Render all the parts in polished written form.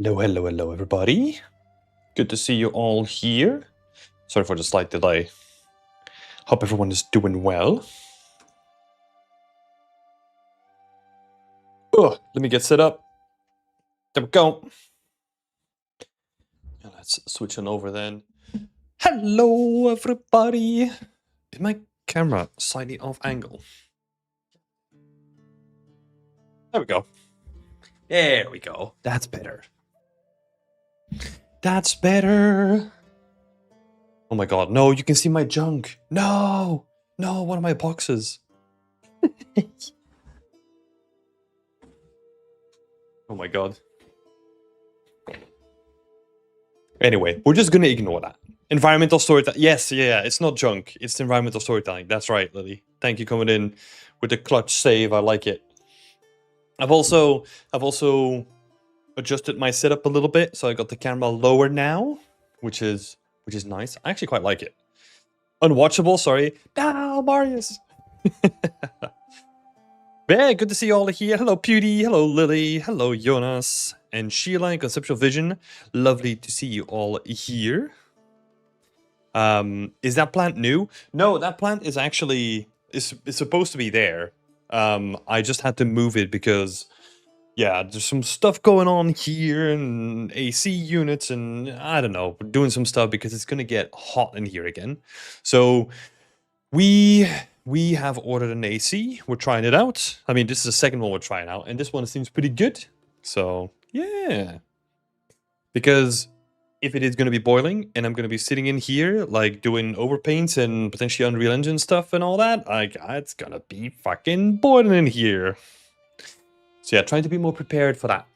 Hello, everybody. Good to see you all here. Sorry for the slight delay. Hope everyone is doing well. Let me get set up. There we go. And let's switch on over then. Hello, everybody. Is my camera slightly off angle? There we go. There we go. That's better. That's better. Oh my god, no, you can see my junk. No, one of my boxes. Oh my god. Anyway, we're just gonna ignore that. Environmental storytelling. Yes, yeah, it's not junk. It's environmental storytelling. That's right, Lily. Thank you coming in with the clutch save. I like it. I've also adjusted my setup a little bit, so I got the camera lower now, which is nice. I actually quite like it. Unwatchable, sorry. No, Marius. Yeah, good to see you all here. Hello, Pewdie. Hello, Lily. Hello, Jonas. And Sheila and Conceptual Vision. Lovely to see you all here. Is that plant new? No, that plant is actually is supposed to be there. I just had to move it because, yeah, there's some stuff going on here and AC units and I don't know, we're doing some stuff because it's gonna get hot in here again. So we have ordered an AC. We're trying it out. I mean, this is the second one we're trying out, and this one seems pretty good. So yeah, because if it is going to be boiling and I'm going to be sitting in here like doing overpaints and potentially Unreal Engine stuff and all that, like it's going to be fucking boiling in here. So yeah, trying to be more prepared for that.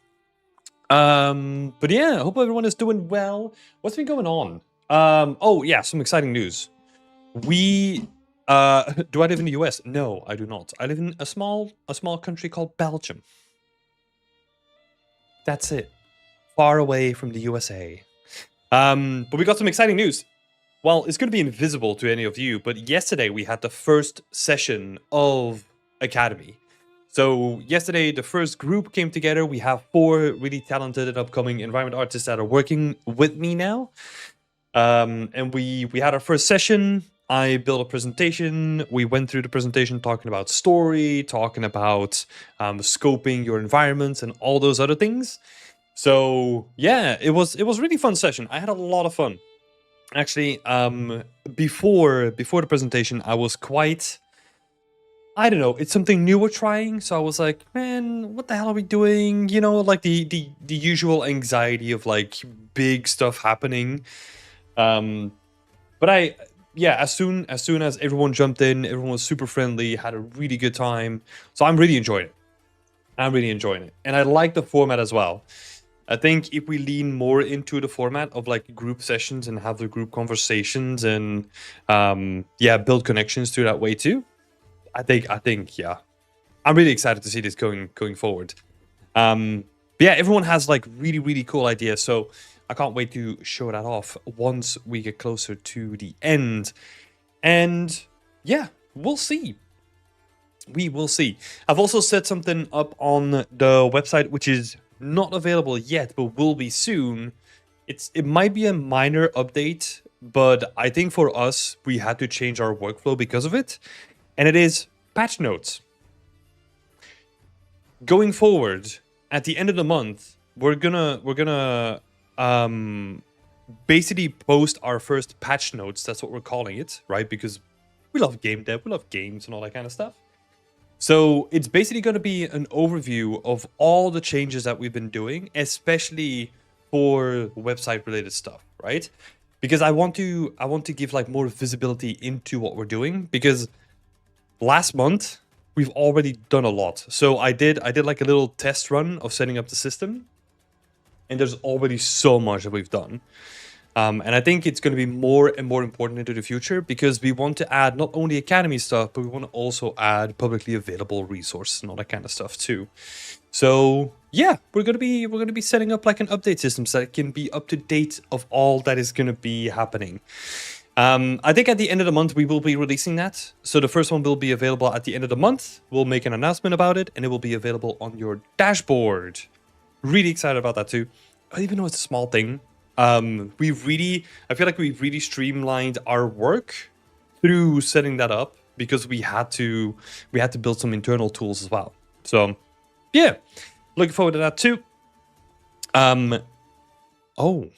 But yeah, I hope everyone is doing well. What's been going on? Oh yeah, some exciting news. Do I live in the US? No, I do not. I live in a small country called Belgium. That's it. Far away from the USA. But we got some exciting news. Well, it's going to be invisible to any of you, but yesterday we had the first session of Academy. So yesterday, the first group came together. We have 4 really talented and upcoming environment artists that are working with me now. And we had our first session. I built a presentation. We went through the presentation talking about story, talking about scoping your environments and all those other things. So yeah, it was really fun session. I had a lot of fun. Actually, before the presentation, I was quite, I don't know, it's something new we're trying. So I was like, man, what the hell are we doing? You know, like the usual anxiety of like big stuff happening. But yeah, as soon as everyone jumped in, everyone was super friendly, had a really good time. So I'm really enjoying it. And I like the format as well. I think if we lean more into the format of like group sessions and have the group conversations and yeah, build connections through that way too. I think yeah, I'm really excited to see this going forward. But yeah, everyone has like really cool ideas, so I can't wait to show that off once we get closer to the end. And yeah, we'll see. We will see. I've also set something up on the website, which is not available yet, but will be soon. It might be a minor update, but I think for us, we had to change our workflow because of it. And it is patch notes. Going forward, at the end of the month, we're gonna basically post our first patch notes. That's what we're calling it, right? Because we love game dev, we love games and all that kind of stuff. So it's basically going to be an overview of all the changes that we've been doing, especially for website related stuff, right? Because I want to give like more visibility into what we're doing, because last month we've already done a lot. So I did like a little test run of setting up the system, and there's already so much that we've done. And I think it's going to be more and more important into the future, because we want to add not only Academy stuff, but we want to also add publicly available resources and all that kind of stuff too. So yeah, we're gonna be setting up like an update system so that it can be up to date of all that is going to be happening. I think at the end of the month we will be releasing that. So the first one will be available at the end of the month. We'll make an announcement about it, and it will be available on your dashboard. Really excited about that too. even though it's a small thing, I feel like we've really streamlined our work through setting that up because we had to build some internal tools as well. So yeah, looking forward to that too. Oh,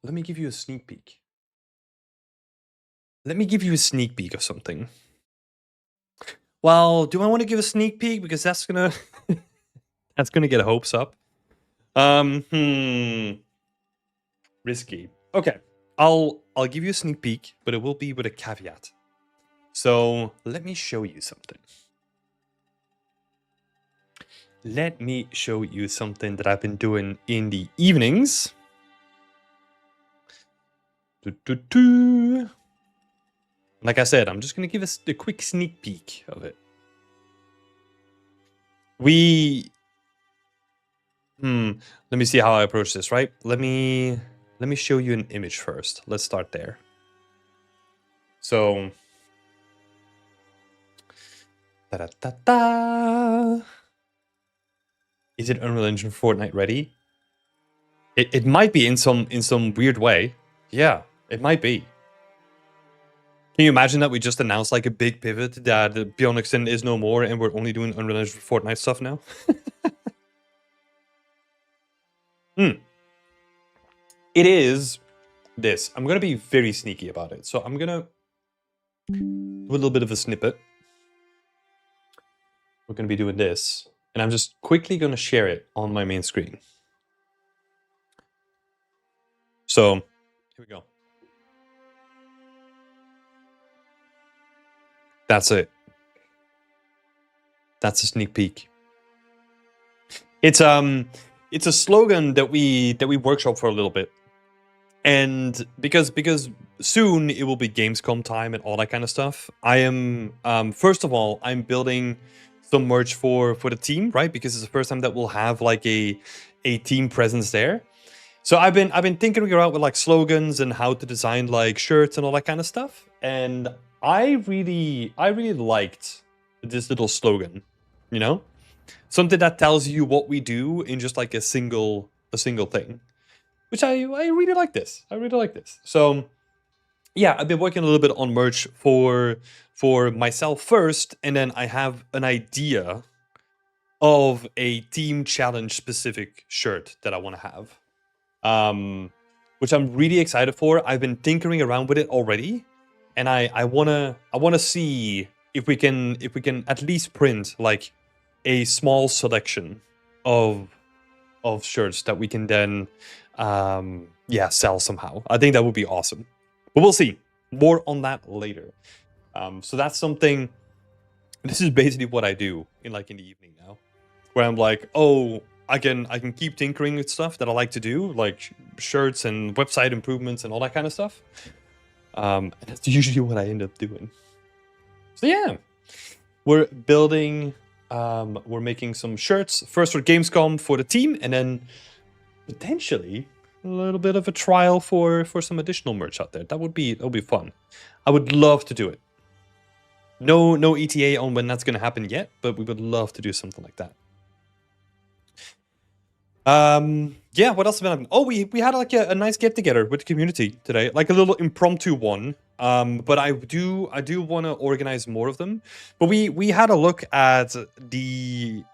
let me give you a sneak peek. Let me give you a sneak peek of something. Well, do I want to give a sneak peek because that's gonna that's gonna get hopes up? Risky. Okay, I'll give you a sneak peek, but it will be with a caveat. So let me show you something. Let me show you something that I've been doing in the evenings. Like I said, I'm just gonna give us a quick sneak peek of it. Let me see how I approach this, right? Let me show you an image first. Let's start there. So is it Unreal Engine Fortnite ready? It might be in some weird way. Yeah, it might be. Can you imagine that we just announced like a big pivot that Bjornixen is no more and we're only doing Unreal Engine Fortnite stuff now? It is this. I'm gonna be very sneaky about it. So I'm gonna do a little bit of a snippet. We're gonna be doing this, and I'm just quickly gonna share it on my main screen. So here we go. That's it. That's a sneak peek. It's a slogan that we workshop for a little bit. And because soon it will be Gamescom time and all that kind of stuff, I am first of all, I'm building some merch for the team, right? Because it's the first time that we'll have like a team presence there. So I've been thinking around with like slogans and how to design like shirts and all that kind of stuff. And I really liked this little slogan, you know? Something that tells you what we do in just like a single thing. Which I really like this. I really like this. So yeah, I've been working a little bit on merch for myself first, and then I have an idea of a team challenge specific shirt that I want to have. Which I'm really excited for. I've been tinkering around with it already, and I wanna see if we can at least print like a small selection of shirts that we can then sell somehow. I think that would be awesome, but we'll see. More on that later. So that's something. This is basically what I do in the evening now, where I'm like, oh, I can keep tinkering with stuff that I like to do, like shirts and website improvements and all that kind of stuff. And that's usually what I end up doing. So yeah, we're building. We're making some shirts first for Gamescom for the team, and then potentially a little bit of a trial for some additional merch out there. That would be fun. I would love to do it. No ETA on when that's going to happen yet, but we would love to do something like that. Yeah, what else have been happening? Oh, we had like a nice get together with the community today, like a little impromptu one. But I do want to organize more of them. But we had a look at the.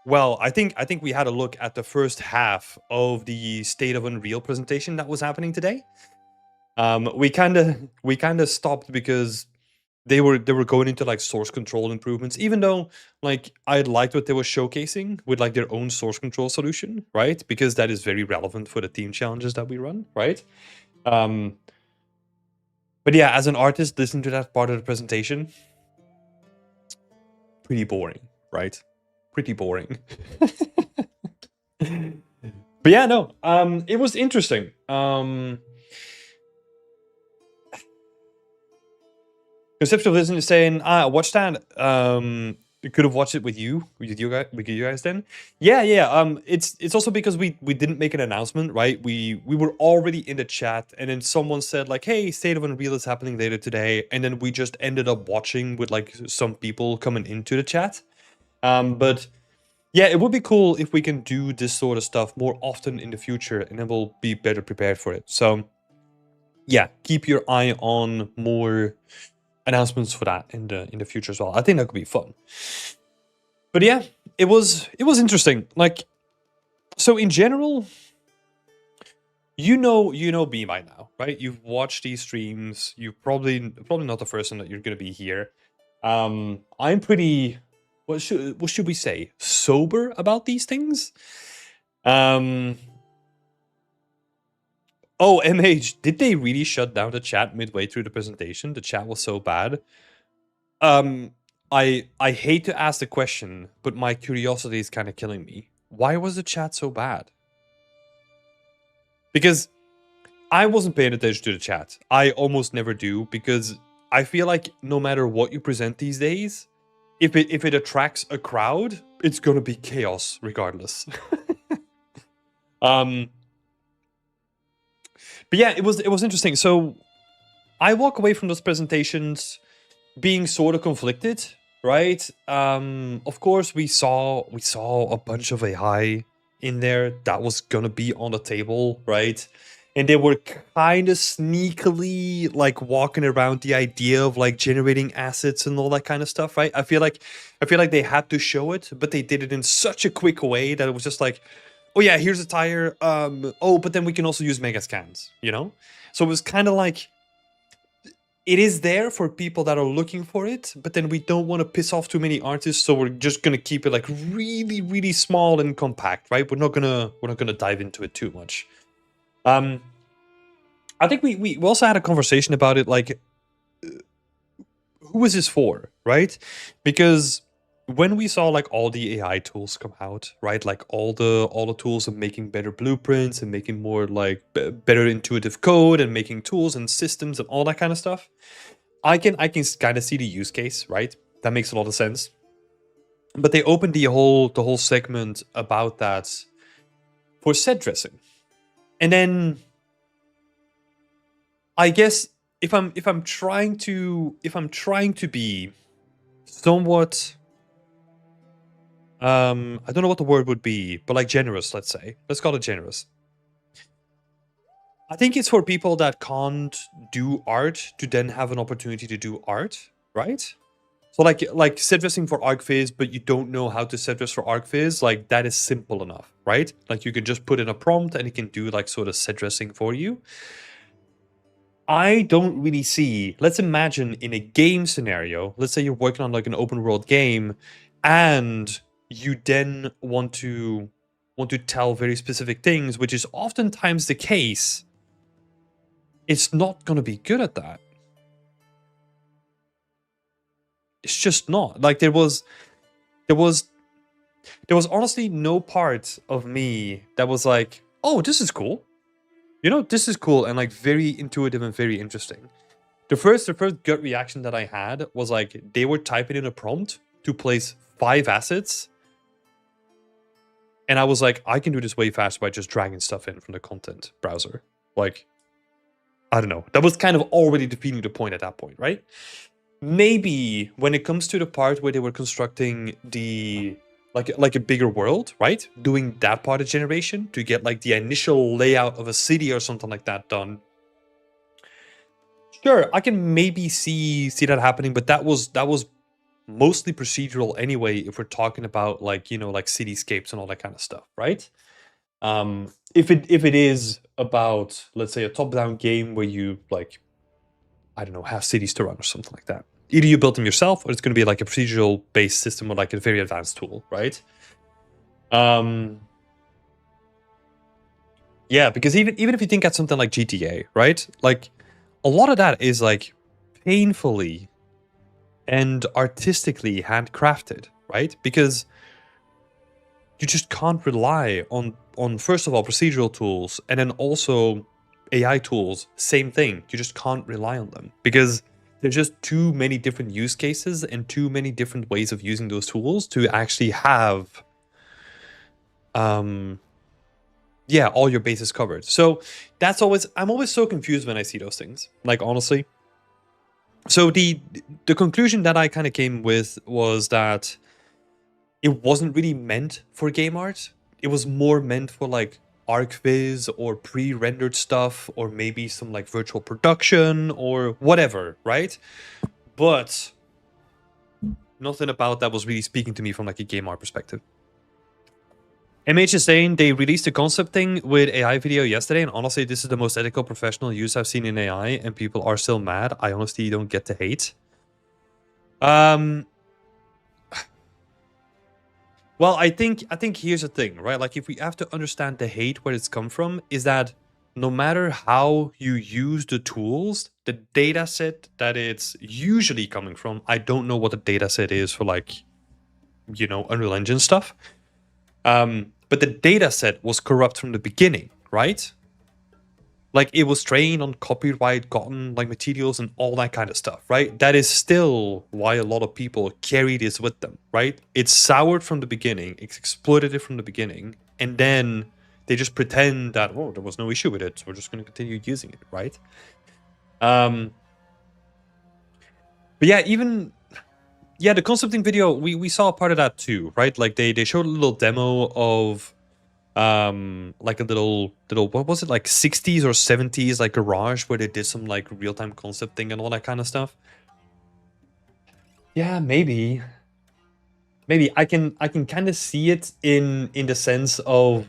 Well, I think we had a look at the first half of the State of Unreal presentation that was happening today. We kind of stopped because they were going into like source control improvements, even though like I liked what they were showcasing with like their own source control solution, right? Because that is very relevant for the team challenges that we run, right? But yeah, as an artist, listening to that part of the presentation, pretty boring, right? Pretty boring. But yeah, no, it was interesting. Conceptual Vision is saying, watch that. You could have watched it with you guys then. Yeah. It's also because we didn't make an announcement, right? We were already in the chat, and then someone said like, "Hey, State of Unreal is happening later today," and then we just ended up watching with like some people coming into the chat. But Yeah, it would be cool if we can do this sort of stuff more often in the future, and then we'll be better prepared for it. So yeah, keep your eye on more announcements for that in the future as well. I think that could be fun. But yeah, it was interesting. Like, so in general, you know me by now, right? You've watched these streams. You probably not the first time that you're gonna be here. I'm pretty, what should we say, sober about these things. Um, oh, MH, did they really shut down the chat midway through the presentation? The chat was so bad. Um, I hate to ask the question, but my curiosity is kind of killing me. Why was the chat so bad? Because I wasn't paying attention to the chat. I almost never do, because I feel like no matter what you present these days, if it attracts a crowd, it's gonna be chaos regardless. um, but yeah, it was interesting. So I walk away from those presentations being sort of conflicted, right? Of course, we saw a bunch of AI in there that was gonna be on the table, right? And they were kind of sneakily like walking around the idea of like generating assets and all that kind of stuff, right? I feel like they had to show it, but they did it in such a quick way that it was just like, oh yeah, here's a tire. Oh, but then we can also use mega scans, you know? So it was kind of like, it is there for people that are looking for it, but then we don't want to piss off too many artists, so we're just gonna keep it like really, really small and compact, right? We're not gonna dive into it too much. Um, I think we also had a conversation about it, like, who is this for, right? Because when we saw like all the AI tools come out, right? Like all the tools of making better blueprints and making more like better intuitive code and making tools and systems and all that kind of stuff. I can kind of see the use case, right? That makes a lot of sense. But they opened the whole segment about that for set dressing. And then I guess if I'm trying to be somewhat, I don't know what the word would be, but like generous, let's say. Let's call it generous. I think it's for people that can't do art to then have an opportunity to do art, right? So like set dressing for ArcFizz, but you don't know how to set dress for ArcFizz, like that is simple enough, right? Like you can just put in a prompt and it can do like sort of set dressing for you. I don't really see, let's imagine in a game scenario, let's say you're working on like an open world game and you then want to tell very specific things, which is oftentimes the case. It's not going to be good at that. It's just not. Like there was honestly no part of me that was like, "Oh, this is cool." You know, this is cool and like very intuitive and very interesting. The first gut reaction that I had was like they were typing in a prompt to place 5 assets, and I was like, I can do this way faster by just dragging stuff in from the content browser. Like, I don't know. That was kind of already defeating the point at that point, right? Maybe when it comes to the part where they were constructing the like a bigger world, right? Doing that part of generation to get like the initial layout of a city or something like that done. Sure, I can maybe see that happening, but that was mostly procedural anyway, if we're talking about like, you know, like cityscapes and all that kind of stuff, right? If it is about, let's say, a top-down game where you like, I don't know, have cities to run or something like that. Either you build them yourself, or it's going to be like a procedural based system or like a very advanced tool, right? Yeah, because even if you think at something like GTA, right? Like a lot of that is like painfully and artistically handcrafted, right? Because you just can't rely on first of all procedural tools and then also AI tools. Same thing. You just can't rely on them because there's just too many different use cases and too many different ways of using those tools to actually have yeah, all your bases covered. So I'm always so confused when I see those things. Like honestly. So the conclusion that I kind of came with was that it wasn't really meant for game art. It was more meant for like ArcViz or pre-rendered stuff, or maybe some like virtual production or whatever, right? But nothing about that was really speaking to me from like a game art perspective. MH is saying they released a concept thing with AI video yesterday, and honestly, this is the most ethical professional use I've seen in AI, and people are still mad. I honestly don't get the hate. Well, I think here's the thing, right? Like, if we have to understand the hate where it's come from, is that no matter how you use the tools, the data set that it's usually coming from, I don't know what the data set is for, like, you know, Unreal Engine stuff. But the data set was corrupt from the beginning, right? Like, it was trained on copyright gotten like materials and all that kind of stuff, right? That is still why a lot of people carry this with them, right? It's soured from the beginning, it's exploited from the beginning, and then they just pretend that, oh, there was no issue with it, so we're just going to continue using it, right? But yeah, even the concepting video, we saw part of that too, right? Like they showed a little demo of like a little what was it, like 60s or 70s like garage where they did some like real-time concepting and all that kind of stuff. Yeah, maybe I can kind of see it in the sense of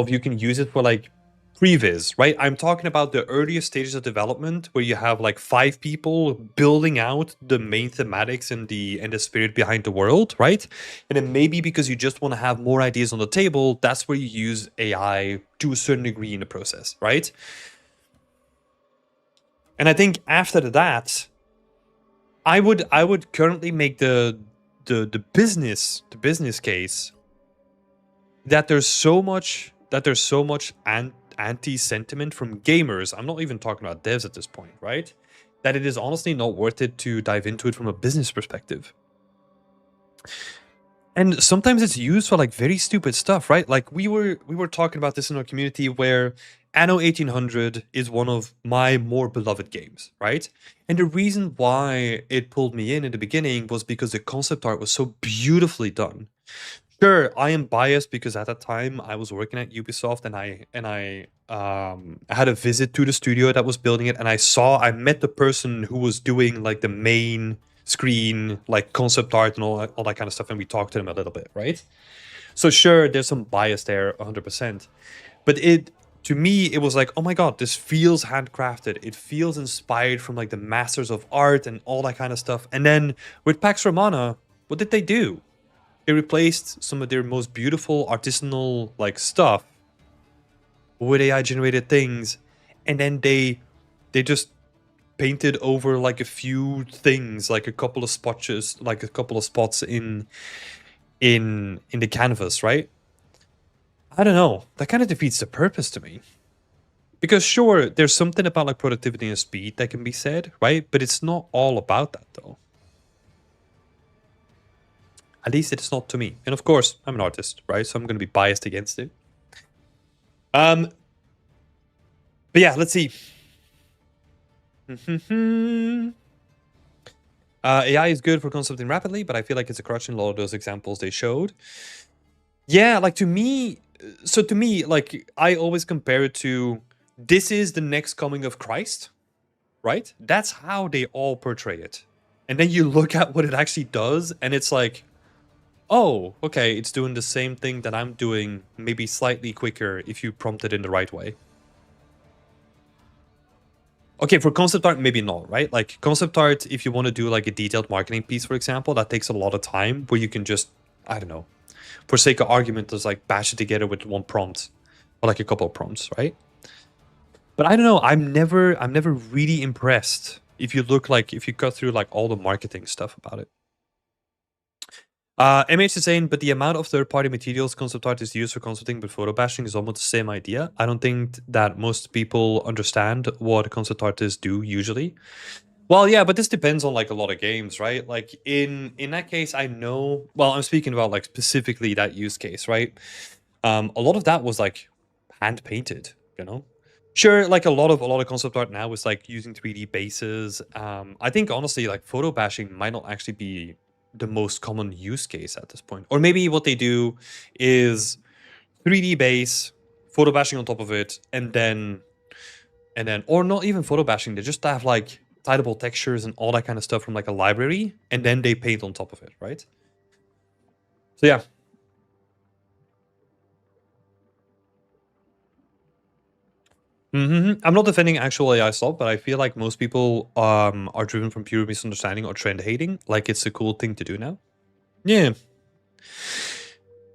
you can use it for like previs, right? I'm talking about the earliest stages of development where you have like 5 people building out the main thematics and the spirit behind the world, right? And then maybe because you just want to have more ideas on the table, that's where you use AI to a certain degree in the process, right? And I think after that, I would currently make the business case that there's so much anti-sentiment from gamers. I'm not even talking about devs at this point, right? That it is honestly not worth it to dive into it from a business perspective. And sometimes it's used for like very stupid stuff, right? Like we were talking about this in our community where Anno 1800 is one of my more beloved games, right? And the reason why it pulled me in the beginning was because the concept art was so beautifully done. Sure, I am biased because at that time I was working at Ubisoft and I had a visit to the studio that was building it, and I met the person who was doing like the main screen like concept art and all that kind of stuff, and we talked to him a little bit, right? So sure, there's some bias there, 100%. But to me it was like, oh my god, this feels handcrafted. It feels inspired from like the masters of art and all that kind of stuff. And then with Pax Romana, what did they do? They replaced some of their most beautiful artisanal like stuff with AI generated things, and then they just painted over like a few things, like a couple of spots in the canvas, right? I don't know. That kind of defeats the purpose to me. Because sure, there's something about like productivity and speed that can be said, right? But it's not all about that though. At least it's not to me. And of course, I'm an artist, right? So I'm going to be biased against it. But yeah, let's see. AI is good for concepting rapidly, but I feel like it's a crutch in a lot of those examples they showed. Yeah, like to me, like I always compare it to, this is the next coming of Christ, right? That's how they all portray it. And then you look at what it actually does, and it's like, oh, okay, it's doing the same thing that I'm doing, maybe slightly quicker if you prompt it in the right way. Okay, for concept art, maybe not, right? Like concept art, if you want to do like a detailed marketing piece, for example, that takes a lot of time where you can just, I don't know, for sake of argument, just like bash it together with one prompt or like a couple of prompts, right? But I don't know, I'm never really impressed if you cut through like all the marketing stuff about it. MH is saying, but the amount of third-party materials concept art is used for concepting but photo bashing is almost the same idea. I don't think that most people understand what concept artists do usually. Well, yeah, but this depends on like a lot of games, right? Like in that case, I know. Well, I'm speaking about like specifically that use case, right? A lot of that was like hand painted, you know. Sure, like a lot of concept art now is like using 3D bases. I think honestly, like photo bashing might not actually be the most common use case at this point. Or maybe what they do is 3D base, photo bashing on top of it, and then, or not even photo bashing, they just have like tidyable textures and all that kind of stuff from like a library, and then they paint on top of it, right? So yeah. I'm not defending actual AI stuff, but I feel like most people are driven from pure misunderstanding or trend hating. Like it's a cool thing to do now. Yeah.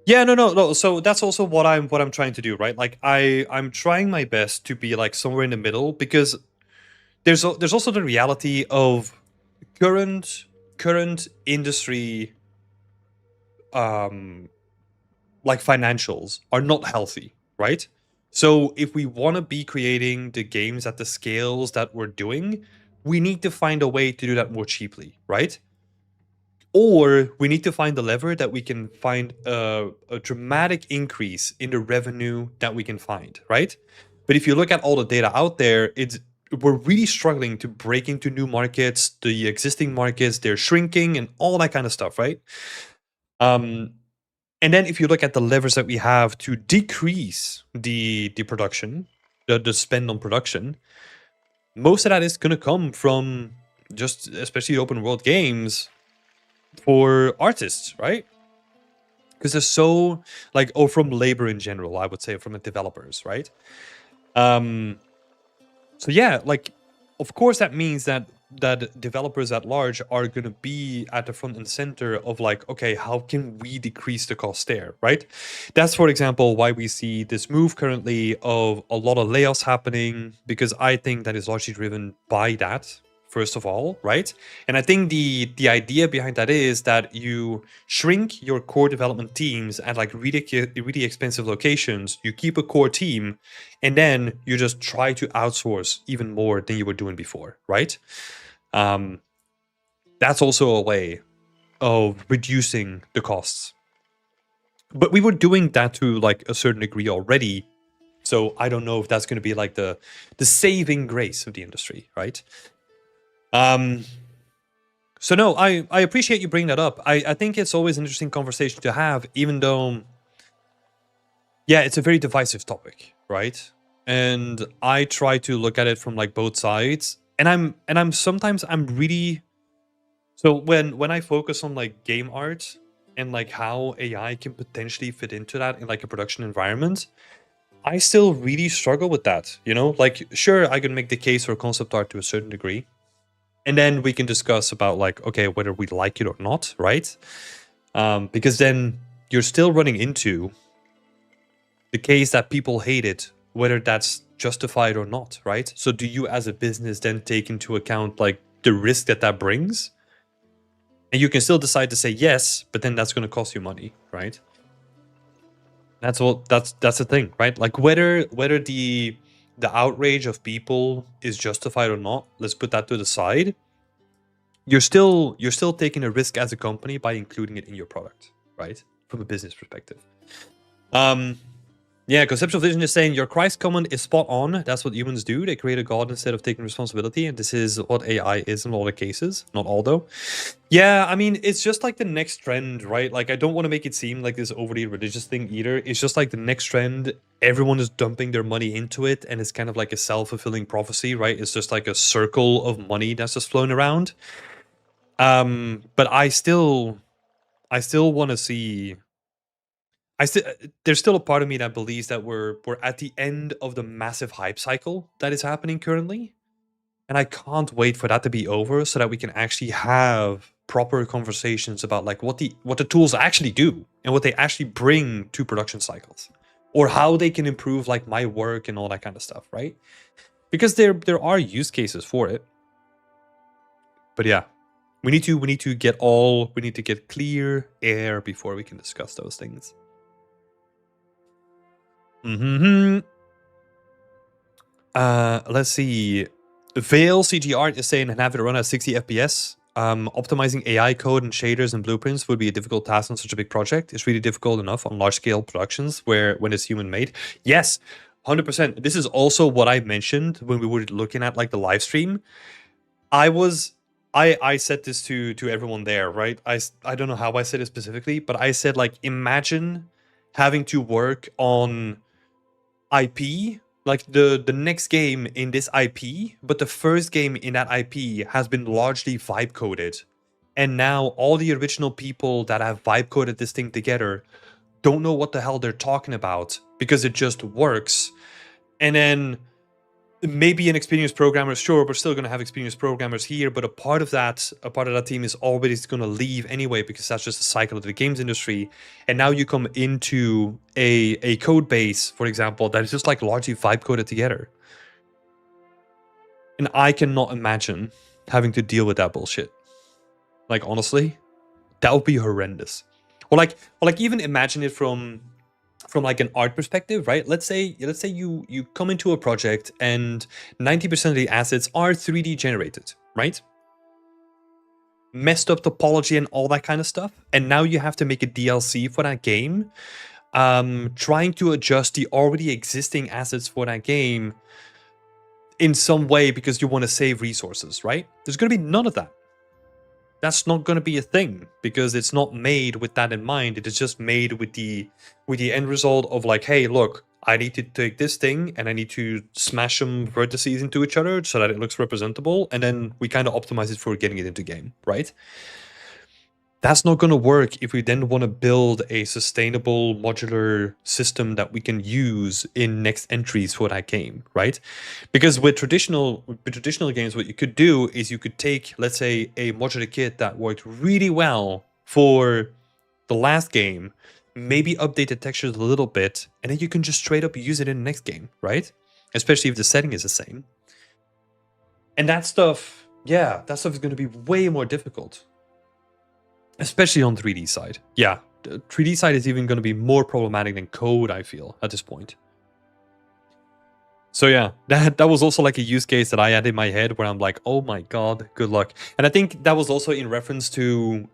Yeah, no. So that's also what I'm trying to do, right? Like I'm trying my best to be like somewhere in the middle, because there's also the reality of current industry like financials are not healthy, right? So if we want to be creating the games at the scales that we're doing, we need to find a way to do that more cheaply, right? Or we need to find the lever that we can find a dramatic increase in the revenue that we can find, right? But if you look at all the data out there, we're really struggling to break into new markets. The existing markets, they're shrinking and all that kind of stuff, right? And then if you look at the levers that we have to decrease the production, the spend on production, most of that is going to come from just especially open world games for artists, right? Because they're so like, or from labor in general, I would say, from the developers, right? So yeah, like of course that means that developers at large are going to be at the front and center of like, okay, how can we decrease the cost there, right? That's, for example, why we see this move currently of a lot of layoffs happening, because I think that is largely driven by that, first of all, right? And I think the idea behind that is that you shrink your core development teams at like really expensive locations, you keep a core team, and then you just try to outsource even more than you were doing before, right? That's also a way of reducing the costs. But we were doing that to like a certain degree already, so I don't know if that's going to be like the saving grace of the industry, right? So no, I appreciate you bringing that up. I think it's always an interesting conversation to have, even though, yeah, it's a very divisive topic, right? And I try to look at it from like both sides. And I'm sometimes I'm really, so when I focus on like game art and like how AI can potentially fit into that in like a production environment, I still really struggle with that, you know? Like, sure, I can make the case for concept art to a certain degree, and then we can discuss about like, okay, whether we like it or not, right? Because then you're still running into the case that people hate it, whether that's justified or not, right? So do you as a business then take into account like the risk that brings? And you can still decide to say yes, but then that's going to cost you money, right? That's the thing, right? Like whether the outrage of people is justified or not, let's put that to the side. You're still taking a risk as a company by including it in your product, right? From a business perspective. Yeah, Conceptual Vision is saying your Christ comment is spot on. That's what humans do. They create a god instead of taking responsibility, and this is what AI is in a lot of cases. Not all, though. Yeah, I mean, it's just like the next trend, right? Like, I don't want to make it seem like this overly religious thing either. It's just like the next trend. Everyone is dumping their money into it, and it's kind of like a self-fulfilling prophecy, right? It's just like a circle of money that's just flowing around. But I still want to see... there's still a part of me that believes that we're at the end of the massive hype cycle that is happening currently, and I can't wait for that to be over so that we can actually have proper conversations about like what the tools actually do and what they actually bring to production cycles, or how they can improve like my work and all that kind of stuff, right? Because there are use cases for it. But yeah, we need to get clear air before we can discuss those things. Let's see. Veil CGR is saying and have it run at 60 FPS. Optimizing AI code and shaders and blueprints would be a difficult task on such a big project. It's really difficult enough on large scale productions when it's human made. Yes, 100%. This is also what I mentioned when we were looking at like the live stream. I was I said this to everyone there, right? I don't know how I said it specifically, but I said like imagine having to work on IP, like the next game in this IP, but the first game in that IP has been largely vibe coded. And now all the original people that have vibe coded this thing together don't know what the hell they're talking about because it just works. And then maybe an experienced programmer, sure, we're still going to have experienced programmers here, but a part of that team is always going to leave anyway because that's just a cycle of the games industry. And now you come into a code base, for example, that is just like largely vibe coded together. And I cannot imagine having to deal with that bullshit. Like honestly, that would be horrendous. Or like even imagine it from like an art perspective, right? Let's say you come into a project and 90% of the assets are 3D generated, right? Messed up topology and all that kind of stuff. And now you have to make a DLC for that game, trying to adjust the already existing assets for that game in some way because you want to save resources, right? There's going to be none of that. That's not going to be a thing because it's not made with that in mind. It is just made with the end result of like, hey, look, I need to take this thing and I need to smash some vertices into each other so that it looks representable, and then we kind of optimize it for getting it into game, right? That's not going to work if we then want to build a sustainable modular system that we can use in next entries for that game, right? Because with traditional games, what you could do is you could take, let's say, a modular kit that worked really well for the last game, maybe update the textures a little bit, and then you can just straight up use it in the next game, right? Especially if the setting is the same. And that stuff, yeah, that stuff is going to be way more difficult. Especially on 3D side. Yeah, the 3D side is even going to be more problematic than code, I feel, at this point. So yeah, that was also like a use case that I had in my head where I'm like, oh my god, good luck. And I think that was also in reference to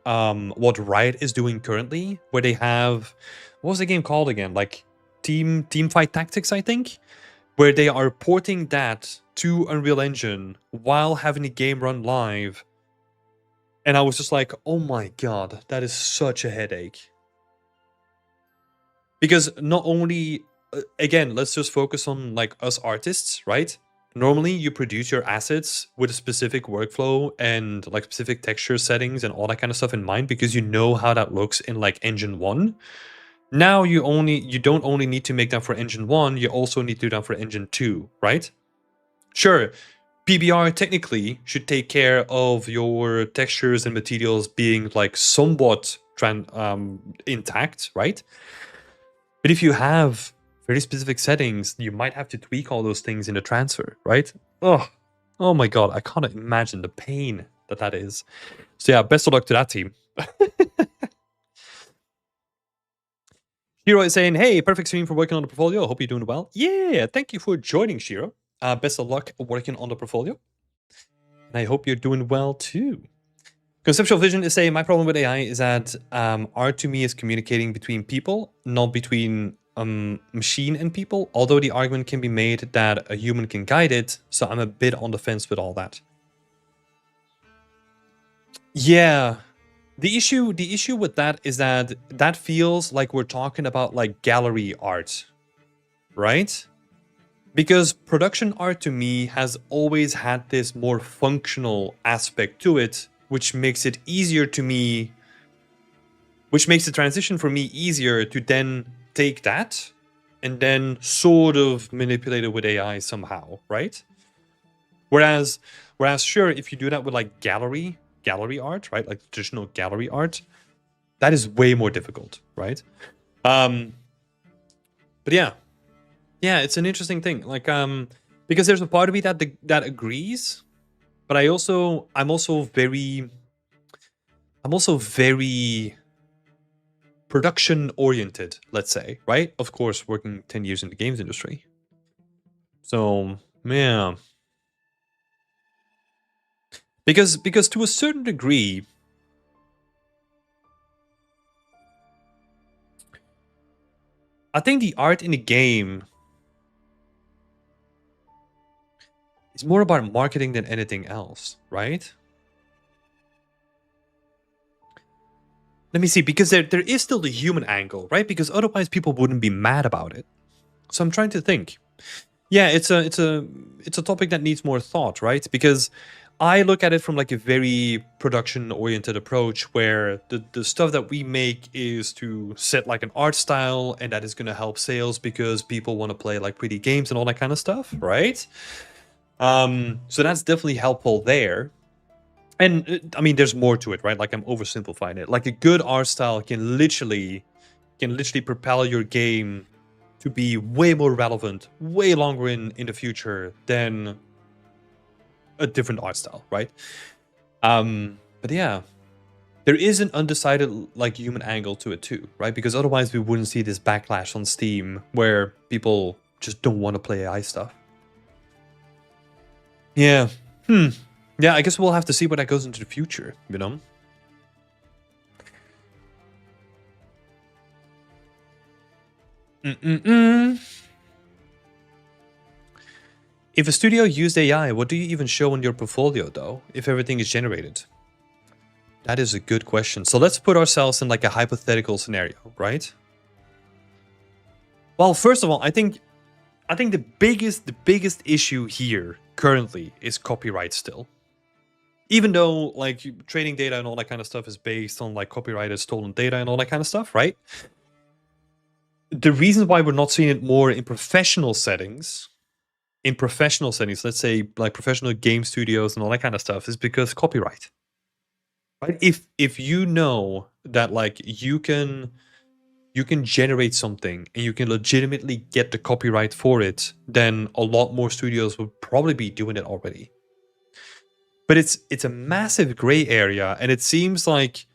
what Riot is doing currently, where they have, what was the game called again? Like Team Fight Tactics, I think, where they are porting that to Unreal Engine while having the game run live. And I was just like, oh my god, that is such a headache. Because not only, again, let's just focus on like us artists, right? Normally you produce your assets with a specific workflow and like specific texture settings and all that kind of stuff in mind because you know how that looks in like Engine 1. Now you don't only need to make that for Engine 1, you also need to do that for Engine 2, right? Sure, PBR technically should take care of your textures and materials being like somewhat intact, right? But if you have very specific settings, you might have to tweak all those things in the transfer, right? Oh my god, I can't imagine the pain that is. So yeah, best of luck to that team. Shiro is saying, hey, perfect stream for working on the portfolio. Hope you're doing well. Yeah, thank you for joining, Shiro. Best of luck working on the portfolio. And I hope you're doing well too. Conceptual Vision is saying, my problem with AI is that art to me is communicating between people, not between machine and people, although the argument can be made that a human can guide it, so I'm a bit on the fence with all that. Yeah. The issue with that is that feels like we're talking about like gallery art, right? Because production art to me has always had this more functional aspect to it, which makes it easier to me, which makes the transition for me easier to then take that and then sort of manipulate it with AI somehow, right? Whereas sure, if you do that with like gallery art, right? Like traditional gallery art, that is way more difficult, right? But yeah, it's an interesting thing. Like, because there's a part of me that agrees, but I'm also very production oriented, let's say, right? Of course, working 10 years in the games industry. So yeah. Because to a certain degree, I think the art in the game is more about marketing than anything else, right? let me see, because there is still the human angle, right? Because otherwise people wouldn't be mad about it. So I'm trying to think. Yeah, it's a topic that needs more thought, right? Because I look at it from like a very production oriented approach where the stuff that we make is to set like an art style, and that is going to help sales because people want to play like pretty games and all that kind of stuff, right? So that's definitely helpful there. And I mean, there's more to it, right? Like I'm oversimplifying it. Like a good art style can literally propel your game to be way more relevant, way longer in the future than a different art style, right? But yeah, there is an undecided like human angle to it too, right? Because otherwise we wouldn't see this backlash on Steam where people just don't want to play AI stuff. Yeah. Yeah, I guess we'll have to see where that goes into the future, you know? If a studio used AI, what do you even show in your portfolio, though, if everything is generated? That is a good question. So let's put ourselves in like a hypothetical scenario, right? Well, first of all, I think the biggest issue here currently is copyright still. Even though like trading data and all that kind of stuff is based on like copyrighted stolen data and all that kind of stuff, right? The reason why we're not seeing it more in professional settings, let's say like professional game studios and all that kind of stuff, is because copyright. Right? If you know that like you can generate something and you can legitimately get the copyright for it, then a lot more studios would probably be doing it already. But it's a massive gray area, and it seems like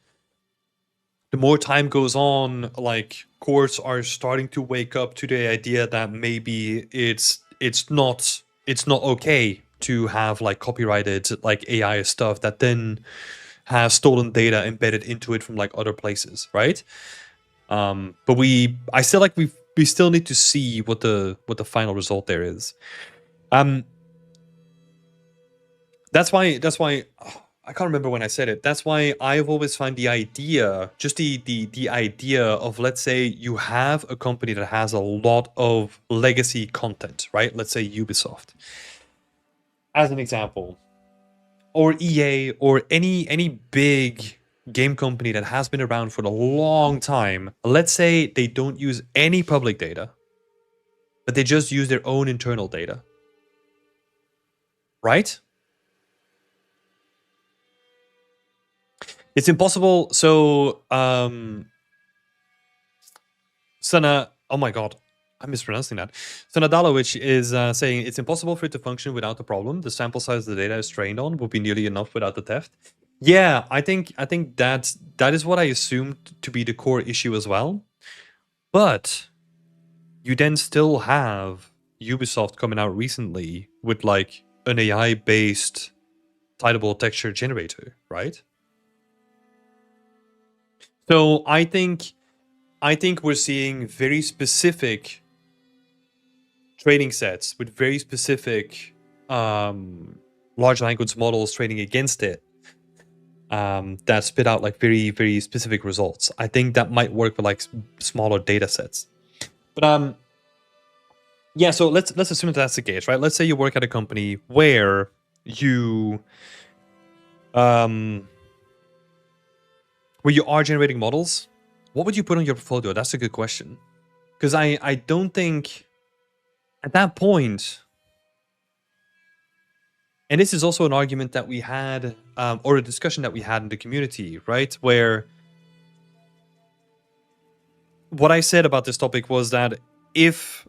the more time goes on, like courts are starting to wake up to the idea that maybe it's not okay to have like copyrighted like AI stuff that then has stolen data embedded into it from like other places, right? But I still like we still need to see what the final result there is. That's why I can't remember when I said it. That's why I've always found the idea, just the idea of, let's say you have a company that has a lot of legacy content, right? Let's say Ubisoft, as an example, or EA, or any big game company that has been around for a long time. Let's say they don't use any public data, but they just use their own internal data, right? It's impossible. So, Sana, oh my god, I'm mispronouncing that. Sanadalovic is saying it's impossible for it to function without the problem. The sample size the data is trained on would be nearly enough without the theft. Yeah, I think that is what I assumed to be the core issue as well. But you then still have Ubisoft coming out recently with like an AI-based tileable texture generator, right? So I think we're seeing very specific training sets with very specific large language models training against it that spit out like very, very specific results. I think that might work with like smaller data sets. But yeah, so let's assume that's the case, right? Let's say you work at a company where you are generating models. What would you put on your portfolio? That's a good question. Because I don't think at that point, and this is also an argument that we had, or a discussion that we had in the community, right? Where what I said about this topic was that if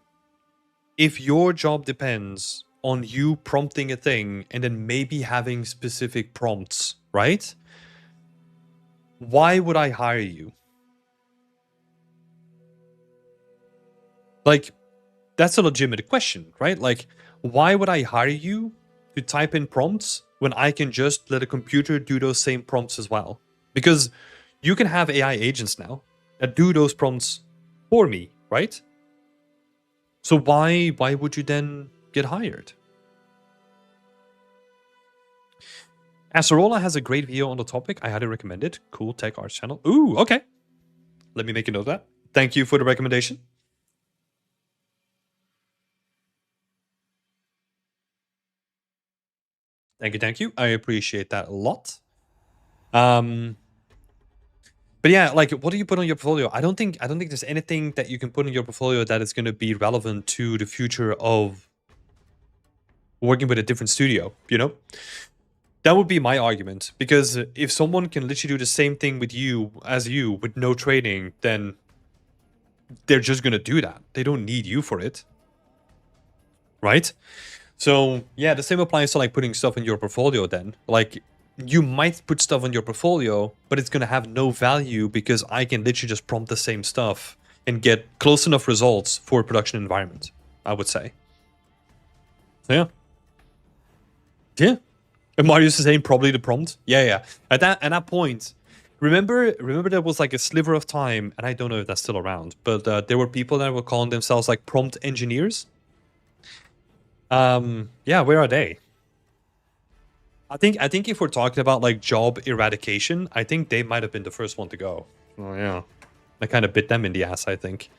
your job depends on you prompting a thing and then maybe having specific prompts, right? Why would I hire you? Like, that's a legitimate question, right? Like, why would I hire you to type in prompts when I can just let a computer do those same prompts as well? Because you can have AI agents now that do those prompts for me, right? So why would you then get hired? Acerola has a great video on the topic. I highly recommend it. Cool Tech Arts channel. Ooh, okay. Let me make a note of that. Thank you for the recommendation. Thank you. I appreciate that a lot. But yeah, like, what do you put on your portfolio? I don't think there's anything that you can put in your portfolio that is going to be relevant to the future of working with a different studio, you know? That would be my argument, because if someone can literally do the same thing with you as you with no training, then they're just going to do that. They don't need you for it. Right? So, yeah, the same applies to like putting stuff in your portfolio then. Like, you might put stuff on your portfolio, but it's going to have no value because I can literally just prompt the same stuff and get close enough results for a production environment, I would say. So, yeah. Yeah. And Marius is saying probably the prompt. Yeah. At that point, remember there was like a sliver of time, and I don't know if that's still around, but there were people that were calling themselves like prompt engineers. Yeah, where are they? I think if we're talking about like job eradication, I think they might have been the first one to go. Oh yeah. That kind of bit them in the ass, I think.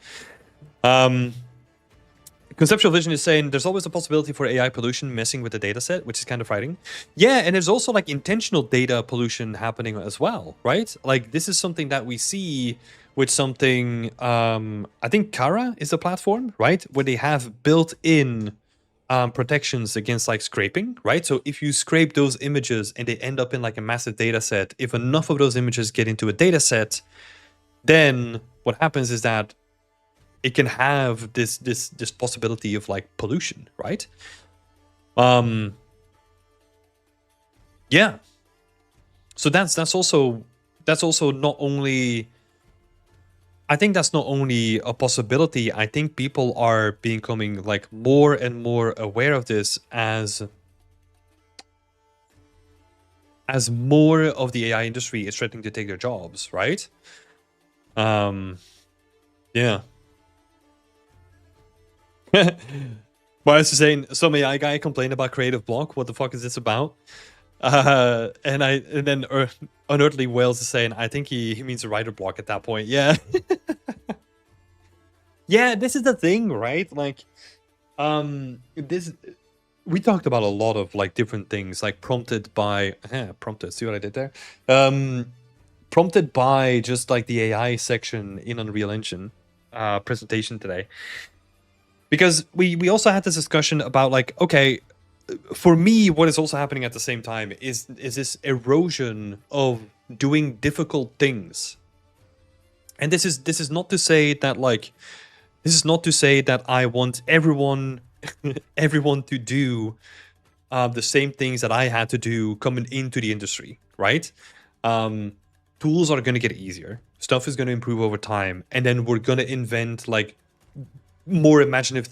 Conceptual Vision is saying there's always a possibility for AI pollution messing with the data set, which is kind of frightening. Yeah, and there's also like intentional data pollution happening as well, right? Like this is something that we see with something, I think Kara is the platform, right? Where they have built in protections against like scraping, right? So if you scrape those images and they end up in like a massive data set, if enough of those images get into a data set, then what happens is that it can have this possibility of like pollution, right? Yeah. So that's also not only, I think that's not only a possibility. I think people are becoming like more and more aware of this as more of the AI industry is threatening to take their jobs, right? Yeah. Marius is saying some AI guy complained about creative block. What the fuck is this about? And then Unearthly Whales is saying I think he means a writer block at that point. Yeah. Yeah, this is the thing, right? Like, this, we talked about a lot of like different things, like prompted by prompted. See what I did there? Prompted by just like the AI section in Unreal Engine presentation today. Because we also had this discussion about like, okay, for me, what is also happening at the same time is this erosion of doing difficult things. And this is not to say that like, this is not to say that I want everyone to do the same things that I had to do coming into the industry, right? Tools are going to get easier. Stuff is going to improve over time, and then we're going to invent like more imaginative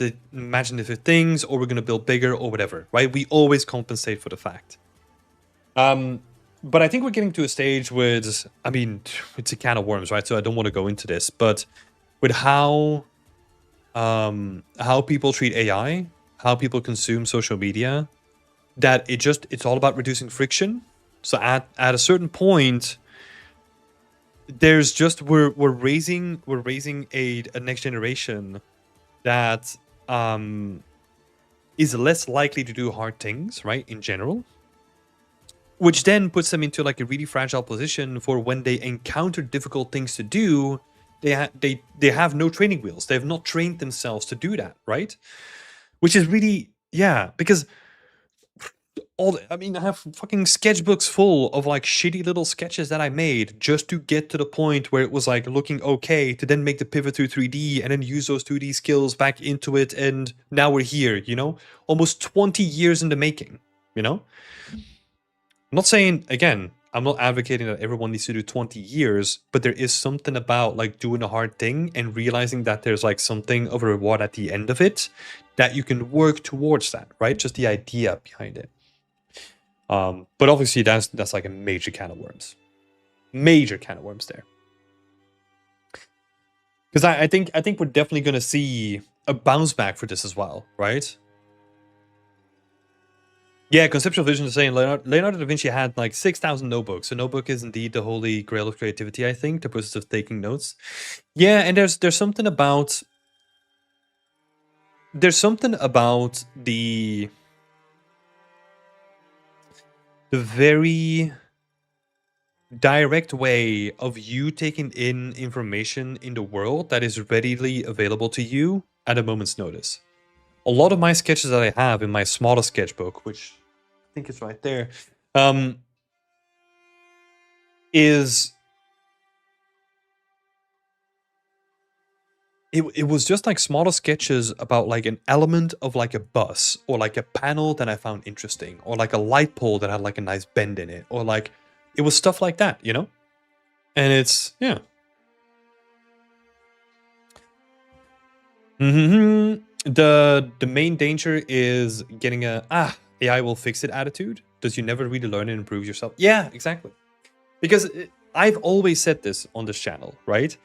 things, or we're going to build bigger or whatever, right? We always compensate for the fact. But I think we're getting to a stage with, I mean, it's a can of worms, right? So I don't want to go into this, but with how people treat AI, how people consume social media, that it's all about reducing friction. So at a certain point, there's just we're raising a next generation that is less likely to do hard things, right, in general, which then puts them into like a really fragile position for when they encounter difficult things to do. They have no training wheels. They have not trained themselves to do that, right? Which is really, yeah, because I have fucking sketchbooks full of like shitty little sketches that I made just to get to the point where it was like looking okay, to then make the pivot to 3D and then use those 2D skills back into it, and now we're here, you know? Almost 20 years in the making, you know? I'm not saying, again, I'm not advocating that everyone needs to do 20 years, but there is something about like doing a hard thing and realizing that there's like something of a reward at the end of it, that you can work towards that, right? Just the idea behind it. But obviously that's like a major can of worms. Major can of worms there. Because I think we're definitely going to see a bounce back for this as well, right? Yeah, Conceptual Vision is saying Leonardo da Vinci had like 6,000 notebooks. A notebook is indeed the holy grail of creativity, I think, the process of taking notes. Yeah, and there's something about the very direct way of you taking in information in the world that is readily available to you at a moment's notice. A lot of my sketches that I have in my smallest sketchbook, which I think is right there, is it was just like smaller sketches about like an element of like a bus or like a panel that I found interesting or like a light pole that had like a nice bend in it or like it was stuff like that, you know? And it's yeah. The main danger is getting a AI will fix it attitude. Does you never really learn and improve yourself? Yeah, exactly. Because I've always said this on this channel, right?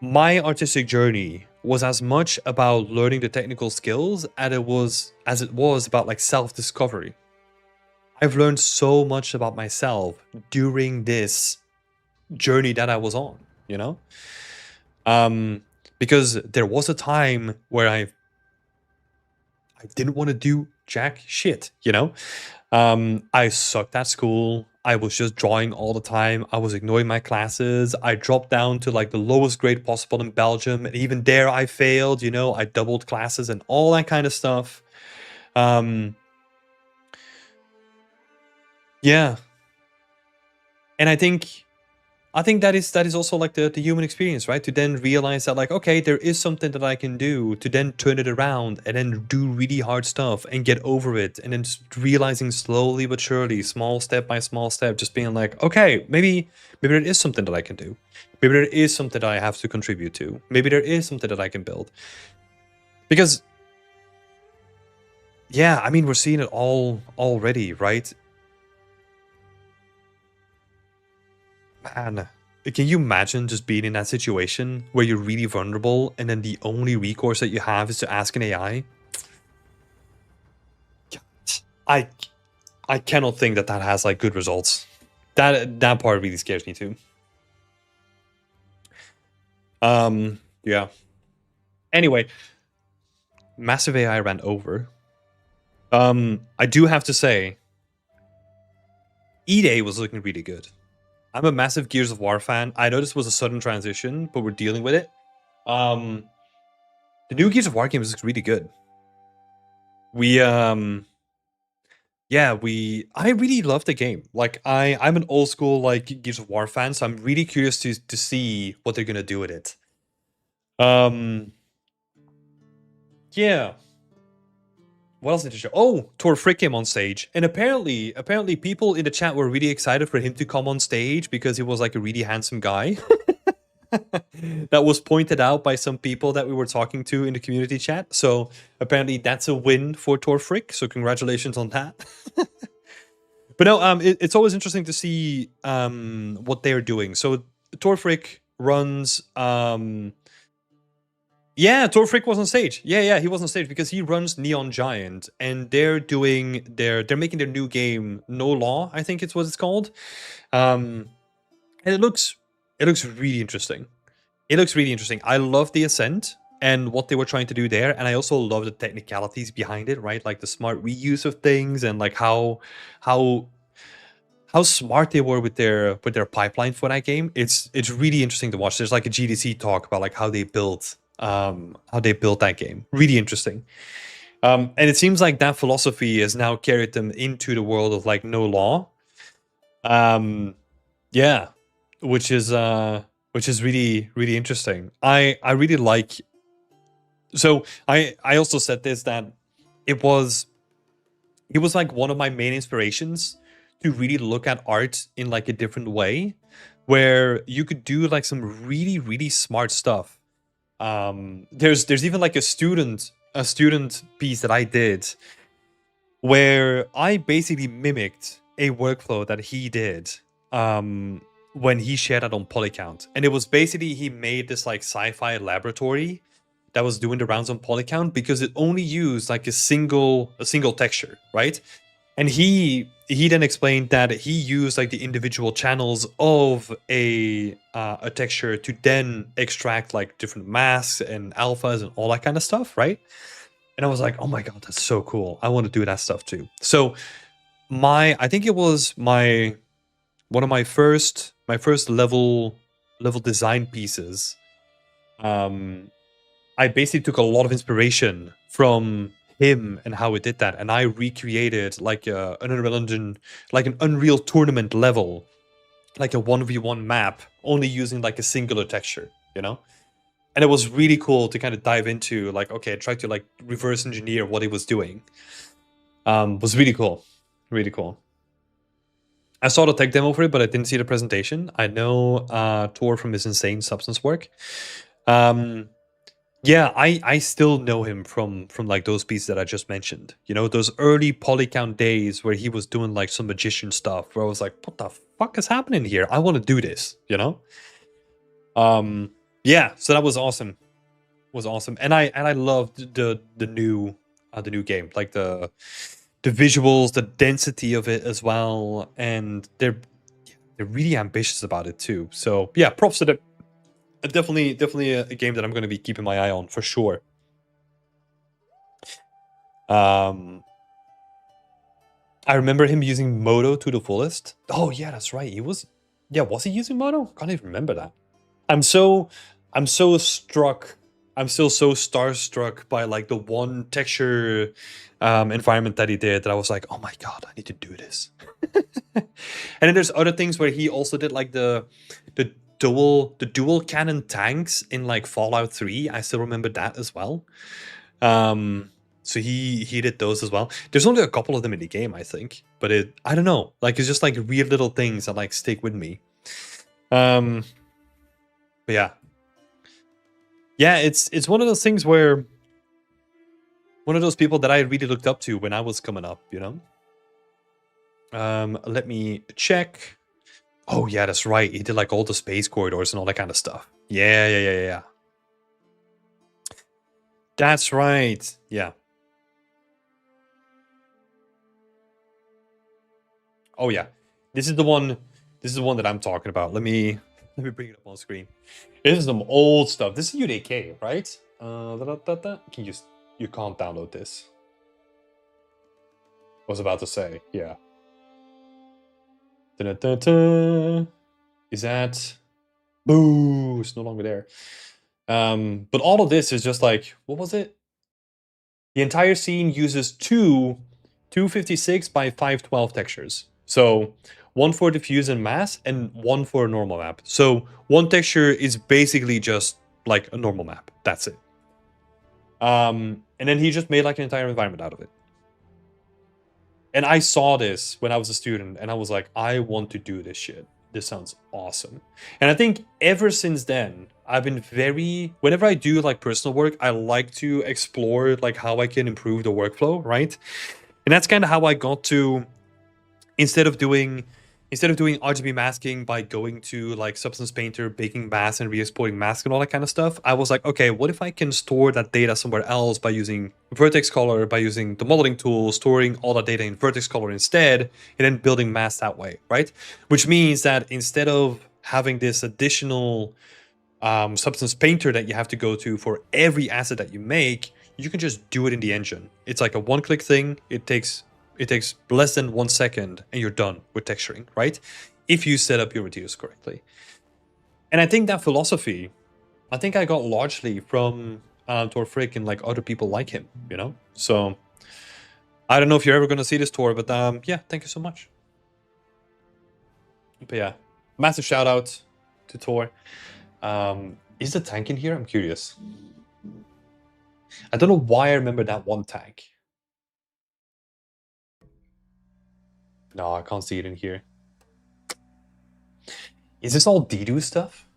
My artistic journey was as much about learning the technical skills as it was about like self-discovery. I've learned so much about myself during this journey that I was on, you know? Because there was a time where I didn't want to do jack shit, you know? I sucked at school. I was just drawing all the time. I was ignoring my classes. I dropped down to like the lowest grade possible in Belgium. And even there I failed, you know, I doubled classes and all that kind of stuff. Yeah. And I think that is also like the human experience, right? To then realize that like, okay, there is something that I can do to then turn it around and then do really hard stuff and get over it. And then just realizing slowly but surely, small step by small step, just being like, okay, maybe there is something that I can do. Maybe there is something that I have to contribute to. Maybe there is something that I can build. Because, yeah, I mean, we're seeing it all already, right? Man, can you imagine just being in that situation where you're really vulnerable and then the only recourse that you have is to ask an AI? I cannot think that has like good results. That part really scares me too. Yeah. Anyway, massive AI ran over. I do have to say, E-Day was looking really good. I'm a massive Gears of War fan. I know this was a sudden transition, but we're dealing with it. The new Gears of War game is really good. I really love the game. Like I'm an old school like Gears of War fan, so I'm really curious to see what they're gonna do with it. Yeah. What else did you show? Oh, Tor Frick came on stage, and apparently people in the chat were really excited for him to come on stage because he was like a really handsome guy. That was pointed out by some people that we were talking to in the community chat. So apparently that's a win for Tor Frick. So congratulations on that. But no, it's always interesting to see what they're doing. So Tor Frick runs yeah, Tor Frick was on stage. Yeah, he was on stage because he runs Neon Giant, and they're making their new game, No Law, I think it's what it's called. And it looks really interesting. It looks really interesting. I love the Ascent and what they were trying to do there, and I also love the technicalities behind it, right? Like the smart reuse of things and like how smart they were with their pipeline for that game. It's really interesting to watch. There's like a GDC talk about like how they built that game. Really interesting. And it seems like that philosophy has now carried them into the world of like No Law. Yeah, which is really really interesting. I really like. So I also said this, that it was like one of my main inspirations to really look at art in like a different way, where you could do like some really really smart stuff. There's even like a student piece that I did where I basically mimicked a workflow that he did when he shared it on Polycount. And it was basically he made this like sci-fi laboratory that was doing the rounds on Polycount because it only used like a single texture, right? And he then explained that he used like the individual channels of a texture to then extract like different masks and alphas and all that kind of stuff, right? And I was like, oh my god, that's so cool. I want to do that stuff too. So I think it was one of my first level design pieces. I basically took a lot of inspiration from him and how he did that, and I recreated like an Unreal Engine, like an Unreal Tournament level, like a 1v1 map, only using like a singular texture, you know? And it was really cool to kind of dive into, like, okay, try to like reverse engineer what he was doing. Was really cool. Really cool. I saw the tech demo for it, but I didn't see the presentation. I know Tor from his Insane Substance work. Yeah, I still know him from like those pieces that I just mentioned. You know, those early Polycount days where he was doing like some magician stuff where I was like, what the fuck is happening here? I want to do this, you know? Yeah, so that was awesome. Was awesome. And I loved the new game. Like the visuals, the density of it as well, and they're really ambitious about it too. So, yeah, props to them. Definitely a game that I'm going to be keeping my eye on for sure. I remember him using Modo to the fullest. Oh yeah, that's right. He was. Yeah, was he using Modo? Can't even remember that. I'm so struck. I'm still so starstruck by like the one texture environment that he did that I was like, oh my god, I need to do this. And then there's other things where he also did like the dual cannon tanks in like Fallout 3. I still remember that as well. So he did those as well. There's only a couple of them in the game, I think, but I don't know. Like it's just like weird little things that like stick with me. But yeah. Yeah, it's one of those things where one of those people that I really looked up to when I was coming up, you know? Let me check. Oh yeah, that's right. He did like all the space corridors and all that kind of stuff. Yeah. That's right. Yeah. Oh yeah. This is the one that I'm talking about. Let me bring it up on screen. This is some old stuff. This is UDK, right? You can't download this. I was about to say, yeah. Is that boo? It's no longer there. But all of this is just like, what was it? The entire scene uses two 256 by 512 textures. So one for diffuse and mass and one for a normal map. So one texture is basically just like a normal map. That's it. And then he just made like an entire environment out of it. And I saw this when I was a student and I was like, I want to do this shit. This sounds awesome. And I think ever since then, I've been whenever I do like personal work, I like to explore like how I can improve the workflow, right? And that's kind of how I got to, instead of doing RGB masking by going to like Substance Painter, baking masks and re-exporting masks and all that kind of stuff, I was like, okay, what if I can store that data somewhere else by using Vertex Color, by using the modeling tool, storing all that data in Vertex Color instead, and then building masks that way, right? Which means that instead of having this additional Substance Painter that you have to go to for every asset that you make, you can just do it in the engine. It's like a one-click thing. It takes less than 1 second and you're done with texturing, right? If you set up your materials correctly. And I think that philosophy, I think I got largely from Tor Frick and like other people like him, you know? So I don't know if you're ever going to see this, Tor, but yeah, thank you so much. But yeah, massive shout out to Tor. Is the tank in here? I'm curious. I don't know why I remember that one tank. No, I can't see it in here. Is this all Dedo stuff?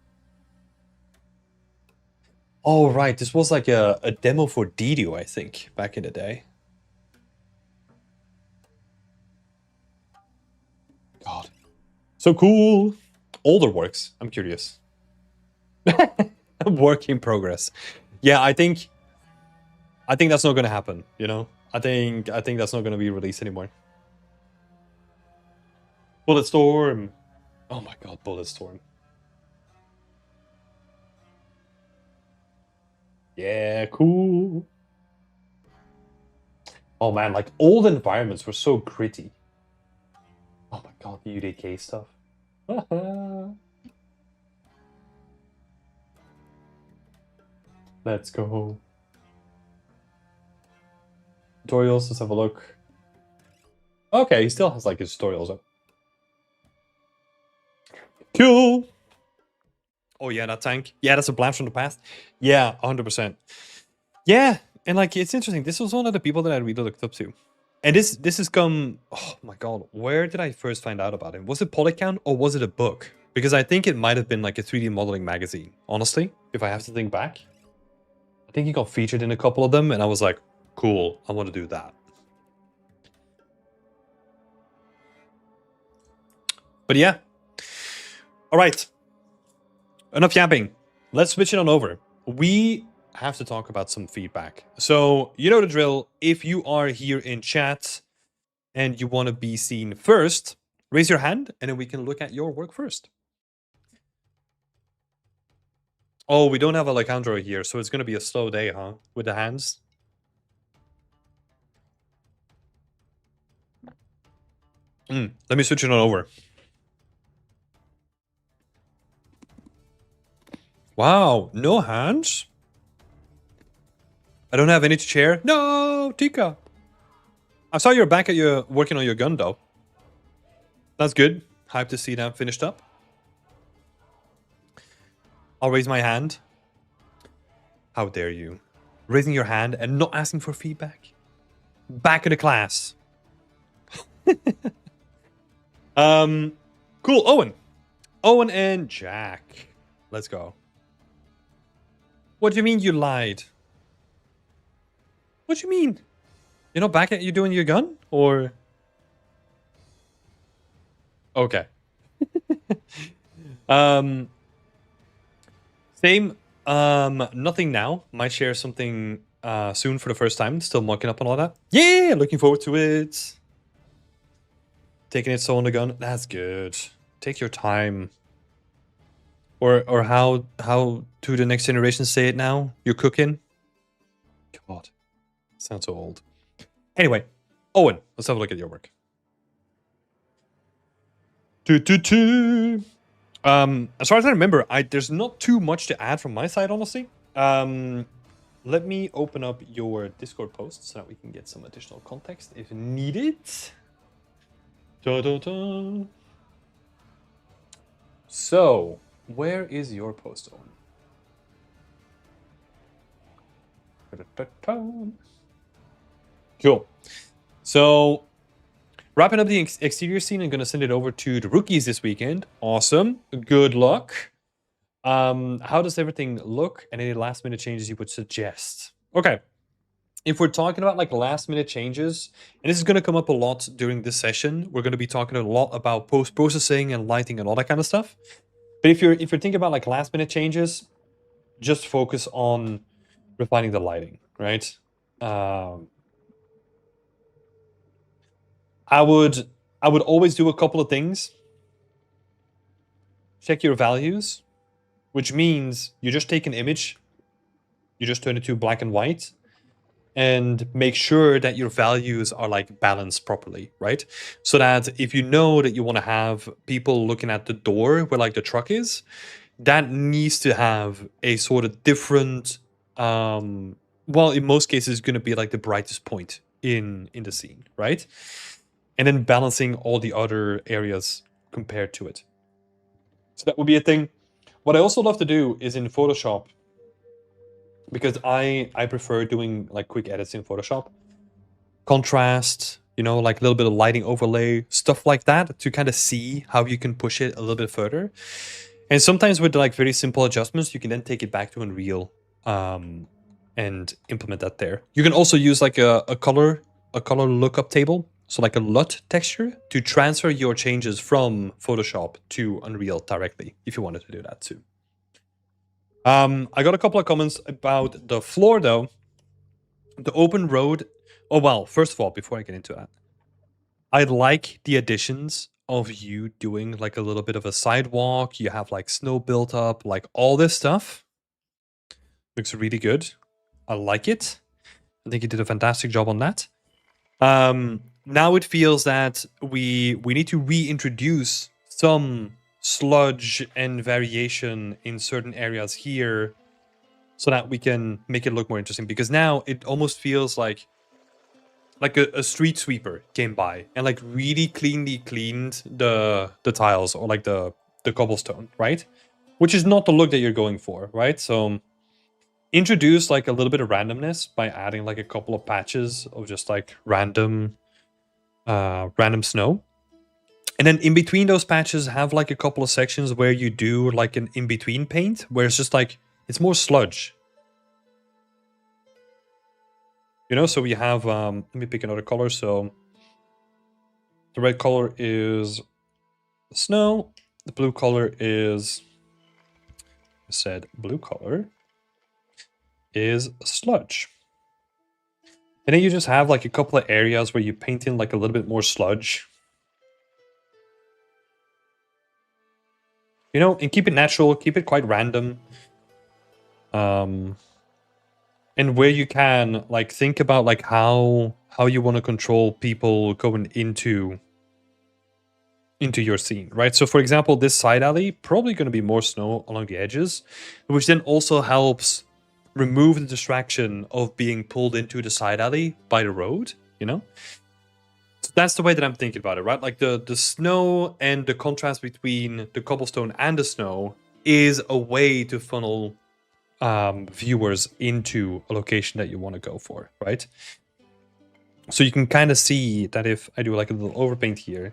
Oh, right. This was like a demo for Dedo, I think, back in the day. God. So cool. Older works. I'm curious. Work in progress. Yeah, I think that's not gonna happen, you know? I think that's not gonna be released anymore. Bulletstorm. Oh my god, Bulletstorm. Yeah, cool. Oh man, like old environments were so gritty. Oh my god, the UDK stuff. Let's go. Tutorials, let's have a look. Okay, he still has like his tutorials up. Cool. Oh yeah, that tank. Yeah, that's a blast from the past. Yeah, 100%. Yeah, and like it's interesting. This was one of the people that I really looked up to. And this has come. Oh my god, where did I first find out about him? Was it Polycount or was it a book? Because I think it might have been like a 3D modeling magazine. Honestly, if I have to think back, I think he got featured in a couple of them, and I was like, cool, I want to do that. But yeah. All right. Enough yapping. Let's switch it on over. We have to talk about some feedback. So, you know the drill. If you are here in chat and you want to be seen first, raise your hand and then we can look at your work first. Oh, we don't have Alejandro here, so it's going to be a slow day, huh? With the hands. Let me switch it on over. Wow, no hands? I don't have any to share? No, Tika. I saw you're back at your working on your gun though. That's good. Hyped to see that finished up. I'll raise my hand. How dare you? Raising your hand and not asking for feedback. Back in the class. Cool, Owen. Owen and Jack. Let's go. What do you mean you lied? What do you mean? You're not back at you doing your gun? Or... Okay. Same. Nothing now. Might share something soon for the first time. Still mucking up on all that. Yeah, looking forward to it. Taking it slow on the gun. That's good. Take your time. Or how do the next generation say it now? You're cooking? God. Sounds so old. Anyway, Owen, let's have a look at your work. As far as I remember, there's not too much to add from my side, honestly. Let me open up your Discord post so that we can get some additional context if needed. So, where is your post, Owen? Cool. So, wrapping up the exterior scene, I'm going to send it over to the rookies this weekend. Awesome. Good luck. How does everything look? And any last minute changes you would suggest? Okay. If we're talking about like last minute changes, and this is going to come up a lot during this session, we're going to be talking a lot about post-processing and lighting and all that kind of stuff. But if you're thinking about like last minute changes, just focus on refining the lighting, right? I would always do a couple of things. Check your values, which means you just take an image, you just turn it to black and white, and make sure that your values are like balanced properly, right? So that if you know that you want to have people looking at the door where like the truck is, that needs to have a sort of different, well, in most cases, it's going to be like the brightest point in the scene, right? And then balancing all the other areas compared to it. So that would be a thing. What I also love to do is in Photoshop, because I prefer doing like quick edits in Photoshop, contrast, you know, like a little bit of lighting overlay, stuff like that, to kind of see how you can push it a little bit further. And sometimes with like very simple adjustments, you can then take it back to Unreal and implement that there. You can also use like a color lookup table, so like a LUT texture, to transfer your changes from Photoshop to Unreal directly, if you wanted to do that too. I got a couple of comments about the floor though. The open road. Oh well, first of all, before I get into that, I like the additions of you doing like a little bit of a sidewalk. You have like snow built up, like all this stuff. Looks really good. I like it. I think you did a fantastic job on that. Now it feels that we need to reintroduce some sludge and variation in certain areas here so that we can make it look more interesting, because now it almost feels like a street sweeper came by and like really cleanly cleaned the tiles or like the cobblestone, right? Which is not the look that you're going for, right? So introduce like a little bit of randomness by adding like a couple of patches of just like random snow. And then in between those patches have like a couple of sections where you do like an in-between paint where it's just like it's more sludge. You know, so we have let me pick another color. So the red color is snow, the blue color is blue color is sludge. And then you just have like a couple of areas where you paint in like a little bit more sludge. You know, and keep it natural, keep it quite random. And where you can, like, think about like how you want to control people going into your scene, right? So for example, this side alley, probably going to be more snow along the edges, which then also helps remove the distraction of being pulled into the side alley by the road, you know? So that's the way that I'm thinking about it, right? Like the snow and the contrast between the cobblestone and the snow is a way to funnel viewers into a location that you want to go for, right? So you can kind of see that if I do like a little overpaint here,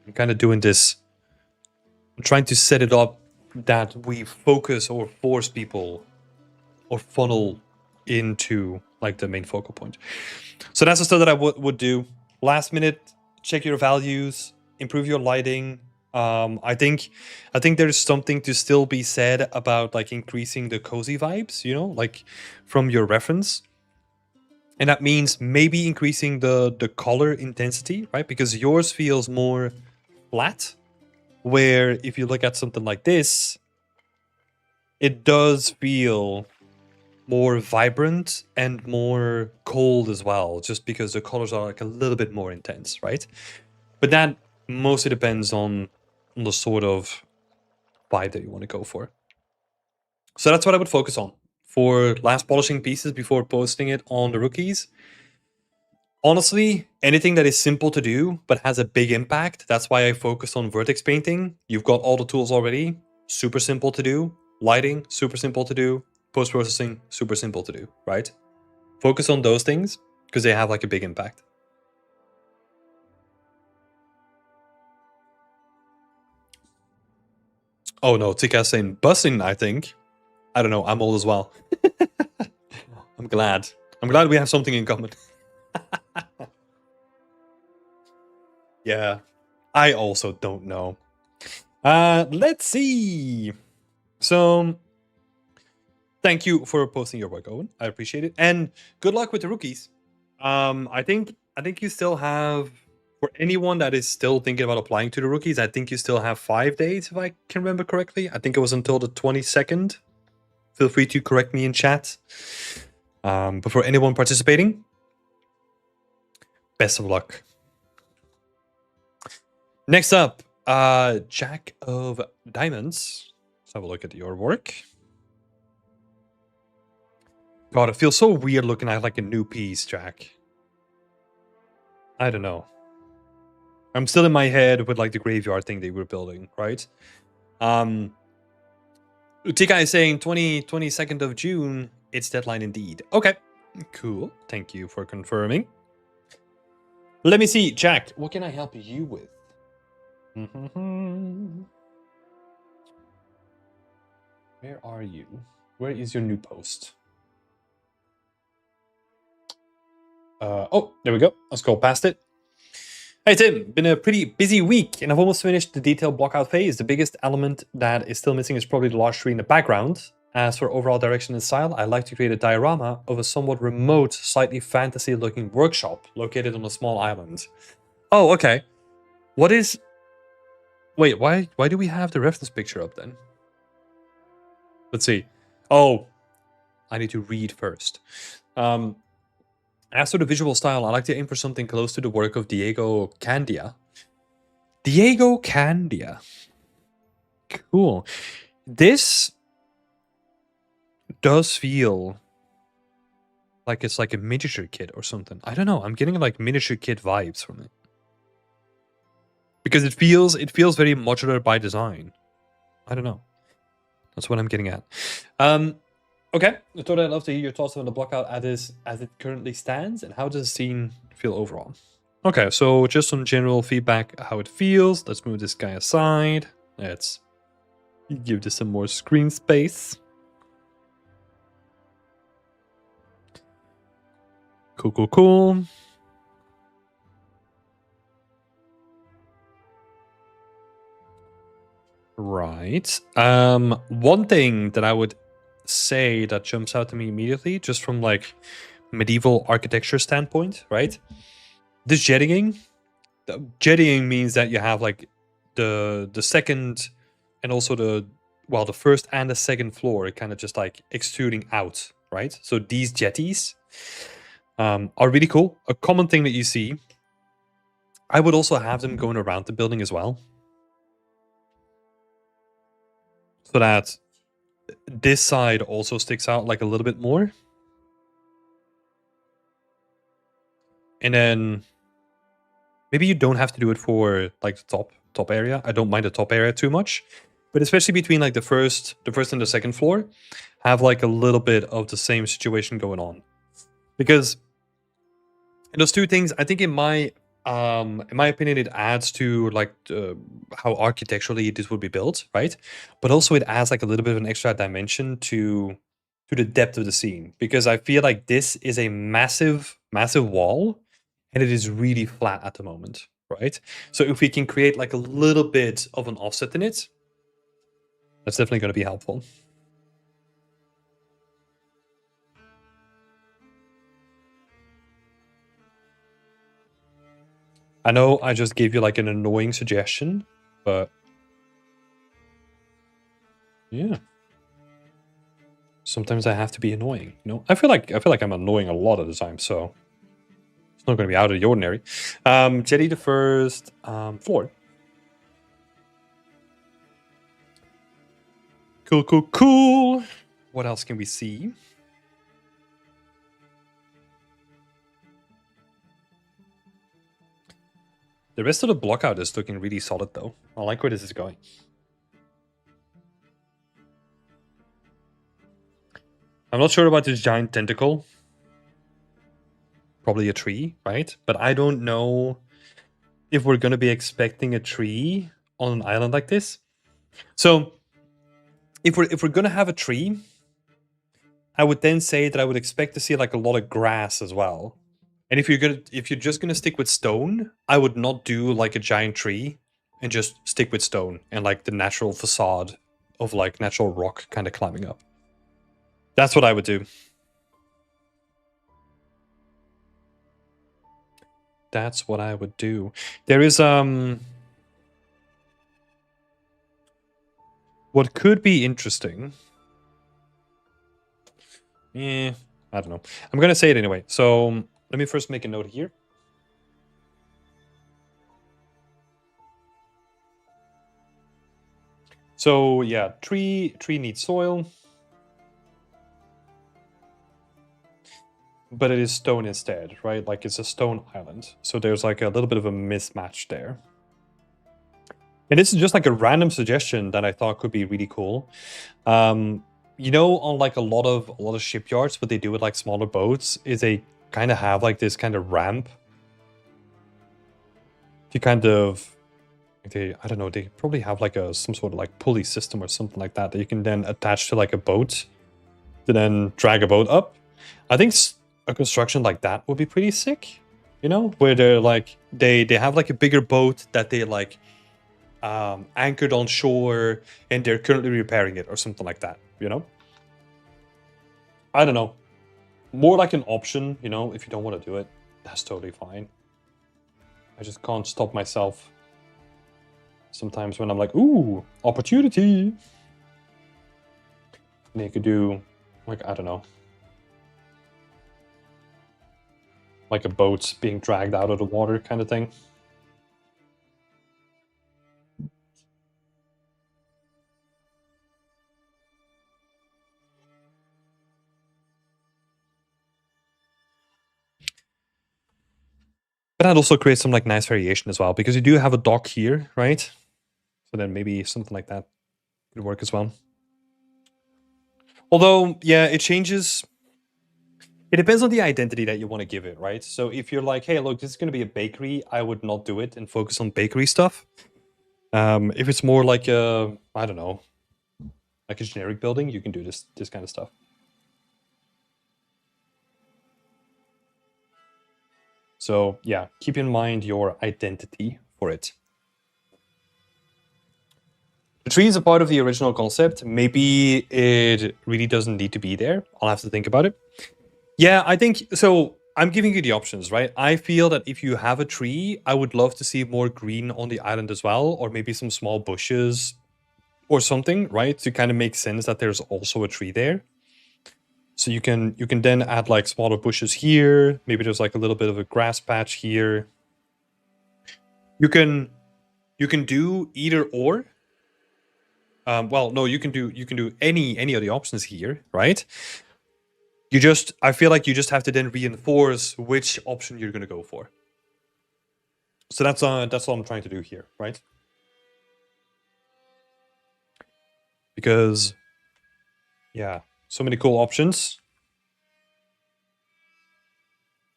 I'm kind of doing this, I'm trying to set it up that we focus or force people or funnel into like the main focal point. So that's the stuff that I would do. Last minute, check your values, improve your lighting. I think there's something to still be said about like increasing the cozy vibes, you know, like from your reference. And that means maybe increasing the color intensity, right? Because yours feels more flat, where if you look at something like this, it does feel more vibrant and more cold as well, just because the colors are like a little bit more intense, right? But that mostly depends on the sort of vibe that you want to go for. So that's what I would focus on for last polishing pieces before posting it on the rookies. Honestly, anything that is simple to do but has a big impact, that's why I focus on vertex painting. You've got all the tools already, super simple to do. Lighting, super simple to do. Post-processing, super simple to do, right? Focus on those things because they have like a big impact. Oh no, Tika saying bussing, I think. I don't know, I'm old as well. I'm glad we have something in common. Yeah, I also don't know. Let's see. So, thank you for posting your work, Owen. I appreciate it, and good luck with the rookies. I think you still have, for anyone that is still thinking about applying to the rookies, I think you still have 5 days, if I can remember correctly. I think it was until the 22nd. Feel free to correct me in chat. But for anyone participating, best of luck. Next up, Jack of Diamonds. Let's have a look at your work. God, it feels so weird looking at like a new piece, Jack. I don't know. I'm still in my head with like the graveyard thing they were building, right? Tika is saying 22nd of June. It's deadline indeed. Okay, cool. Thank you for confirming. Let me see, Jack. What can I help you with? Where are you? Where is your new post? Oh, there we go. I'll scroll past it. Hey Tim, been a pretty busy week and I've almost finished the detail blockout phase. The biggest element that is still missing is probably the large tree in the background. As for overall direction and style, I like to create a diorama of a somewhat remote, slightly fantasy-looking workshop located on a small island. Oh, okay. What is... Wait, why do we have the reference picture up then? Let's see. Oh, I need to read first. As for the visual style, I like to aim for something close to the work of Diego Candia. Diego Candia. Cool. This does feel like it's like a miniature kit or something. I don't know. I'm getting like miniature kit vibes from it. Because it feels very modular by design. I don't know. That's what I'm getting at. Okay, I thought I'd love to hear your thoughts on the blockout as it currently stands, and how does the scene feel overall? Okay, so just some general feedback, how it feels. Let's move this guy aside. Let's give this some more screen space. Cool. Right. One thing that I would say that jumps out to me immediately, just from like medieval architecture standpoint, right? This jettying means that you have like the second and also the first and the second floor kind of just like extruding out, right? So these jetties are really cool. A common thing that you see. I would also have them going around the building as well, so that this side also sticks out like a little bit more. And then maybe you don't have to do it for like the top area. I don't mind the top area too much, but especially between like the first and the second floor, have like a little bit of the same situation going on. Because those two things, I think in my opinion, it adds to like how architecturally this would be built, right? But also it adds like a little bit of an extra dimension to the depth of the scene, because I feel like this is a massive wall and it is really flat at the moment, right? So if we can create like a little bit of an offset in it, that's definitely going to be helpful. I know I just gave you like an annoying suggestion, but yeah. Sometimes I have to be annoying, you know? I feel like I'm annoying a lot of the time, so it's not going to be out of the ordinary. Jetty the first floor. Cool. What else can we see? The rest of the blockout is looking really solid, though. I like where this is going. I'm not sure about this giant tentacle. Probably a tree, right? But I don't know if we're going to be expecting a tree on an island like this. So if we're going to have a tree, I would then say that I would expect to see like a lot of grass as well. And if you're just gonna stick with stone, I would not do like a giant tree and just stick with stone and like the natural facade of like natural rock kind of climbing up. That's what I would do. That's what I would do. There is what could be interesting. I don't know. I'm gonna say it anyway. So let me first make a note here. So yeah, tree needs soil, but it is stone instead, right? Like it's a stone island. So there's like a little bit of a mismatch there. And this is just like a random suggestion that I thought could be really cool. You know, on like a lot of shipyards, what they do with like smaller boats is they kind of have like this kind of ramp to kind of, I don't know, they probably have like some sort of like pulley system or something like that you can then attach to like a boat to then drag a boat up. I think a construction like that would be pretty sick. you know, where they're like they have like a bigger boat that they like anchored on shore and they're currently repairing it or something like that, you know. I don't know, more like an option, you know. If you don't want to do it, that's totally fine. I just can't stop myself sometimes when I'm like, ooh, opportunity. They could do, like, I don't know, like a boat being dragged out of the water kind of thing. But that also creates some like nice variation as well, because you do have a dock here, right? So then maybe something like that could work as well. Although, yeah, it changes. It depends on the identity that you want to give it, right? So if you're like, hey, look, this is going to be a bakery, I would not do it and focus on bakery stuff. If it's more like a, I don't know, like a generic building, you can do this kind of stuff. So yeah, keep in mind your identity for it. The tree is a part of the original concept. Maybe it really doesn't need to be there. I'll have to think about it. Yeah, I think so. I'm giving you the options, right? I feel that if you have a tree, I would love to see more green on the island as well, or maybe some small bushes or something, right? To kind of make sense that there's also a tree there. So you can then add like smaller bushes here. Maybe there's like a little bit of a grass patch here. You can do either or. Well, no, you can do any of the options here, right? I feel like you just have to then reinforce which option you're going to go for. So that's what I'm trying to do here, right? Because, yeah, so many cool options.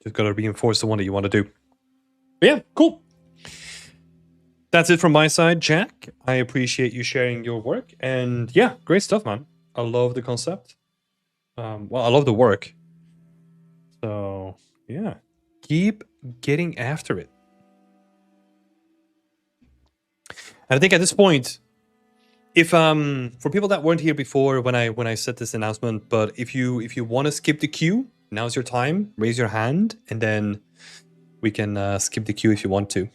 Just got to reinforce the one that you want to do. But yeah, cool. That's it from my side, Jack. I appreciate you sharing your work. And yeah, great stuff, man. I love the concept. Well, I love the work. So yeah, keep getting after it. And I think at this point, if for people that weren't here before when I said this announcement, but if you want to skip the queue, now's your time. Raise your hand, and then we can skip the queue if you want to.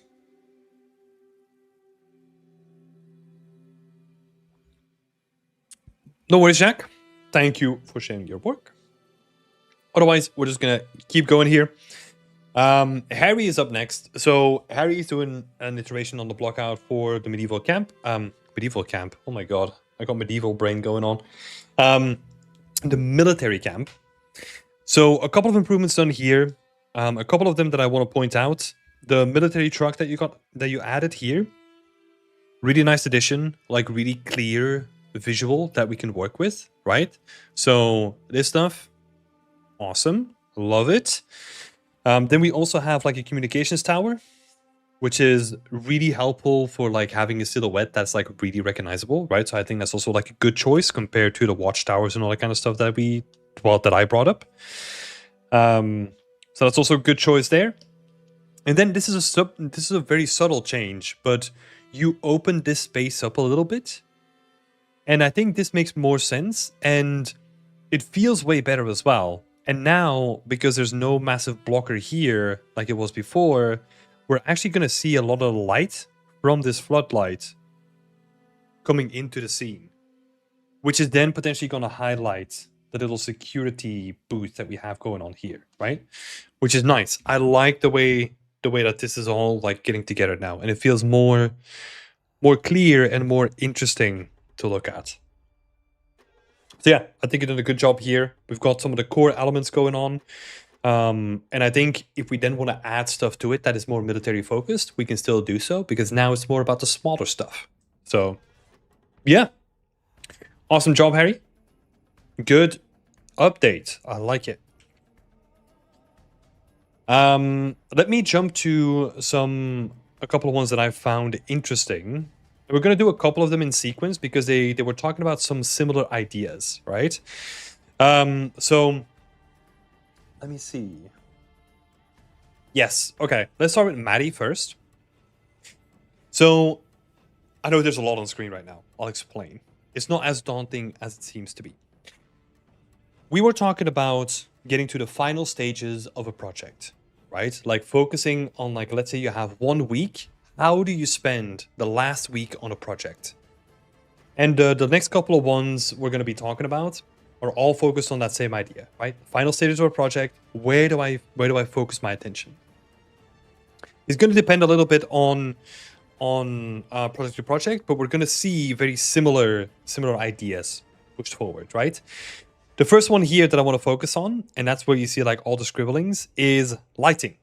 No worries, Jack. Thank you for sharing your work. Otherwise, we're just gonna keep going here. Harry is up next. So Harry is doing an iteration on the block out for the medieval camp. Medieval camp. Oh my god, I got medieval brain going on. The military camp. So a couple of improvements done here. A couple of them that I want to point out. The military truck that you added here. Really nice addition. Like really clear visual that we can work with, right? So this stuff, awesome. Love it. Then we also have like a communications tower, which is really helpful for like having a silhouette that's like really recognizable, right? So I think that's also like a good choice compared to the watchtowers and all that kind of stuff that I brought up. So that's also a good choice there. And then this is a very subtle change, but you open this space up a little bit. And I think this makes more sense and it feels way better as well. And now, because there's no massive blocker here like it was before, we're actually going to see a lot of light from this floodlight coming into the scene, which is then potentially going to highlight the little security booth that we have going on here, right? Which is nice. I like the way that this is all like getting together now, and it feels more clear and more interesting to look at. So yeah, I think you did a good job here. We've got some of the core elements going on. And I think if we then want to add stuff to it that is more military focused, we can still do so, because now it's more about the smaller stuff. So yeah, awesome job, Harry. Good update. I like it. Let me jump to a couple of ones that I found interesting. We're going to do a couple of them in sequence because they were talking about some similar ideas, right? So let me see. Yes. Okay. Let's start with Maddie first. So I know there's a lot on screen right now. I'll explain. It's not as daunting as it seems to be. We were talking about getting to the final stages of a project, right? Like focusing on, like, let's say you have 1 week. How do you spend the last week on a project? And the next couple of ones we're going to be talking about are all focused on that same idea, right? Final stages of a project. Where do I focus my attention? It's going to depend a little bit on project to project, but we're going to see very similar ideas pushed forward, right? The first one here that I want to focus on, and that's where you see like all the scribblings, is lighting,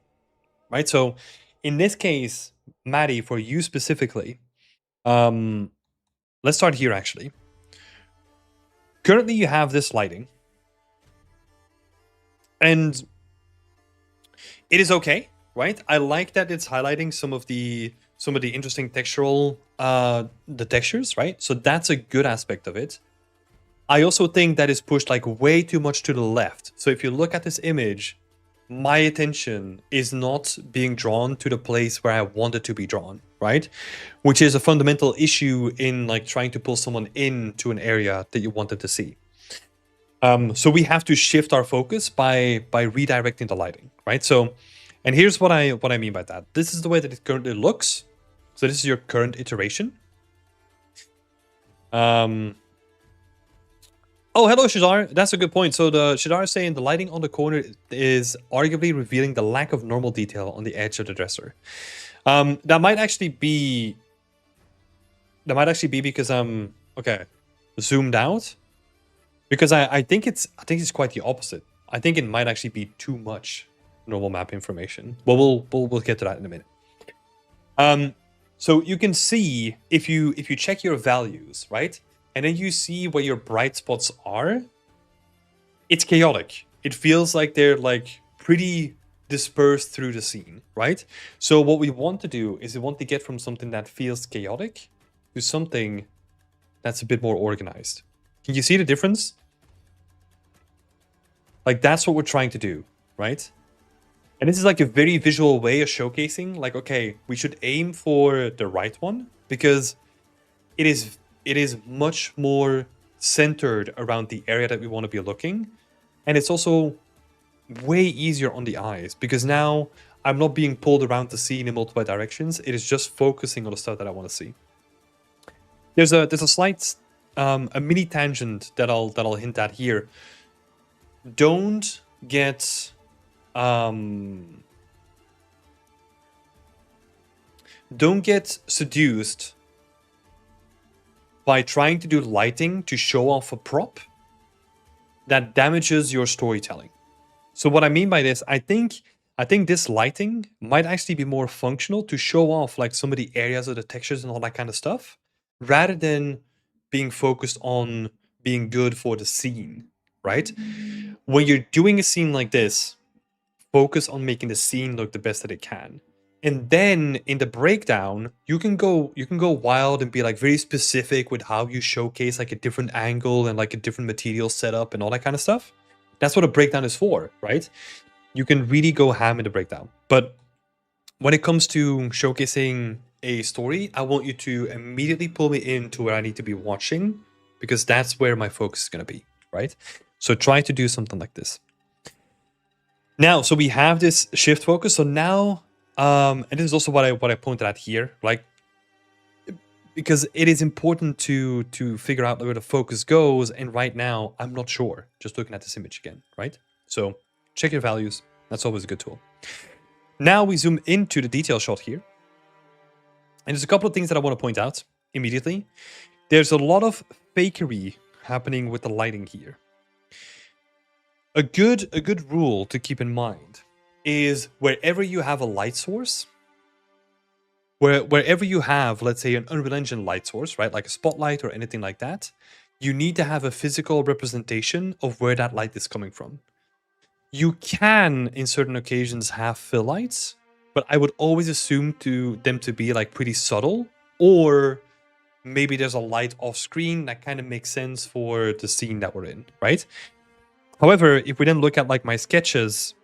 right? So in this case, Maddie, for you specifically, let's start here actually. Currently you have this lighting, and it is okay, right? I like that it's highlighting some of the interesting textural the textures, right? So that's a good aspect of it. I also think that is pushed like way too much to the left. So if you look at this image, my attention is not being drawn to the place where I want it to be drawn, right? Which is a fundamental issue in like trying to pull someone into an area that you wanted to see. So we have to shift our focus by redirecting the lighting, right? So, and here's what I mean by that. This is the way that it currently looks. So this is your current iteration. Oh, hello, Shadar. That's a good point. So the Shadar is saying the lighting on the corner is arguably revealing the lack of normal detail on the edge of the dresser. That might actually be because I'm zoomed out. Because I think it's quite the opposite. I think it might actually be too much normal map information. Well, we'll get to that in a minute. So you can see if you check your values, right? And then you see where your bright spots are, it's chaotic. It feels like they're like pretty dispersed through the scene, right? So what we want to do is we want to get from something that feels chaotic to something that's a bit more organized. Can you see the difference? Like that's what we're trying to do, right? And this is like a very visual way of showcasing, like, okay, we should aim for the right one because it is much more centered around the area that we want to be looking. And it's also way easier on the eyes because now I'm not being pulled around the scene in multiple directions. It is just focusing on the stuff that I want to see. There's a slight a mini tangent that I'll hint at here. Don't get seduced by trying to do lighting to show off a prop that damages your storytelling. So what I mean by this, I think this lighting might actually be more functional to show off like some of the areas of the textures and all that kind of stuff, rather than being focused on being good for the scene, right? When you're doing a scene like this, focus on making the scene look the best that it can. And then in the breakdown, you can go wild and be like very specific with how you showcase like a different angle and like a different material setup and all that kind of stuff. That's what a breakdown is for, right? You can really go ham in the breakdown. But when it comes to showcasing a story, I want you to immediately pull me into where I need to be watching, because that's where my focus is going to be, right? So try to do something like this. Now, so we have this shift focus. So now, and this is also what I pointed at here, like, because it is important to figure out where the focus goes. And right now, I'm not sure, just looking at this image again, right? So check your values. That's always a good tool. Now we zoom into the detail shot here. And there's a couple of things that I want to point out immediately. There's a lot of fakery happening with the lighting here. A good rule to keep in mind is wherever you have a light source, wherever you have, let's say, an Unreal Engine light source, right, like a spotlight or anything like that, you need to have a physical representation of where that light is coming from. You can, in certain occasions, have fill lights, but I would always assume them to be like pretty subtle, or maybe there's a light off screen that kind of makes sense for the scene that we're in, right? However, if we then look at like my sketches,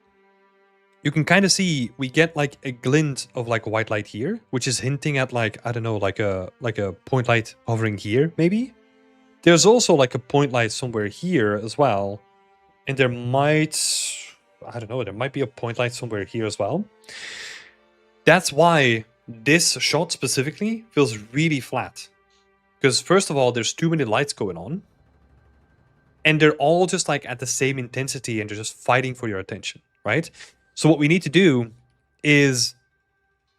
you can kind of see we get like a glint of like a white light here, which is hinting at like, I don't know, like a point light hovering here, maybe. There's also like a point light somewhere here as well. And there might, I don't know, there might be a point light somewhere here as well. That's why this shot specifically feels really flat. Because first of all, there's too many lights going on. And they're all just like at the same intensity and they're just fighting for your attention, right? So what we need to do is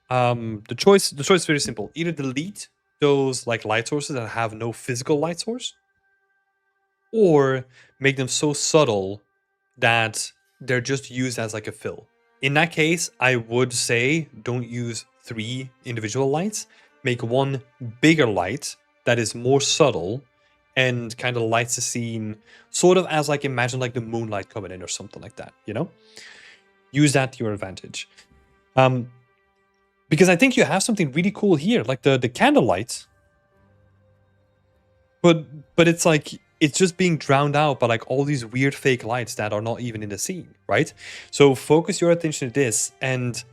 the choice is very simple. Either delete those like light sources that have no physical light source, or make them so subtle that they're just used as like a fill. In that case, I would say don't use 3 individual lights. Make one bigger light that is more subtle and kind of lights the scene sort of as like, imagine like the moonlight coming in or something like that, you know? Use that to your advantage. Because I think you have something really cool here, like the candlelight. But it's like, it's just being drowned out by like all these weird fake lights that are not even in the scene, right? So focus your attention to this. And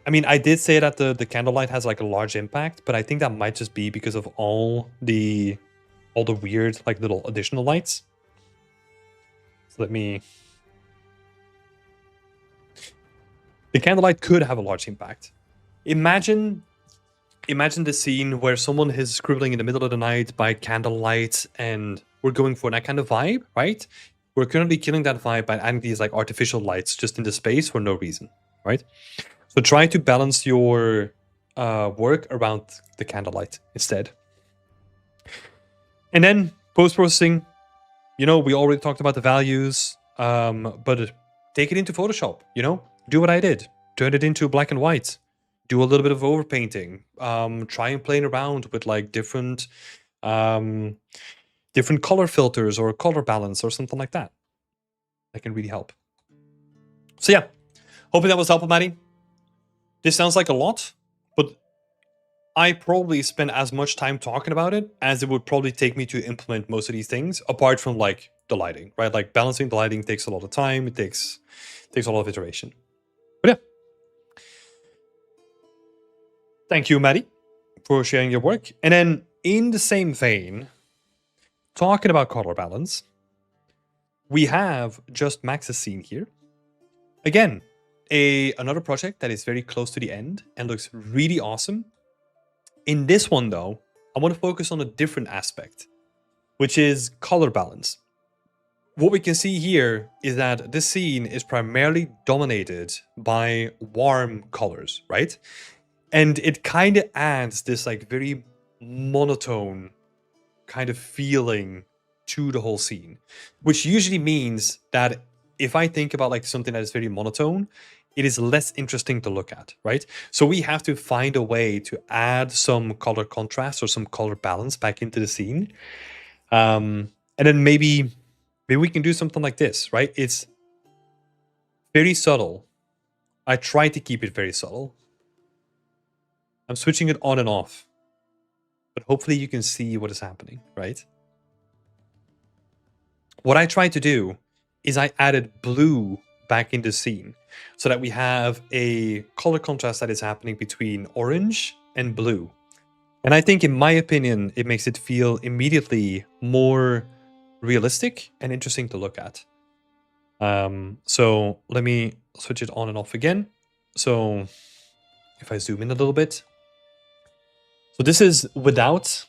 I mean, I did say that the candlelight has like a large impact, but I think that might just be because of all the weird like little additional lights. So let me... The candlelight could have a large impact. Imagine the scene where someone is scribbling in the middle of the night by candlelight, and we're going for that kind of vibe, right? We're currently killing that vibe by adding these like artificial lights just in the space for no reason, right? So try to balance your work around the candlelight instead. And then post-processing, you know, we already talked about the values, but take it into Photoshop, you know? Do what I did. Turn it into black and white. Do a little bit of overpainting. Try and play around with like different color filters or color balance or something like that. That can really help. So yeah, hoping that was helpful, Maddie. This sounds like a lot, but I probably spent as much time talking about it as it would probably take me to implement most of these things, apart from like the lighting, right? Like balancing the lighting takes a lot of time. It takes a lot of iteration. But yeah. Thank you, Maddie, for sharing your work. And then in the same vein, talking about color balance, we have Just Max's scene here. Again, another project that is very close to the end and looks really awesome. In this one, though, I want to focus on a different aspect, which is color balance. What we can see here is that this scene is primarily dominated by warm colors, right? And it kind of adds this like very monotone kind of feeling to the whole scene, which usually means that if I think about like something that is very monotone, it is less interesting to look at, right? So we have to find a way to add some color contrast or some color balance back into the scene. And then maybe we can do something like this, right? It's very subtle. I try to keep it very subtle. I'm switching it on and off, but hopefully you can see what is happening, right? What I tried to do is I added blue back into the scene so that we have a color contrast that is happening between orange and blue. And I think, in my opinion, it makes it feel immediately more realistic and interesting to look at. So let me switch it on and off again. So if I zoom in a little bit. So this is without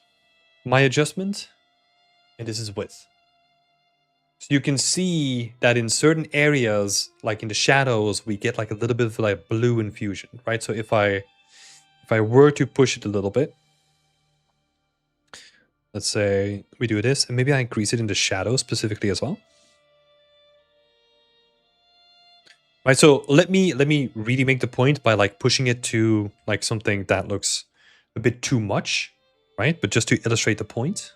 my adjustment, and this is with. So you can see that in certain areas, like in the shadows, we get like a little bit of like blue infusion, right? So if I were to push it a little bit, let's say we do this, and maybe I increase it in the shadow specifically as well. Right, so let me really make the point by like pushing it to like something that looks a bit too much, right? But just to illustrate the point.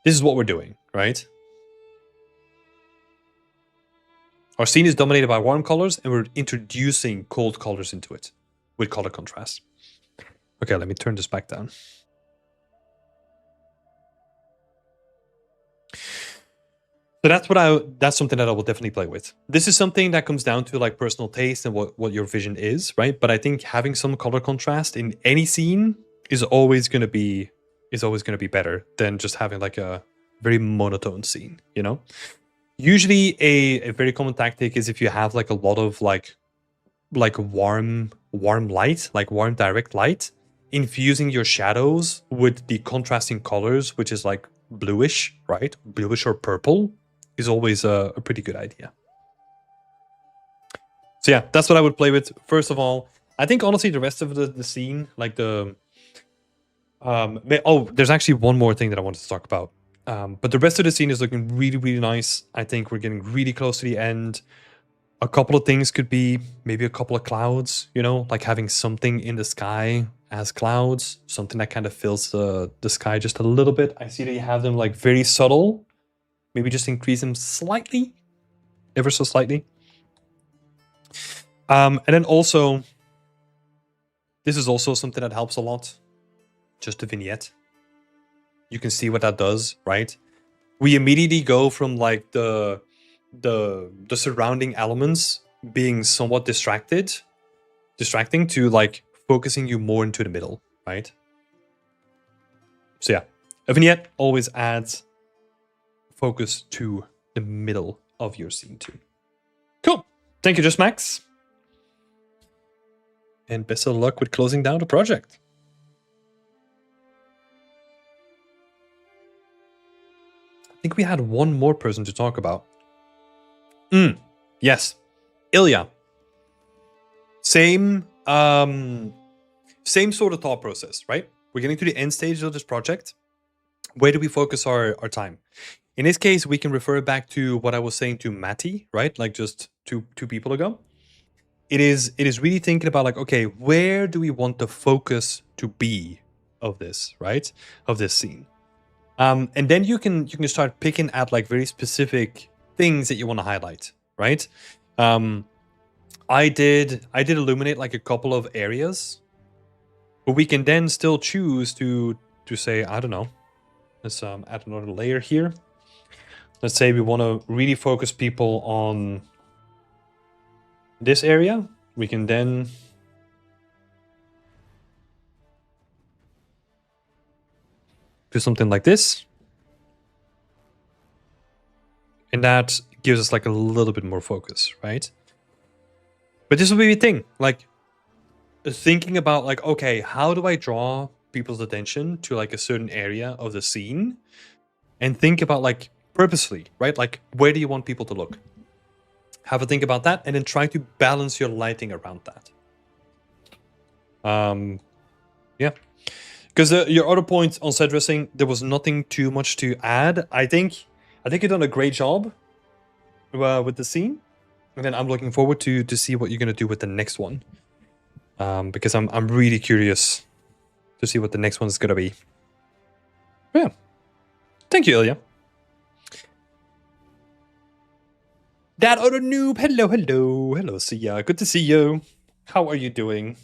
This is what we're doing, right? Our scene is dominated by warm colors, and we're introducing cold colors into it with color contrast. Okay, let me turn this back down. So that's something that I will definitely play with. This is something that comes down to like personal taste and what your vision is, right? But I think having some color contrast in any scene is always going to be better than just having like a very monotone scene, you know? Usually a very common tactic is if you have like a lot of like warm light, like warm direct light, infusing your shadows with the contrasting colors, which is like bluish, right? Bluish or purple is always a pretty good idea. So yeah, that's what I would play with. First of all, I think honestly the rest of the scene, like the there's actually one more thing that I wanted to talk about. But the rest of the scene is looking really, really nice. I think we're getting really close to the end. A couple of things could be maybe a couple of clouds, you know, like having something in the sky as clouds, something that kind of fills the sky just a little bit. I see that you have them like very subtle. Maybe just increase them slightly, ever so slightly. And then also, this is also something that helps a lot. Just the vignette. You can see what that does, right? We immediately go from like the surrounding elements being somewhat distracting to like focusing you more into the middle, right? So yeah, a vignette always adds focus to the middle of your scene too. Cool. Thank you, Just Max. And best of luck with closing down the project. I think we had one more person to talk about. Yes. Ilya. Same sort of thought process, right? We're getting to the end stage of this project. Where do we focus our time? In this case, we can refer back to what I was saying to Matty, right? Like just two people ago. It is really thinking about like, okay, where do we want the focus to be of this, right? Of this scene. And then you can start picking at like very specific things that you want to highlight, right? I did illuminate like a couple of areas, but we can then still choose to say, I don't know, let's add another layer here. Let's say we want to really focus people on this area. We can then do something like this. And that gives us like a little bit more focus, right? But this will be the thing, like thinking about like, okay, how do I draw people's attention to like a certain area of the scene? And think about like purposely, right? Like where do you want people to look? Have a think about that and then try to balance your lighting around that. Yeah. Because your other point on set dressing, there was nothing too much to add. I think you've done a great job with the scene. And then I'm looking forward to see what you're going to do with the next one. Because I'm really curious to see what the next one is going to be. Yeah. Thank you, Ilya. That other noob. Hello, Sia. Good to see you. How are you doing?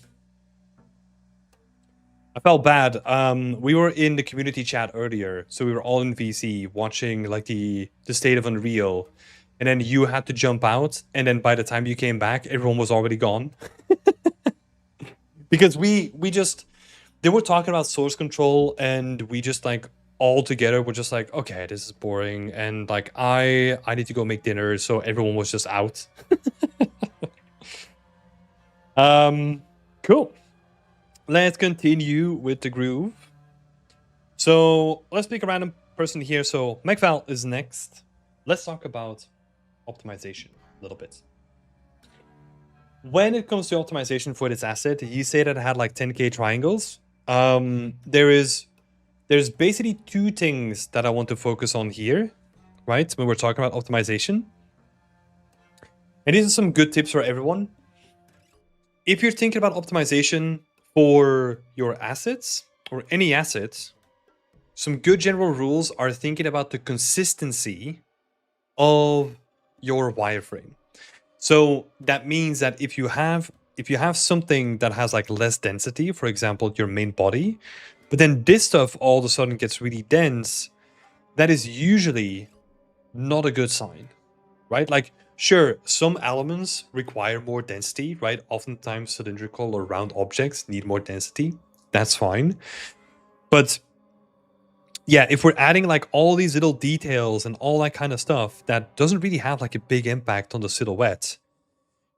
I felt bad. We were in the community chat earlier, so we were all in VC watching like the state of Unreal, and then you had to jump out, and then by the time you came back, everyone was already gone. Because they were talking about source control, and we just like all together were just like, okay, this is boring, and like I need to go make dinner, so everyone was just out. Cool. Let's continue with the groove. So let's pick a random person here. So McVal is next. Let's talk about optimization a little bit. When it comes to optimization for this asset, you say that it had like 10k triangles. There's basically two things that I want to focus on here, right? When we're talking about optimization. And these are some good tips for everyone. If you're thinking about optimization for your assets or any assets, some good general rules are thinking about the consistency of your wireframe. So that means that if you have something that has like less density, for example, your main body, but then this stuff all of a sudden gets really dense, that is usually not a good sign, right? Like, sure, some elements require more density, right? Oftentimes cylindrical or round objects need more density. That's fine. But yeah, if we're adding like all these little details and all that kind of stuff that doesn't really have like a big impact on the silhouette,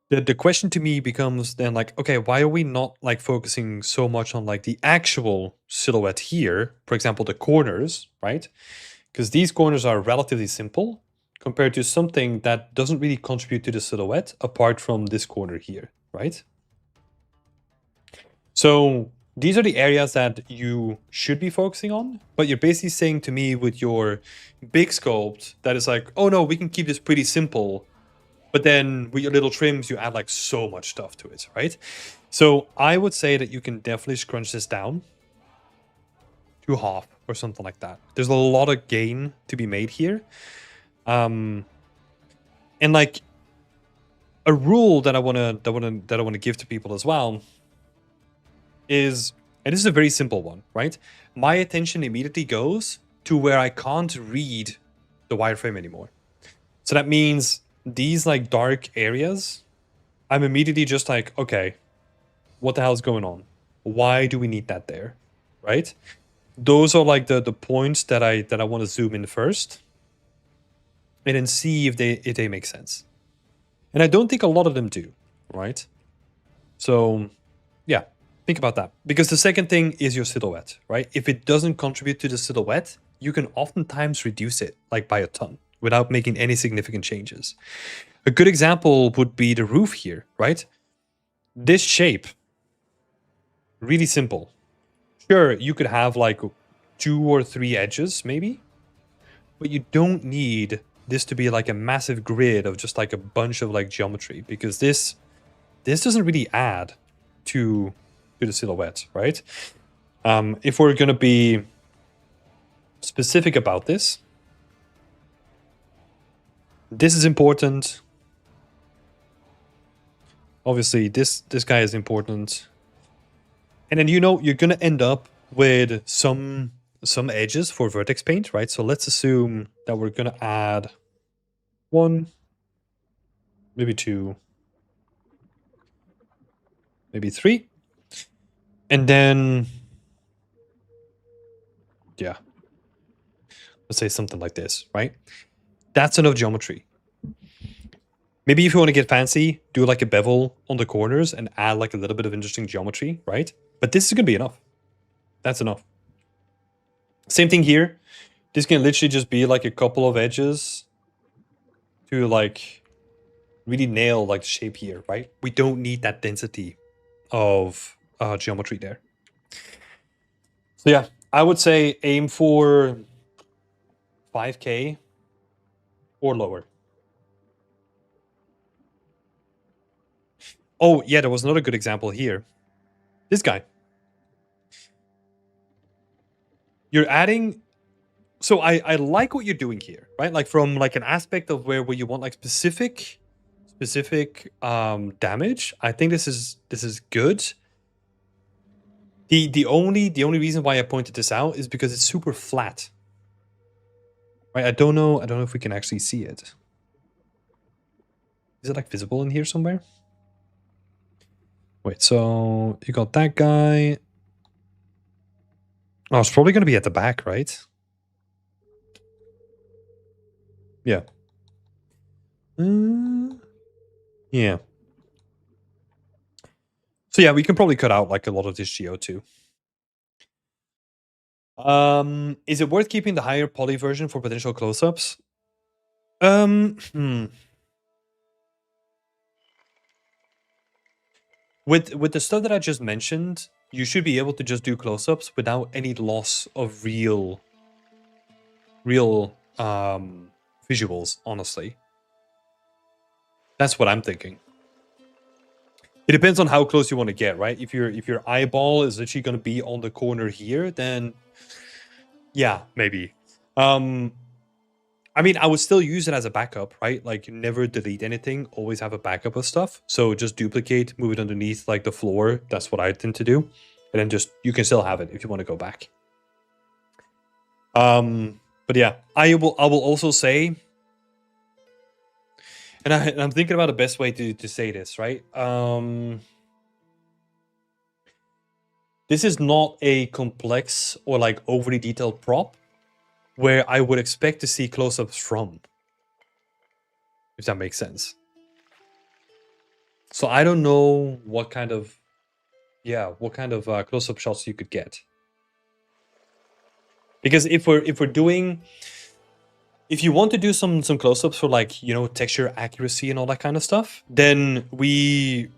the question to me becomes then like, okay, why are we not like focusing so much on like the actual silhouette here? For example, the corners, right? Because these corners are relatively simple compared to something that doesn't really contribute to the silhouette apart from this corner here, right? So these are the areas that you should be focusing on, but you're basically saying to me with your big sculpt that is like, oh no, we can keep this pretty simple, but then with your little trims, you add like so much stuff to it, right? So I would say that you can definitely scrunch this down to half or something like that. There's a lot of gain to be made here. And like a rule that I wanna give to people as well is, and this is a very simple one, right? My attention immediately goes to where I can't read the wireframe anymore. So that means these like dark areas, I'm immediately just like, okay, what the hell is going on? Why do we need that there? Right? Those are like the points that I want to zoom in first and then see if they make sense. And I don't think a lot of them do, right? So yeah, think about that. Because the second thing is your silhouette, right? If it doesn't contribute to the silhouette, you can oftentimes reduce it like by a ton without making any significant changes. A good example would be the roof here, right? This shape, really simple. Sure, you could have like 2 or 3 edges maybe, but you don't need this to be like a massive grid of just like a bunch of like geometry, because this doesn't really add to the silhouette, right? If we're gonna be specific about this is important. Obviously, this guy is important. And then, you know, you're going to end up with some edges for vertex paint, right? So let's assume that we're going to add 1, maybe 2, maybe 3. And then, yeah, let's say something like this, right? That's enough geometry. Maybe if you want to get fancy, do like a bevel on the corners and add like a little bit of interesting geometry, right? But this is going to be enough. That's enough. Same thing here. This can literally just be like a couple of edges to like really nail like the shape here, right? We don't need that density of geometry there. So yeah, I would say aim for 5K or lower. Oh yeah, there was another good example here. This guy. You're adding, so I like what you're doing here, right? Like from like an aspect of where you want like specific damage. I think this is good. The only reason why I pointed this out is because it's super flat. Right? I don't know if we can actually see it. Is it like visible in here somewhere? Wait, so you got that guy. Oh, it's probably going to be at the back, right? Yeah. Yeah. So yeah, we can probably cut out like a lot of this geo too. Is it worth keeping the higher poly version for potential close-ups? With the stuff that I just mentioned, you should be able to just do close-ups without any loss of real visuals, honestly. That's what I'm thinking. It depends on how close you want to get, right? If your eyeball is literally going to be on the corner here, then yeah, maybe. I mean, I would still use it as a backup, right? Like, never delete anything. Always have a backup of stuff. So just duplicate, move it underneath like the floor. That's what I tend to do. And then just, you can still have it if you want to go back. But yeah, I will also say And I'm thinking about the best way to say this, right? This is not a complex or like overly detailed prop where I would expect to see close-ups from, if that makes sense. So I don't know what kind of close-up shots you could get. Because if you want to do some close-ups for like, you know, texture accuracy and all that kind of stuff, then we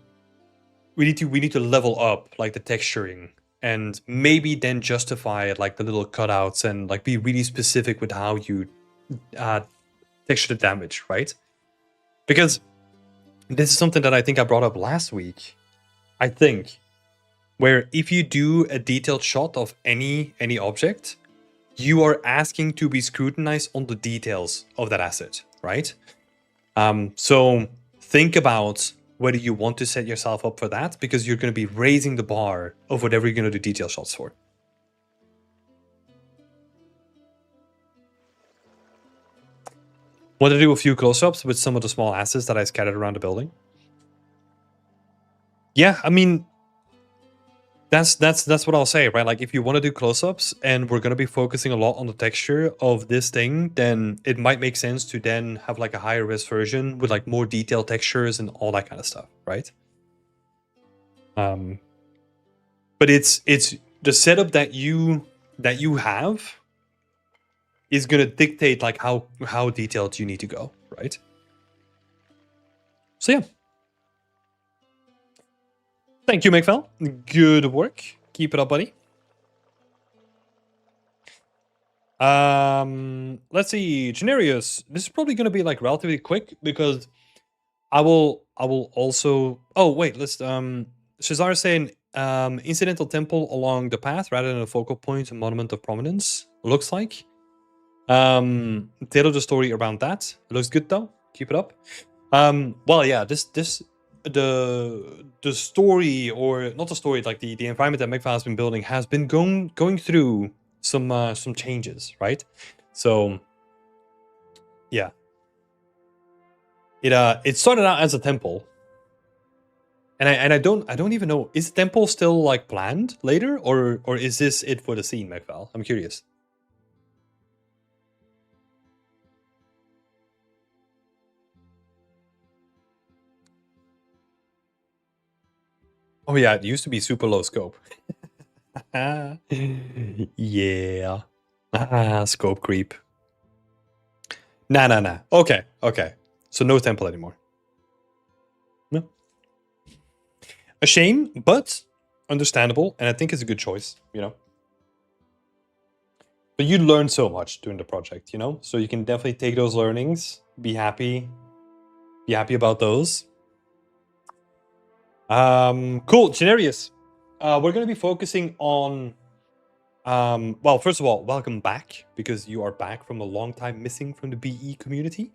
need to level up like the texturing and maybe then justify like the little cutouts and like be really specific with how you texture the damage, right? Because this is something that I think I brought up last week, I think, where if you do a detailed shot of any object, you are asking to be scrutinized on the details of that asset, right? So think about whether you want to set yourself up for that, because you're going to be raising the bar of whatever you're going to do detail shots for. Want to do a few close-ups with some of the small assets that I scattered around the building? Yeah, I mean, that's what I'll say, right? Like, if you want to do close-ups and we're going to be focusing a lot on the texture of this thing, then it might make sense to then have like a higher res version with like more detailed textures and all that kind of stuff, right? But it's the setup that you have is going to dictate like how detailed you need to go, right? So yeah. Thank you, McFell. Good work. Keep it up, buddy. Let's see, Generius. This is probably going to be like relatively quick because I will also. Oh wait, let's. Shazar saying incidental temple along the path rather than a focal point, a monument of prominence. Looks like. Tailor the story around that. It looks good though. Keep it up. Well, yeah. The story, or not the story, like the environment that McFarlane has been building has been going through some changes, right? So yeah, it started out as a temple, and I don't even know, is the temple still like planned later, or is this it for the scene, McFarlane? I'm curious. Oh yeah, it used to be super low scope. Yeah. Scope creep. Nah. Okay. So no temple anymore. No. A shame, but understandable, and I think it's a good choice, you know. But you learned so much during the project, you know? So you can definitely take those learnings, be happy about those. Cool, Generius. We're gonna be focusing on well, first of all, welcome back, because you are back from a long time missing from the BE community.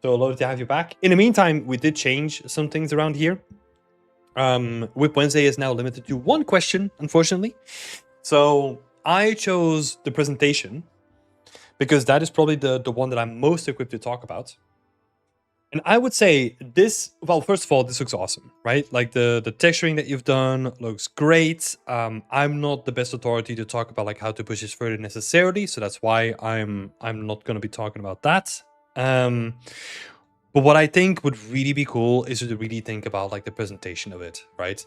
So loaded to have you back. In the meantime, we did change some things around here. Whip Wednesday is now limited to one question, unfortunately. So I chose the presentation because that is probably the one that I'm most equipped to talk about. And I would say this, well, first of all, this looks awesome, right? Like the texturing that you've done looks great. I'm not the best authority to talk about like how to push this further necessarily, so that's why I'm not going to be talking about that. But what I think would really be cool is to really think about like the presentation of it, right?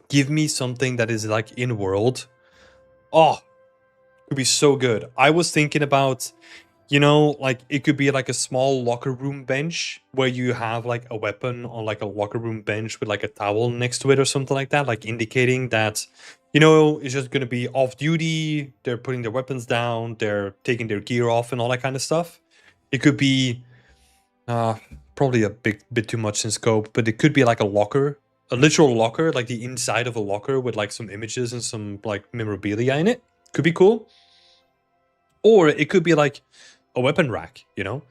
Give me something that is like in world. Oh, it could be so good. I was thinking about, you know, like it could be like a small locker room bench where you have like a weapon on like a locker room bench with like a towel next to it or something like that, like indicating that, you know, it's just going to be off duty. They're putting their weapons down. They're taking their gear off and all that kind of stuff. It could be probably a bit too much in scope, but it could be like a locker, a literal locker, like the inside of a locker with like some images and some like memorabilia in it. Could be cool. Or it could be like a weapon rack, you know,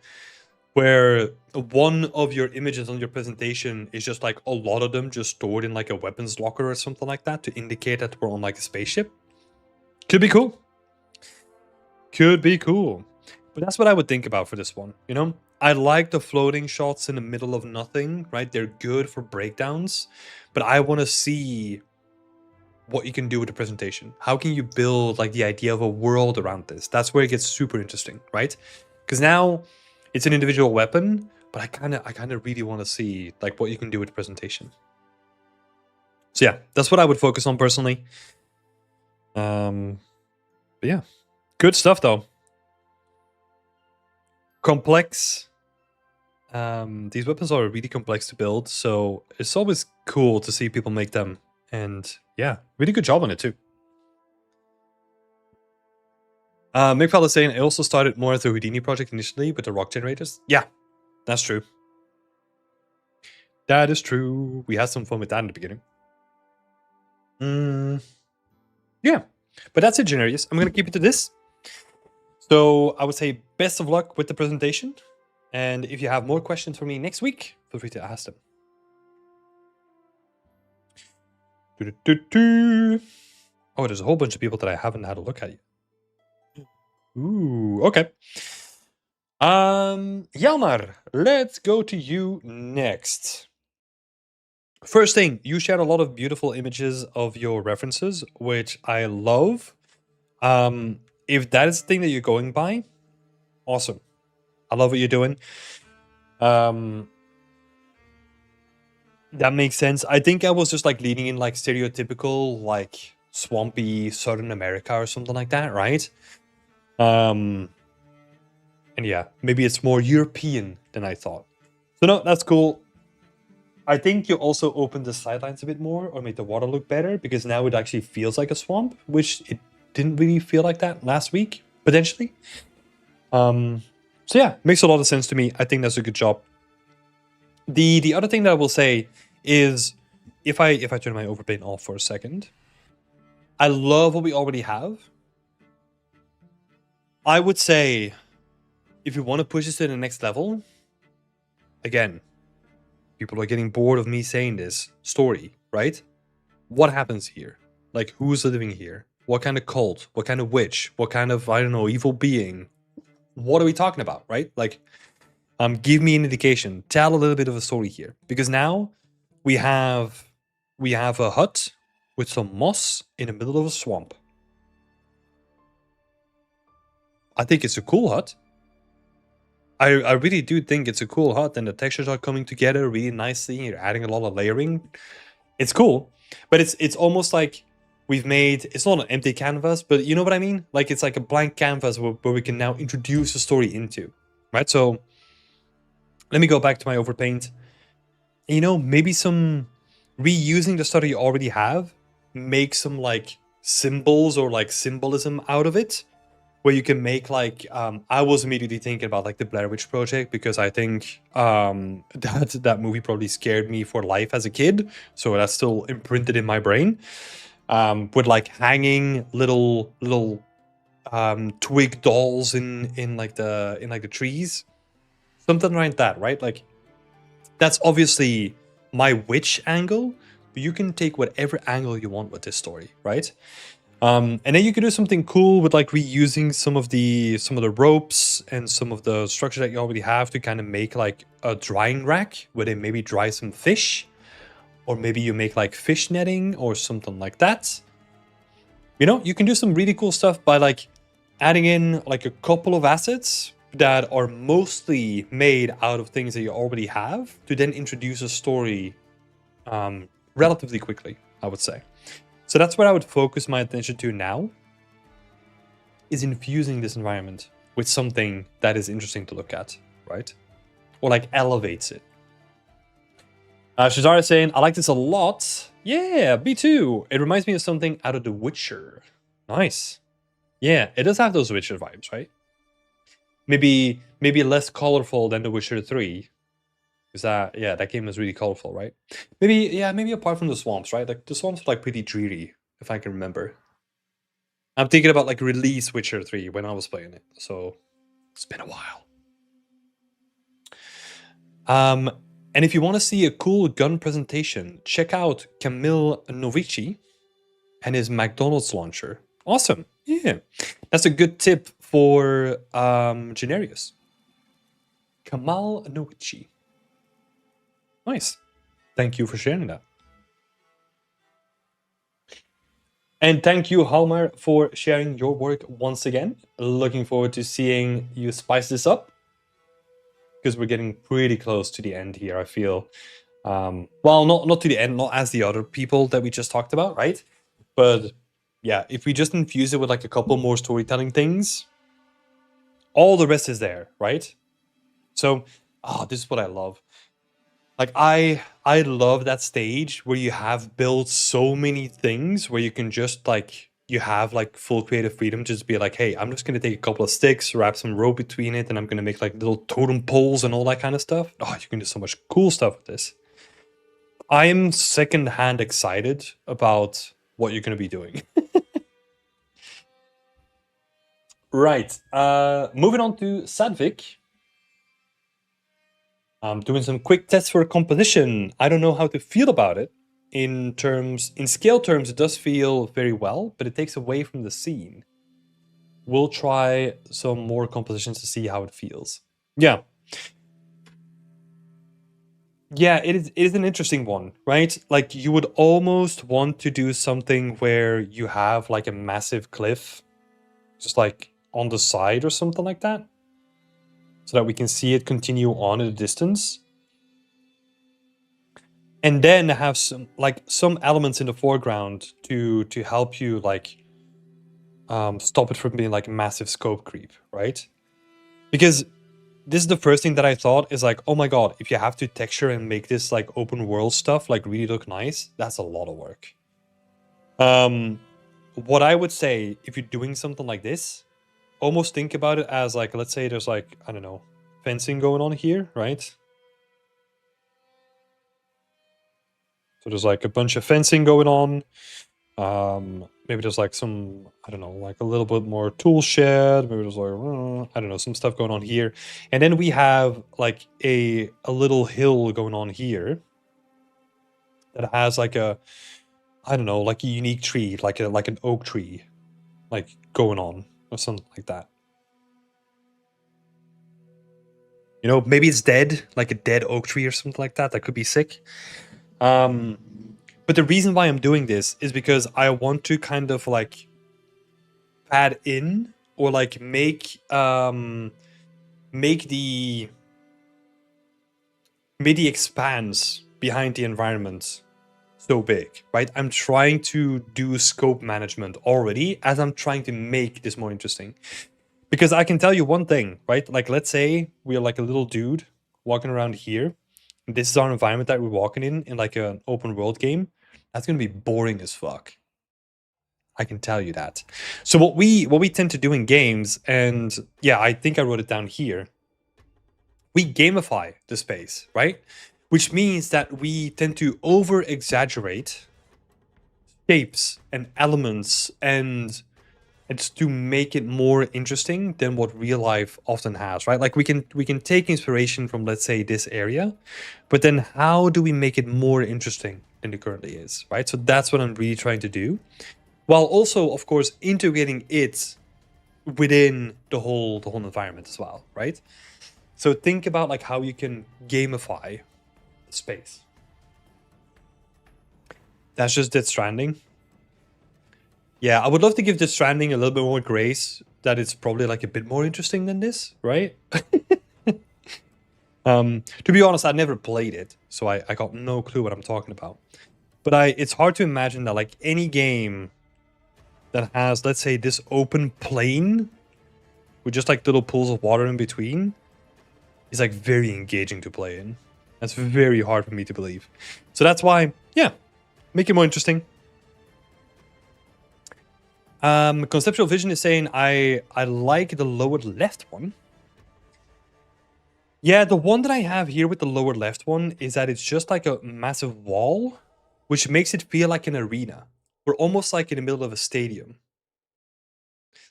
where one of your images on your presentation is just like a lot of them just stored in like a weapons locker or something like that to indicate that we're on like a spaceship. Could be cool. Could be cool. But that's what I would think about for this one, you know? I like the floating shots in the middle of nothing, right? They're good for breakdowns, but I want to see what you can do with the presentation. How can you build like the idea of a world around this? That's where it gets super interesting, right? Because now it's an individual weapon, but I kind of really want to see like what you can do with the presentation. So yeah, that's what I would focus on personally. But yeah, good stuff though. Complex. These weapons are really complex to build, so it's always cool to see people make them. And yeah, really good job on it too. McFall is saying, I also started more as a Houdini project initially with the rock generators. Yeah, that's true. That is true. We had some fun with that in the beginning. Yeah, but that's it, Generius. I'm going to keep it to this. So I would say best of luck with the presentation. And if you have more questions for me next week, feel free to ask them. Oh, there's a whole bunch of people that I haven't had a look at yet. Ooh, okay. Hjalmar, let's go to you next. First thing, you shared a lot of beautiful images of your references, which I love. If that is the thing that you're going by, awesome. I love what you're doing. That makes sense. I think I was just like leaning in like stereotypical, like swampy Southern America or something like that, right? And yeah, maybe it's more European than I thought. So no, that's cool. I think you also opened the sidelines a bit more or made the water look better because now it actually feels like a swamp, which it didn't really feel like that last week, potentially. So yeah, makes a lot of sense to me. I think that's a good job. The other thing that I will say is if I turn my overplane off for a second, I love what we already have. I would say if you want to push this to the next level, again, people are getting bored of me saying this story, right? What happens here? Like, who's living here? What kind of cult? What kind of witch? What kind of, I don't know, evil being? What are we talking about, right? Like, give me an indication. Tell a little bit of a story here. Because now we have a hut with some moss in the middle of a swamp. I think it's a cool hut. I really do think it's a cool hut, and the textures are coming together really nicely. You're adding a lot of layering. It's cool, but it's almost like we've made, it's not an empty canvas, but you know what I mean? Like it's like a blank canvas where we can now introduce a story into, right? So let me go back to my overpaint. You know, maybe some reusing the stuff you already have, make some like symbols or like symbolism out of it, where you can make like I was immediately thinking about like the Blair Witch Project because I think that movie probably scared me for life as a kid, so that's still imprinted in my brain. With like hanging little twig dolls in the trees, something like that, right? Like that's obviously my witch angle, but you can take whatever angle you want with this story, right? And then you can do something cool with like reusing some of the ropes and some of the structure that you already have to kind of make like a drying rack where they maybe dry some fish, or maybe you make like fish netting or something like that. You know, you can do some really cool stuff by like adding in like a couple of assets that are mostly made out of things that you already have to then introduce a story relatively quickly, I would say. So that's what I would focus my attention to now, is infusing this environment with something that is interesting to look at, right? Or like elevates it. Shazar is saying, I like this a lot. Yeah, me too. It reminds me of something out of The Witcher. Nice. Yeah, it does have those Witcher vibes, right? Maybe less colorful than The Witcher 3. Because that game was really colorful, right? Maybe apart from the swamps, right? Like the swamps are like pretty dreary, if I can remember. I'm thinking about like release Witcher 3 when I was playing it, so it's been a while. And if you want to see a cool gun presentation, check out Camille Novici and his McDonald's launcher. Awesome. Yeah. That's a good tip for Generius. Kamal Noguchi. Nice. Thank you for sharing that. And thank you, Halmar, for sharing your work once again. Looking forward to seeing you spice this up, because we're getting pretty close to the end here, I feel. Well, not to the end, not as the other people that we just talked about, right? But yeah, if we just infuse it with like a couple more storytelling things, all the rest is there, right? So, this is what I love. Like I love that stage where you have built so many things where you can just like, you have like full creative freedom to just be like, hey, I'm just gonna take a couple of sticks, wrap some rope between it, and I'm gonna make like little totem poles and all that kind of stuff. Oh, you can do so much cool stuff with this. I'm secondhand excited about what you're gonna be doing. Right. Moving on to Sadvik. Doing some quick tests for composition. I don't know how to feel about it. In scale terms, it does feel very well, but it takes away from the scene. We'll try some more compositions to see how it feels. Yeah. Yeah, it is an interesting one, right? Like you would almost want to do something where you have like a massive cliff, just like on the side or something like that, so that we can see it continue on in the distance. And then have some elements in the foreground to help you like stop it from being like massive scope creep, right? Because this is the first thing that I thought is like, oh my god, if you have to texture and make this like open world stuff like really look nice, that's a lot of work. What I would say, if you're doing something like this, almost think about it as like, let's say there's like, I don't know, fencing going on here, right? So there's like a bunch of fencing going on. Maybe there's like some, I don't know, like a little bit more tool shed. Maybe there's like, I don't know, some stuff going on here. And then we have like a little hill going on here that has like a, I don't know, like a unique tree, like an oak tree, like going on or something like that. You know, maybe it's dead, like a dead oak tree or something like that. That could be sick. But the reason why I'm doing this is because I want to kind of like add in or like make the expanse behind the environment so big, right? I'm trying to do scope management already as I'm trying to make this more interesting. Because I can tell you one thing, right? Like, let's say we're like a little dude walking around here. This is our environment that we're walking in like an open world game. That's gonna be boring as fuck. I can tell you that. So what we tend to do in games, and yeah, I think I wrote it down here. We gamify the space, right? Which means that we tend to over exaggerate shapes and elements and it's to make it more interesting than what real life often has, right? Like we can take inspiration from, let's say, this area, but then how do we make it more interesting than it currently is, right? So that's what I'm really trying to do, while also, of course, integrating it within the whole environment as well, right? So think about like how you can gamify the space. That's just Death Stranding. Yeah, I would love to give Death Stranding a little bit more grace, that it's probably like a bit more interesting than this, right? To be honest, I never played it, so I got no clue what I'm talking about. But it's hard to imagine that like any game that has, let's say, this open plain with just like little pools of water in between is like very engaging to play in. That's very hard for me to believe. So that's why, yeah, make it more interesting. Conceptual Vision is saying I like the lower left one. Yeah, the one that I have here with the lower left one is that it's just like a massive wall, which makes it feel like an arena. We're almost like in the middle of a stadium.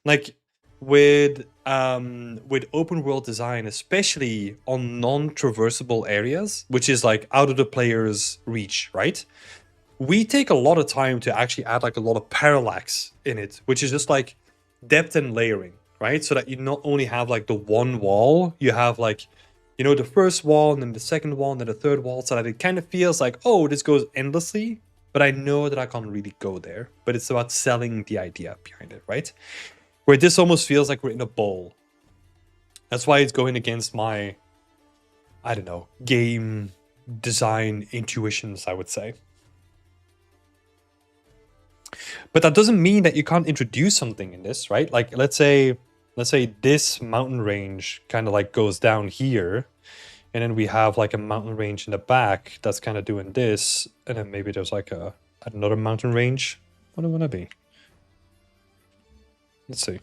Like with open world design, especially on non-traversable areas, which is like out of the player's reach, right? We take a lot of time to actually add like a lot of parallax in it, which is just like depth and layering, right? So that you not only have like the one wall, you have like, you know, the first wall and then the second wall and then the third wall, so that it kind of feels like, oh, this goes endlessly, but I know that I can't really go there. But it's about selling the idea behind it, right? Where this almost feels like we're in a bowl. That's why it's going against my, I don't know, game design intuitions, I would say. But that doesn't mean that you can't introduce something in this, right? Like, let's say this mountain range kind of like goes down here, and then we have like a mountain range in the back that's kind of doing this, and then maybe there's like another mountain range. What do I want to be? Let's see.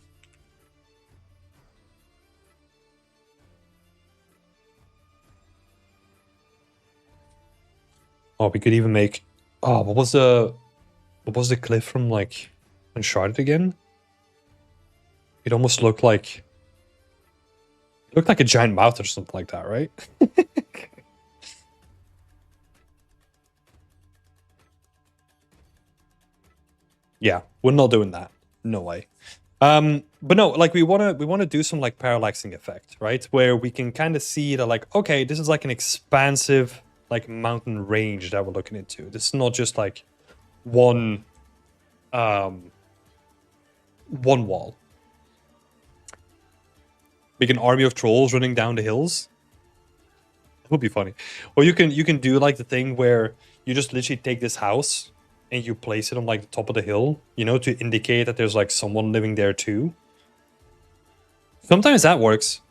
Oh, we could even make. Oh, what was the cliff from like Uncharted again? It almost looked like a giant mouth or something like that, right? Yeah, we're not doing that. No way. But no, like we wanna do some like parallaxing effect, right? Where we can kind of see that like, okay, this is like an expansive like mountain range that we're looking into. This is not just like one wall. Make an army of trolls running down the hills. It would be funny. Or you can do like the thing where you just literally take this house and you place it on like the top of the hill, you know, to indicate that there's like someone living there too. Sometimes that works.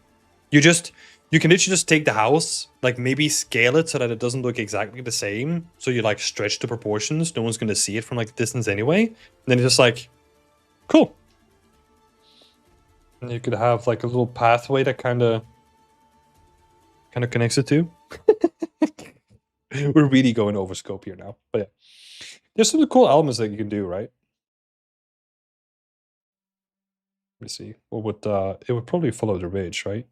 You can literally just take the house, like maybe scale it so that it doesn't look exactly the same. So you like stretch the proportions. No one's gonna see it from like the distance anyway. And then it's just like, cool. And you could have like a little pathway that kind of connects it to. We're really going over scope here now, but yeah, there's some cool elements that you can do, right? Let me see. What would it would probably follow the ridge, right?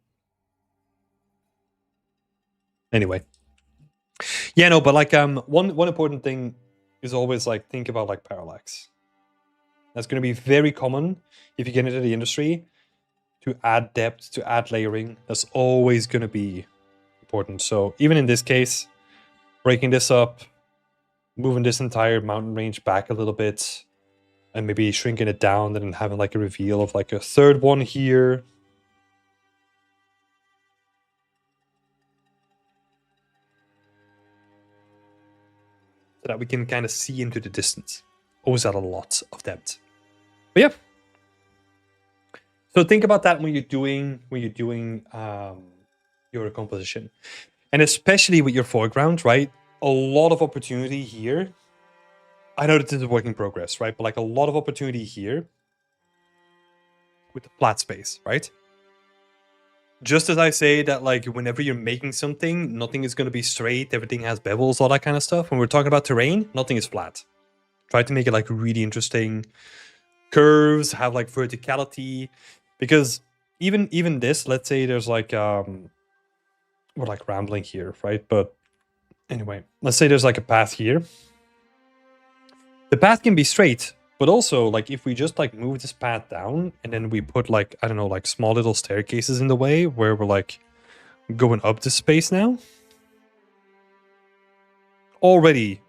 Anyway, yeah, no, but like one important thing is always like think about like parallax. That's going to be very common if you get into the industry, to add depth, to add layering. That's always going to be important. So even in this case, breaking this up, moving this entire mountain range back a little bit, and maybe shrinking it down and then having like a reveal of like a third one here. So that we can kind of see into the distance. Always add a lot of depth. But yeah. So think about that when you're doing your composition. And especially with your foreground, right? A lot of opportunity here. I know that this is a work in progress, right? But like a lot of opportunity here with the flat space, right? Just as I say that like whenever you're making something, nothing is going to be straight, everything has bevels, all that kind of stuff. When we're talking about terrain, nothing is flat. Try to make it like really interesting. Curves, have like verticality. Because even this, let's say there's like we're like rambling here, right? But anyway, let's say there's like a path here. The path can be straight, but also like if we just like move this path down and then we put like, I don't know, like small little staircases in the way where we're like going up this space now. Already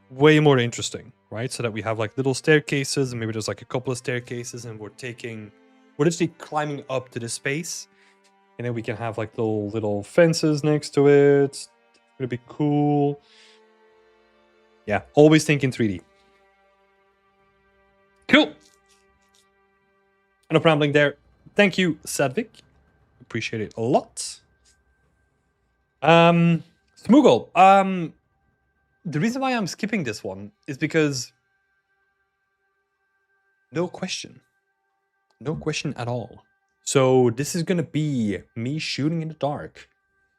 way more interesting, right? So that we have like little staircases and maybe there's like a couple of staircases and we're literally climbing up to this space. And then we can have like little fences next to it. It's gonna be cool. Yeah, always think in 3D. Cool. Enough rambling there. Thank you, Sadvik. Appreciate it a lot. Smoogle. The reason why I'm skipping this one is because no question. No question at all. So this is gonna be me shooting in the dark.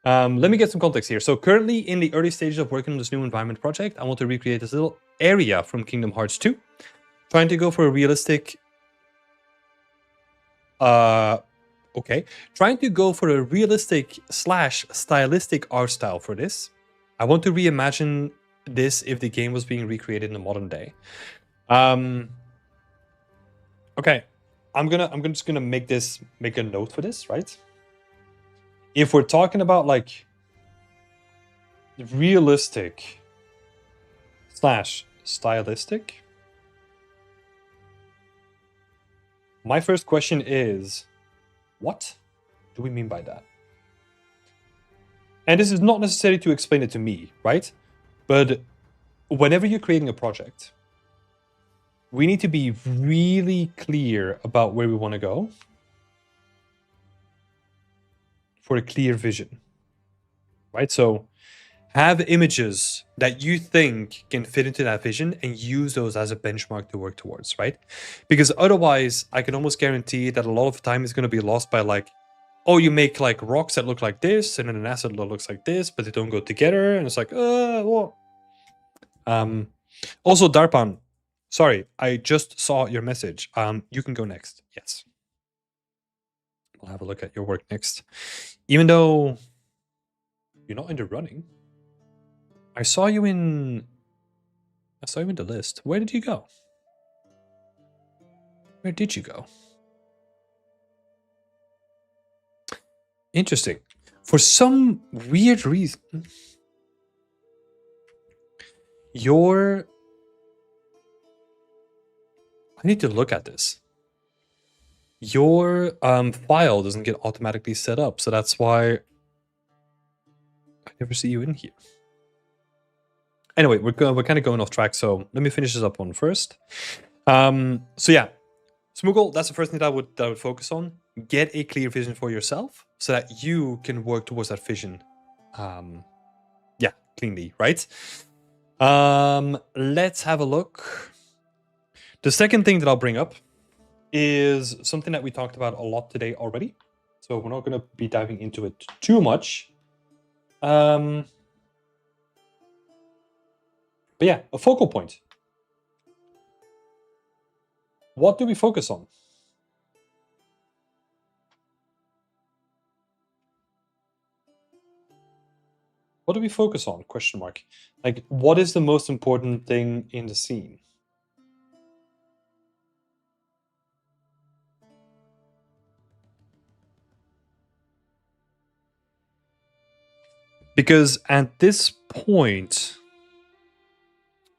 Let me get some context here. So currently in the early stages of working on this new environment project, I want to recreate this little area from Kingdom Hearts 2. Trying to go for a realistic... Trying to go for a realistic / stylistic art style for this. I want to reimagine this if the game was being recreated in the modern day. Okay. I'm just gonna make a note for this, right? If we're talking about like realistic / stylistic, my first question is, what do we mean by that? And this is not necessary to explain it to me, right? But whenever you're creating a project, we need to be really clear about where we want to go for a clear vision, right? So have images that you think can fit into that vision and use those as a benchmark to work towards, right? Because otherwise, I can almost guarantee that a lot of time is going to be lost by like, oh, you make like rocks that look like this and then an asset that looks like this, but they don't go together. And it's like, what? Also, Darpan, sorry, I just saw your message. You can go next. Yes. I'll have a look at your work next. Even though you're not in the running, I saw you in the list. Where did you go? Where did you go? Interesting. For some weird reason, I need to look at this. Your file doesn't get automatically set up, so that's why I never see you in here. Anyway, we're kind of going off track, so let me finish this up one first. So yeah, Smoogle, that's the first thing that I would focus on. Get a clear vision for yourself so that you can work towards that vision. Yeah, cleanly, right? Let's have a look. The second thing that I'll bring up is something that we talked about a lot today already. So we're not going to be diving into it too much. But yeah, a focal point. What do we focus on? What do we focus on? Question mark. Like, what is the most important thing in the scene? Because at this point,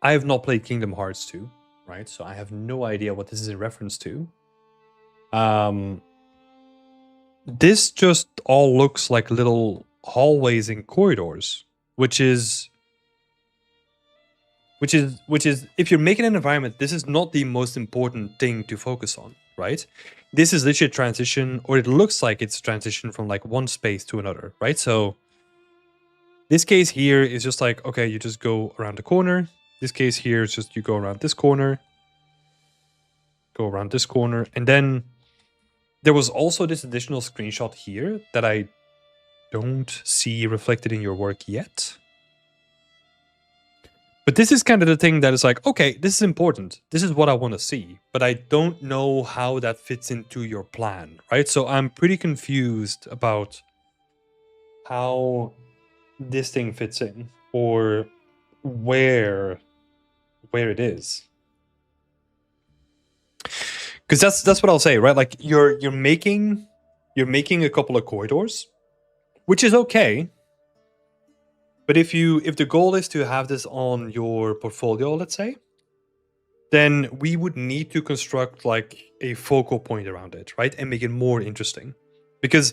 I have not played Kingdom Hearts 2, right? So I have no idea what this is in reference to. This just all looks like little hallways and corridors, which is if you're making an environment, this is not the most important thing to focus on, right? This is literally a transition, or it looks like it's a transition from like one space to another, right? So this case here is just like, okay, you just go around the corner. This case here is just you go around this corner, go around this corner, and then there was also this additional screenshot here that I don't see reflected in your work yet. But this is kind of the thing that is like, okay, this is important. This is what I want to see, but I don't know how that fits into your plan, right? So I'm pretty confused about how this thing fits in or where it is. Because that's what I'll say, right? Like you're making a couple of corridors, which is okay. But if the goal is to have this on your portfolio, let's say, then we would need to construct like a focal point around it, right? And make it more interesting. Because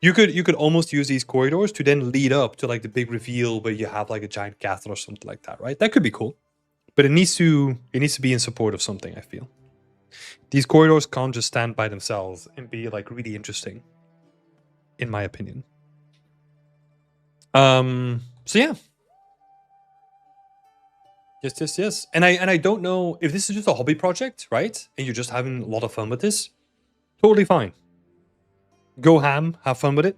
you could almost use these corridors to then lead up to like the big reveal where you have like a giant castle or something like that, right? That could be cool. But it needs to be in support of something, I feel. These corridors can't just stand by themselves and be like really interesting, in my opinion. So yeah. Yes. And I don't know if this is just a hobby project, right? And you're just having a lot of fun with this. Totally fine. Go ham, have fun with it.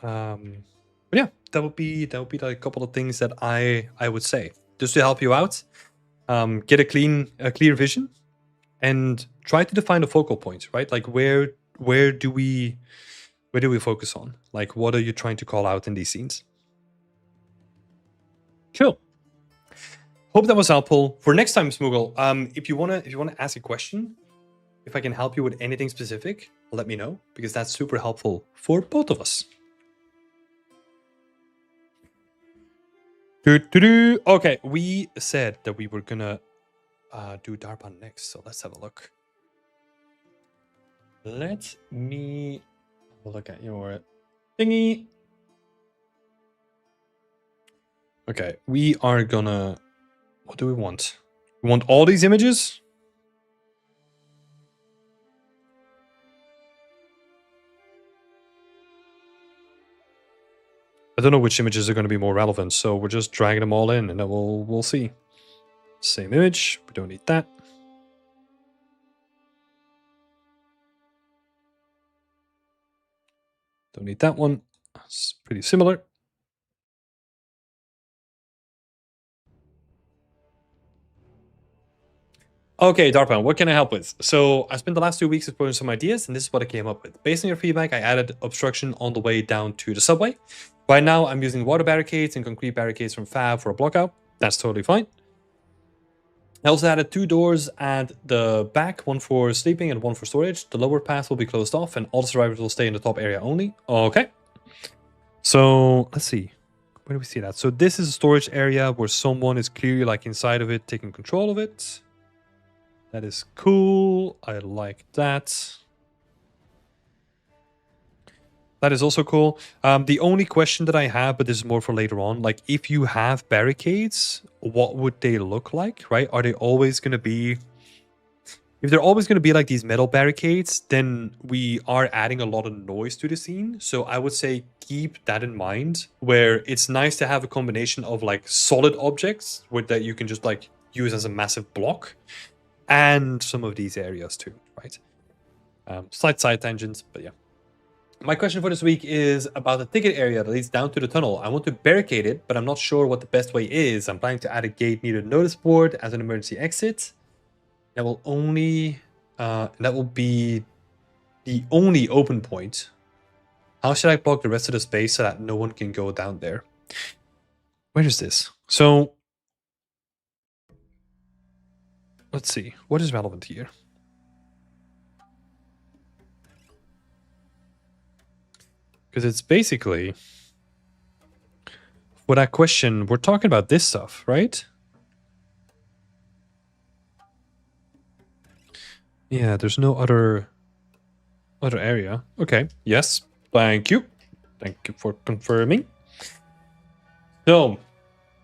But yeah, that would be like a couple of things that I would say just to help you out. Get a clear vision, and try to define a focal point, right? Like where do we focus on? Like what are you trying to call out in these scenes? Cool. Hope that was helpful. For next time, Smoogle, if you wanna ask a question, if I can help you with anything specific, let me know, because that's super helpful for both of us. Okay, we said that we were gonna do Darpan next, so let's have a look. Let me look at your thingy. Okay, we are gonna... What do we want? We want all these images? I don't know which images are going to be more relevant, so we're just dragging them all in, and then we'll see. Same image. We don't need that. Don't need that one. It's pretty similar. Okay, Darpan, what can I help with? So I spent the last 2 weeks exploring some ideas, and this is what I came up with. Based on your feedback, I added obstruction on the way down to the subway. Right now, I'm using water barricades and concrete barricades from Fab for a blockout. That's totally fine. I also added 2 doors at the back, one for sleeping and one for storage. The lower path will be closed off, and all the survivors will stay in the top area only. Okay. So let's see. Where do we see that? So this is a storage area where someone is clearly like inside of it, taking control of it. That is cool. I like that. That is also cool. The only question that I have, but this is more for later on, like if you have barricades, what would they look like, right? Are they always going to be... If they're always going to be like these metal barricades, then we are adding a lot of noise to the scene. So I would say keep that in mind, where it's nice to have a combination of like solid objects with that you can just like use as a massive block, and some of these areas too, right? Slight side tangents, but yeah. My question for this week is about the ticket area that leads down to the tunnel. I want to barricade it, but I'm not sure what the best way is. I'm planning to add a gate near the notice board as an emergency exit. That will only... that will be the only open point. How should I block the rest of the space so that no one can go down there? Where is this? So... Let's see. What is relevant here? Because it's basically... For that question, we're talking about this stuff, right? Yeah, there's no other area. Okay, yes. Thank you. Thank you for confirming. So,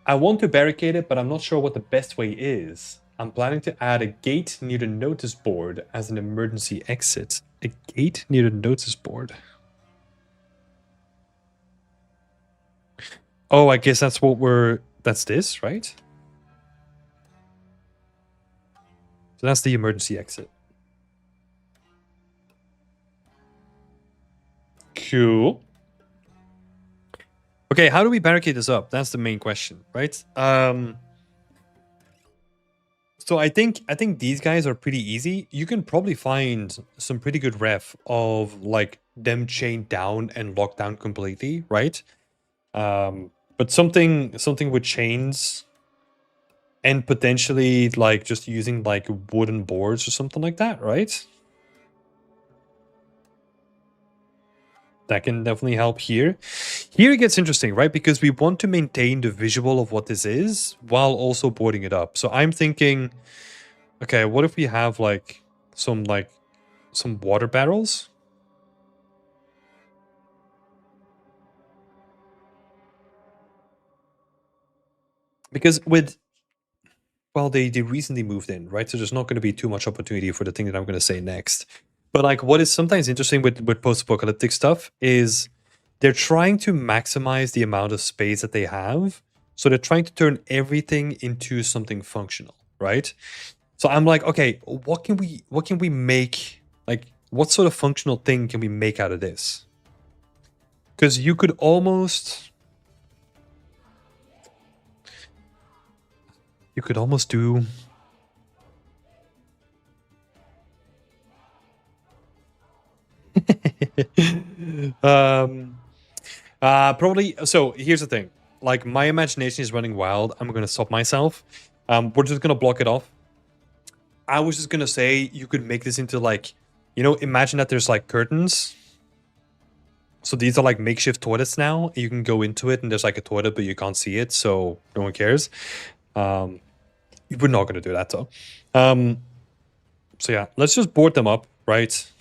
I want to barricade it, but I'm not sure what the best way is. I'm planning to add a gate near the notice board as an emergency exit. A gate near the notice board. Oh, I guess that's what we're... That's this, right? So that's the emergency exit. Cool. Okay, how do we barricade this up? That's the main question, right? So I think these guys are pretty easy. You can probably find some pretty good ref of like them chained down and locked down completely, right? But something with chains and potentially like just using like wooden boards or something like that, right? That can definitely help here. Here it gets interesting, right? Because we want to maintain the visual of what this is while also boarding it up. So I'm thinking, okay, what if we have like some water barrels? Because with... Well, they recently moved in, right? So there's not going to be too much opportunity for the thing that I'm going to say next. But like what is sometimes interesting with post-apocalyptic stuff is they're trying to maximize the amount of space that they have. So they're trying to turn everything into something functional, right? So I'm like, okay, what can we make? Like, what sort of functional thing can we make out of this? Because you could almost... You could almost do... Probably... So, here's the thing. Like, my imagination is running wild. I'm going to stop myself. We're just going to block it off. I was just gonna say you could make this into like, imagine that there's like curtains. So these are like makeshift toilets now. You can go into it and there's like a toilet, but you can't see it, so no one cares. We're not gonna do that though. So yeah, let's just board them up, right?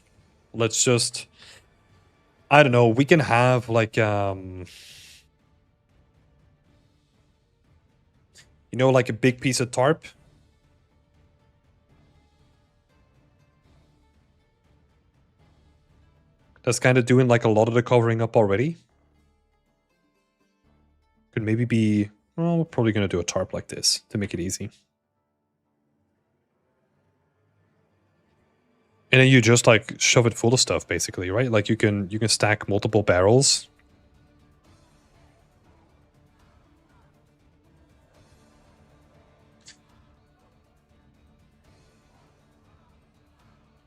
Let's just, I don't know, we can have like like a big piece of tarp. That's kind of doing like a lot of the covering up already. Could maybe be, well, we're probably going to do a tarp like this to make it easy. And then you just like shove it full of stuff basically, right? Like you can stack multiple barrels.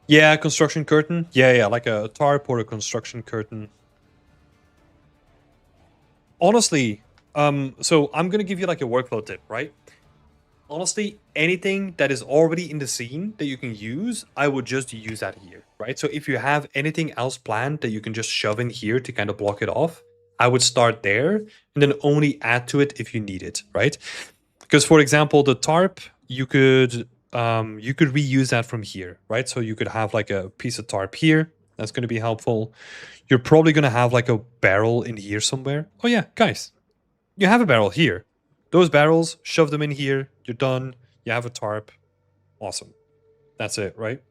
Yeah, construction curtain. Yeah, like a tarp or a construction curtain. Honestly, so I'm gonna give you like a workflow tip, right? Honestly, anything that is already in the scene that you can use, I would just use that here, right? So if you have anything else planned that you can just shove in here to kind of block it off, I would start there and then only add to it if you need it, right? Because for example, the tarp, you could reuse that from here, right? So you could have like a piece of tarp here. That's going to be helpful. You're probably going to have like a barrel in here somewhere. Oh yeah, guys, you have a barrel here. Those barrels, shove them in here. You're done. You have a tarp. Awesome. That's it, right?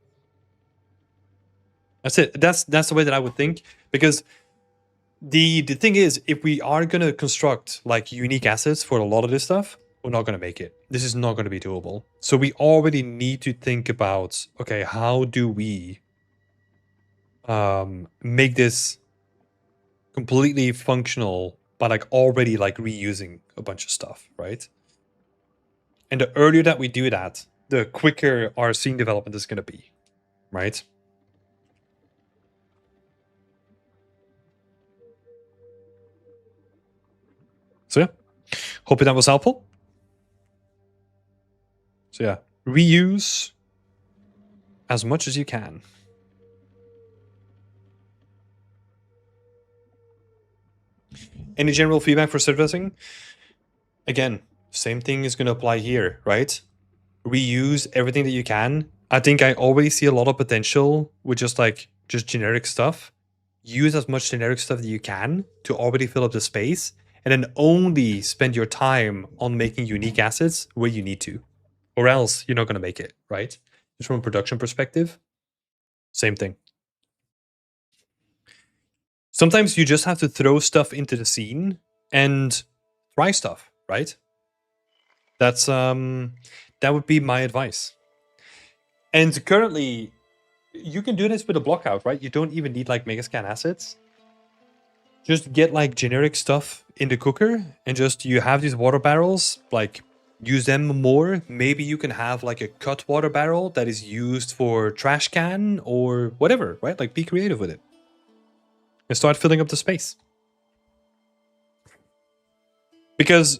That's it. That's the way that I would think. Because the thing is, if we are going to construct like unique assets for a lot of this stuff, we're not going to make it. This is not going to be doable. So we already need to think about, okay, how do we make this completely functional by like already like reusing a bunch of stuff, right? And the earlier that we do that, the quicker our scene development is going to be, right? So yeah, hoping that was helpful. So yeah, reuse as much as you can. Any general feedback for set dressing? Again, same thing is going to apply here, right? Reuse everything that you can. I think I already see a lot of potential with just generic stuff. Use as much generic stuff that you can to already fill up the space, and then only spend your time on making unique assets where you need to, or else you're not going to make it, right? Just from a production perspective, same thing. Sometimes you just have to throw stuff into the scene and try stuff, right? That's that would be my advice. And currently, you can do this with a blockout, right? You don't even need like Megascan assets. Just get like generic stuff in the cooker and just you have these water barrels, like use them more. Maybe you can have like a cut water barrel that is used for trash can or whatever, right? Like be creative with it. And start filling up the space. Because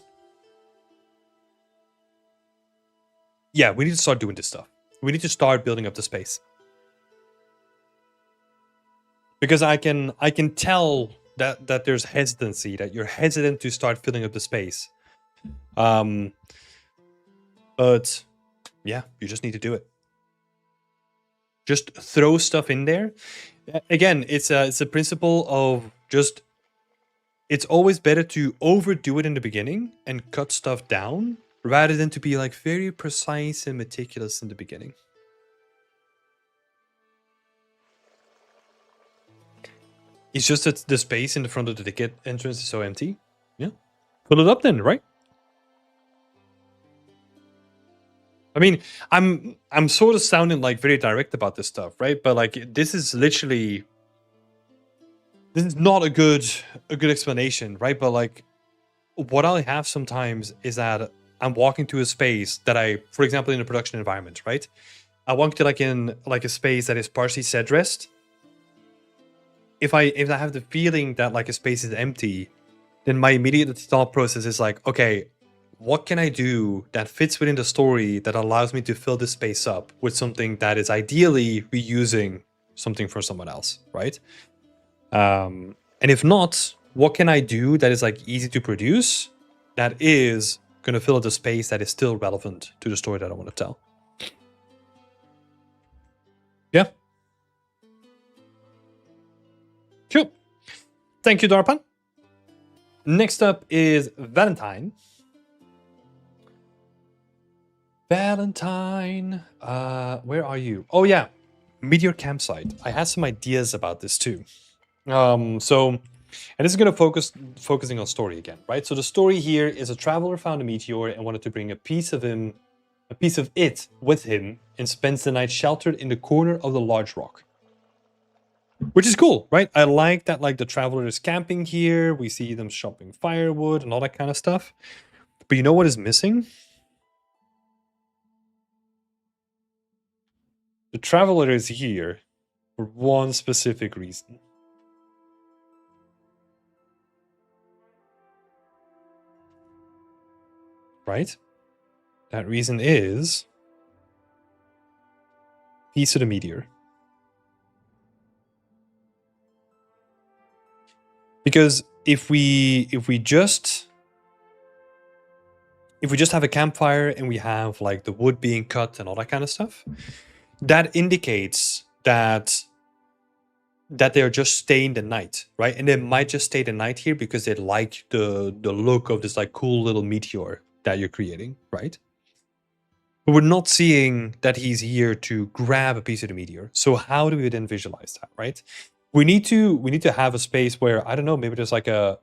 yeah, we need to start doing this stuff. We need to start building up the space. Because I can tell that there's hesitancy, that you're hesitant to start filling up the space. But yeah, you just need to do it. Just throw stuff in there. Again, it's a principle of just, it's always better to overdo it in the beginning and cut stuff down rather than to be like very precise and meticulous in the beginning. It's just that the space in the front of the ticket entrance is so empty. Yeah. Fill it up then, right? I mean, I'm sort of sounding like very direct about this stuff, right? But like this is literally, this is not a good explanation, right? But like what I have sometimes is that I'm walking to a space that I, for example, in a production environment, right? I walk to like in like a space that is partially set dressed. If I have the feeling that like a space is empty, then my immediate thought process is like, okay, what can I do that fits within the story that allows me to fill the space up with something that is ideally reusing something from someone else, right? And if not, what can I do that is like easy to produce that is going to fill up the space that is still relevant to the story that I want to tell? Yeah. Cool. Thank you, Darpan. Next up is Valentine. Valentine, where are you? Oh yeah, Meteor Campsite. I had some ideas about this too. And this is going to focusing on story again, right? So the story here is a traveler found a meteor and wanted to bring a piece of it with him, and spends the night sheltered in the corner of the large rock. Which is cool, right? I like that, like the traveler is camping here. We see them chopping firewood and all that kind of stuff. But you know what is missing? The traveler is here for one specific reason. Right? That reason is piece of the meteor. Because if we just have a campfire and we have like the wood being cut and all that kind of stuff, that indicates that they are just staying the night, right? And they might just stay the night here because they like the look of this like cool little meteor that you're creating, right? But we're not seeing that he's here to grab a piece of the meteor. So how do we then visualize that, right? We need to have a space where, I don't know, maybe there's like a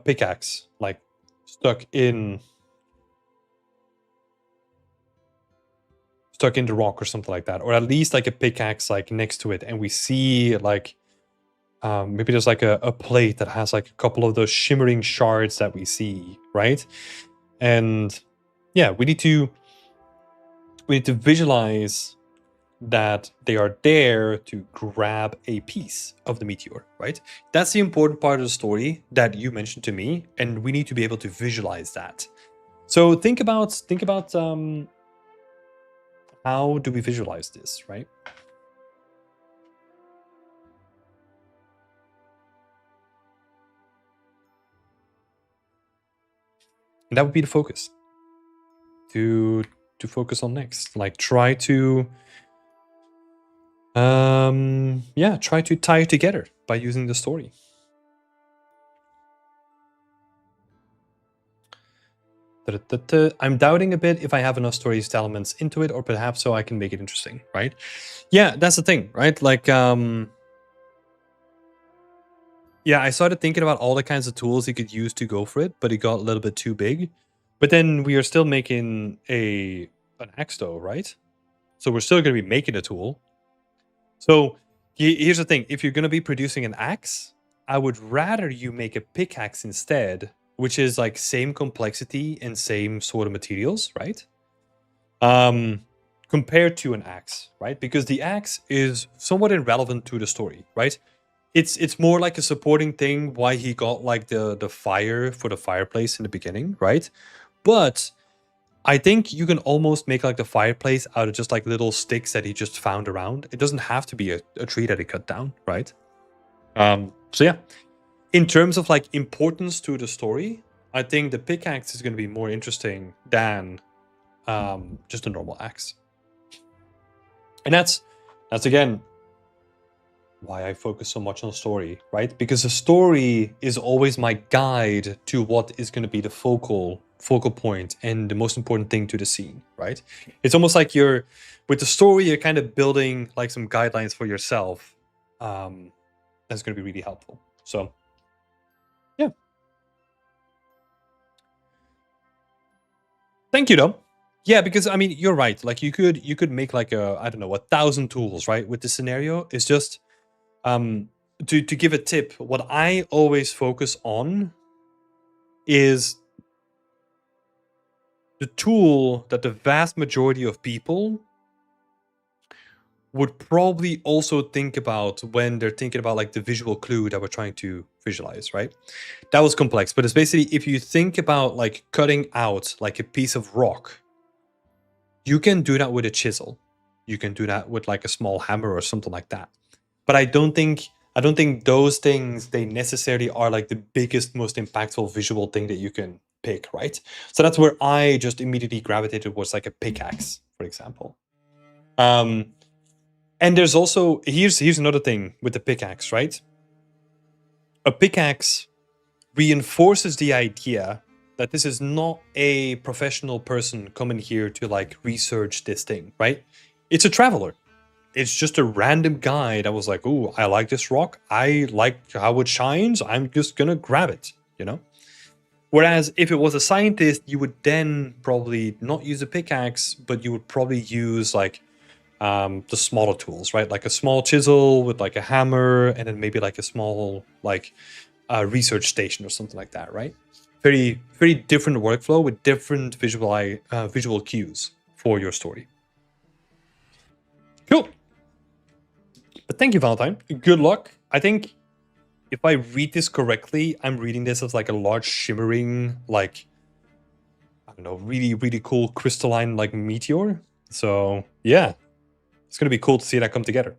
pickaxe like stuck in the rock or something like that, or at least like a pickaxe like next to it, and we see like maybe there's like a plate that has like a couple of those shimmering shards that we see, right? And yeah, we need to visualize that they are there to grab a piece of the meteor, right? That's the important part of the story that you mentioned to me, and we need to be able to visualize that. So think about how do we visualize this, right? And that would be the focus to focus on next. Like try to try to tie it together by using the story. I'm doubting a bit if I have enough stories elements into it, or perhaps so I can make it interesting, right? Yeah, that's the thing, right? Like yeah, I started thinking about all the kinds of tools you could use to go for it, but it got a little bit too big. But then we are still making an axe though, right? So we're still going to be making a tool. So here's the thing. If you're going to be producing an axe, I would rather you make a pickaxe instead, which is like same complexity and same sort of materials, right? Compared to an axe, right? Because the axe is somewhat irrelevant to the story, right? It's more like a supporting thing why he got like the fire for the fireplace in the beginning, right? But I think you can almost make like the fireplace out of just like little sticks that he just found around. It doesn't have to be a tree that he cut down, right? So yeah, in terms of like importance to the story, I think the pickaxe is going to be more interesting than just a normal axe. And that's again why I focus so much on story, right? Because the story is always my guide to what is going to be the focal point and the most important thing to the scene, right? It's almost like with the story, you're kind of building like some guidelines for yourself. That's going to be really helpful. So, yeah. Thank you, though. Yeah, because I mean, you're right. Like you could make like I don't know, 1,000 tools, right? With the scenario, it's just to give a tip, what I always focus on is the tool that the vast majority of people would probably also think about when they're thinking about like the visual clue that we're trying to visualize, right? That was complex, but it's basically if you think about like cutting out like a piece of rock, you can do that with a chisel. You can do that with like a small hammer or something like that. But I don't think those things they necessarily are like the biggest, most impactful visual thing that you can pick, right? So that's where I just immediately gravitated towards like a pickaxe, for example. Um, and there's also here's another thing with the pickaxe, right? A pickaxe reinforces the idea that this is not a professional person coming here to like research this thing, right? It's a traveler. It's just a random guy that was like, "Oh, I like this rock. I like how it shines. I'm just gonna grab it," you know? Whereas if it was a scientist, you would then probably not use a pickaxe, but you would probably use like the smaller tools, right? Like a small chisel with like a hammer, and then maybe like a small like research station or something like that, right? Very very different workflow with different visual cues for your story. Cool. But thank you, Valentine. Good luck. I think if I read this correctly, I'm reading this as like a large shimmering, like I don't know, really really cool crystalline like meteor. So yeah, it's gonna be cool to see that come together.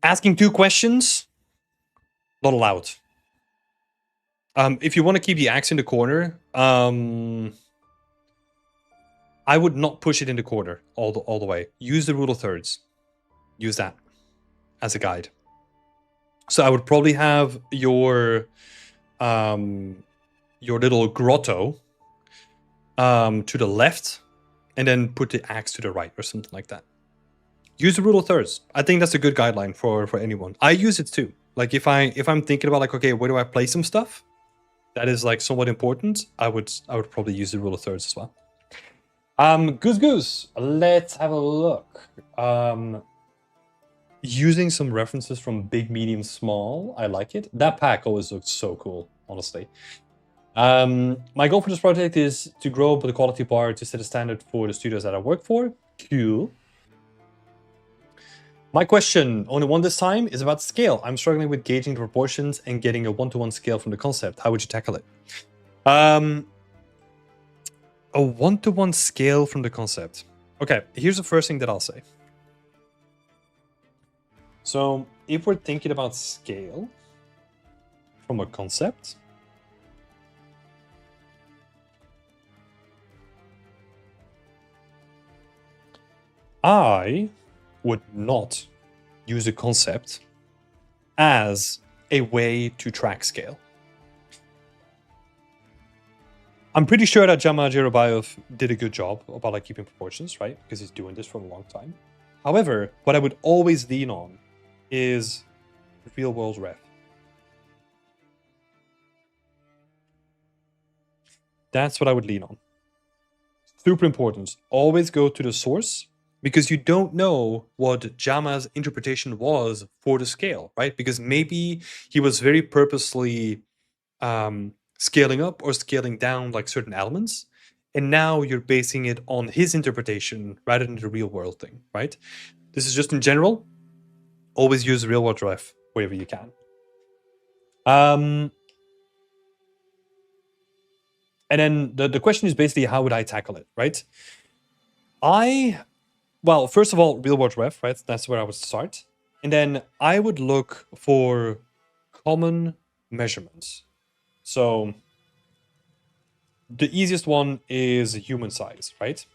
Asking 2 questions, not allowed. If you want to keep the axe in the corner, I would not push it in the corner all the way. Use the rule of thirds. Use that as a guide. So I would probably have your little grotto to the left, and then put the axe to the right or something like that. Use the rule of thirds. I think that's a good guideline for anyone. I use it too. Like if I'm thinking about like, okay, where do I place some stuff? That is like somewhat important. I would probably use the rule of thirds as well. Goose. Let's have a look. Using some references from big, medium, small. I like it. That pack always looks so cool, honestly. My goal for this project is to grow the quality bar to set a standard for the studios that I work for. Cool. My question, only one this time, is about scale. I'm struggling with gauging the proportions and getting a one-to-one scale from the concept. How would you tackle it? A one-to-one scale from the concept. Okay, here's the first thing that I'll say. So if we're thinking about scale from a concept, I would not use a concept as a way to track scale. I'm pretty sure that Jama Jerobayev did a good job about like keeping proportions, right? Because he's doing this for a long time. However, what I would always lean on is real world ref. That's what I would lean on. Super important. Always go to the source, because you don't know what Jama's interpretation was for the scale, right? Because maybe he was very purposely scaling up or scaling down like certain elements, and now you're basing it on his interpretation rather than the real world thing, right? This is just in general. Always use real world ref wherever you can. And then the question is basically, how would I tackle it, right? Well, first of all, real world ref, right? That's where I would start. And then I would look for common measurements. So the easiest one is human size, right?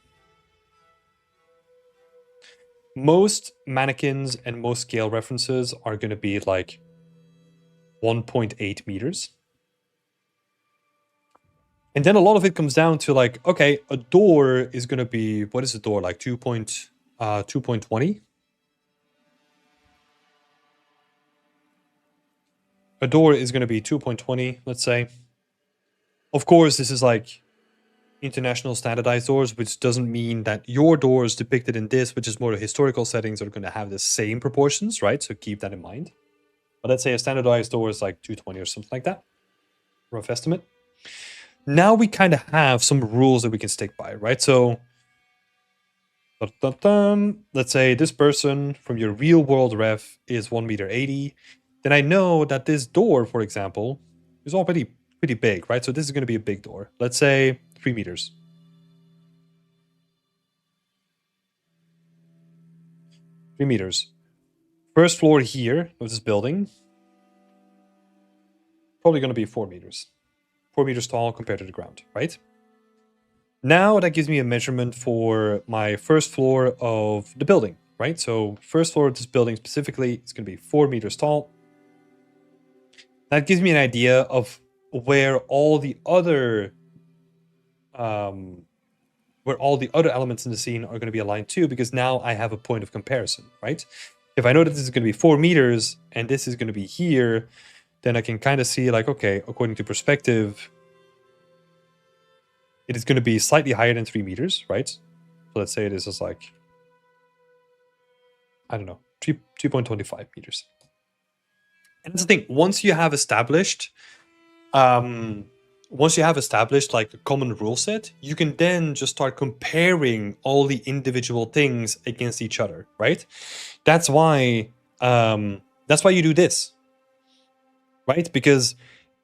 Most mannequins and most scale references are going to be like 1.8 meters. And then a lot of it comes down to like, okay, a door is going to be, what is a door, like 2.20? A door is going to be 2.20, let's say. Of course, this is like international standardized doors, which doesn't mean that your doors depicted in this, which is more the historical settings, are going to have the same proportions, right? So keep that in mind. But let's say a standardized door is like 220 or something like that, rough estimate. Now we kind of have some rules that we can stick by, right? So let's say this person from your real world ref is 1.80 meters. Then I know that this door, for example, is already pretty big, right? So this is going to be a big door. Let's say 3 meters. 3 meters. First floor here of this building, probably going to be 4 meters. 4 meters tall compared to the ground, right? Now that gives me a measurement for my first floor of the building, right? So first floor of this building specifically is going to be 4 meters tall. That gives me an idea of where all the other elements in the scene are going to be aligned to, because now I have a point of comparison, right? If I know that this is going to be 4 meters and this is going to be here, then I can kind of see like, okay, according to perspective, it is going to be slightly higher than 3 meters, right? So let's say this is like, I don't know, 3.25 meters. And that's the thing, once you have established like a common rule set, you can then just start comparing all the individual things against each other, right? That's why you do this, right? Because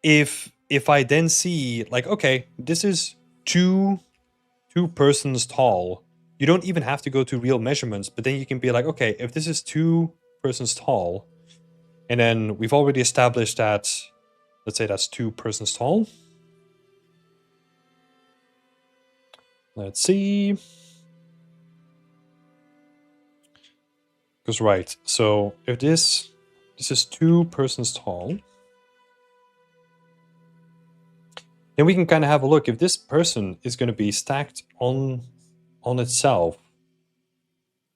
if I then see like, okay, this is two persons tall, you don't even have to go to real measurements, but then you can be like, okay, if this is 2 persons tall, and then we've already established that, let's say that's 2 persons tall. Let's see. Because right, so if this is 2 persons tall, then we can kind of have a look if this person is going to be stacked on itself,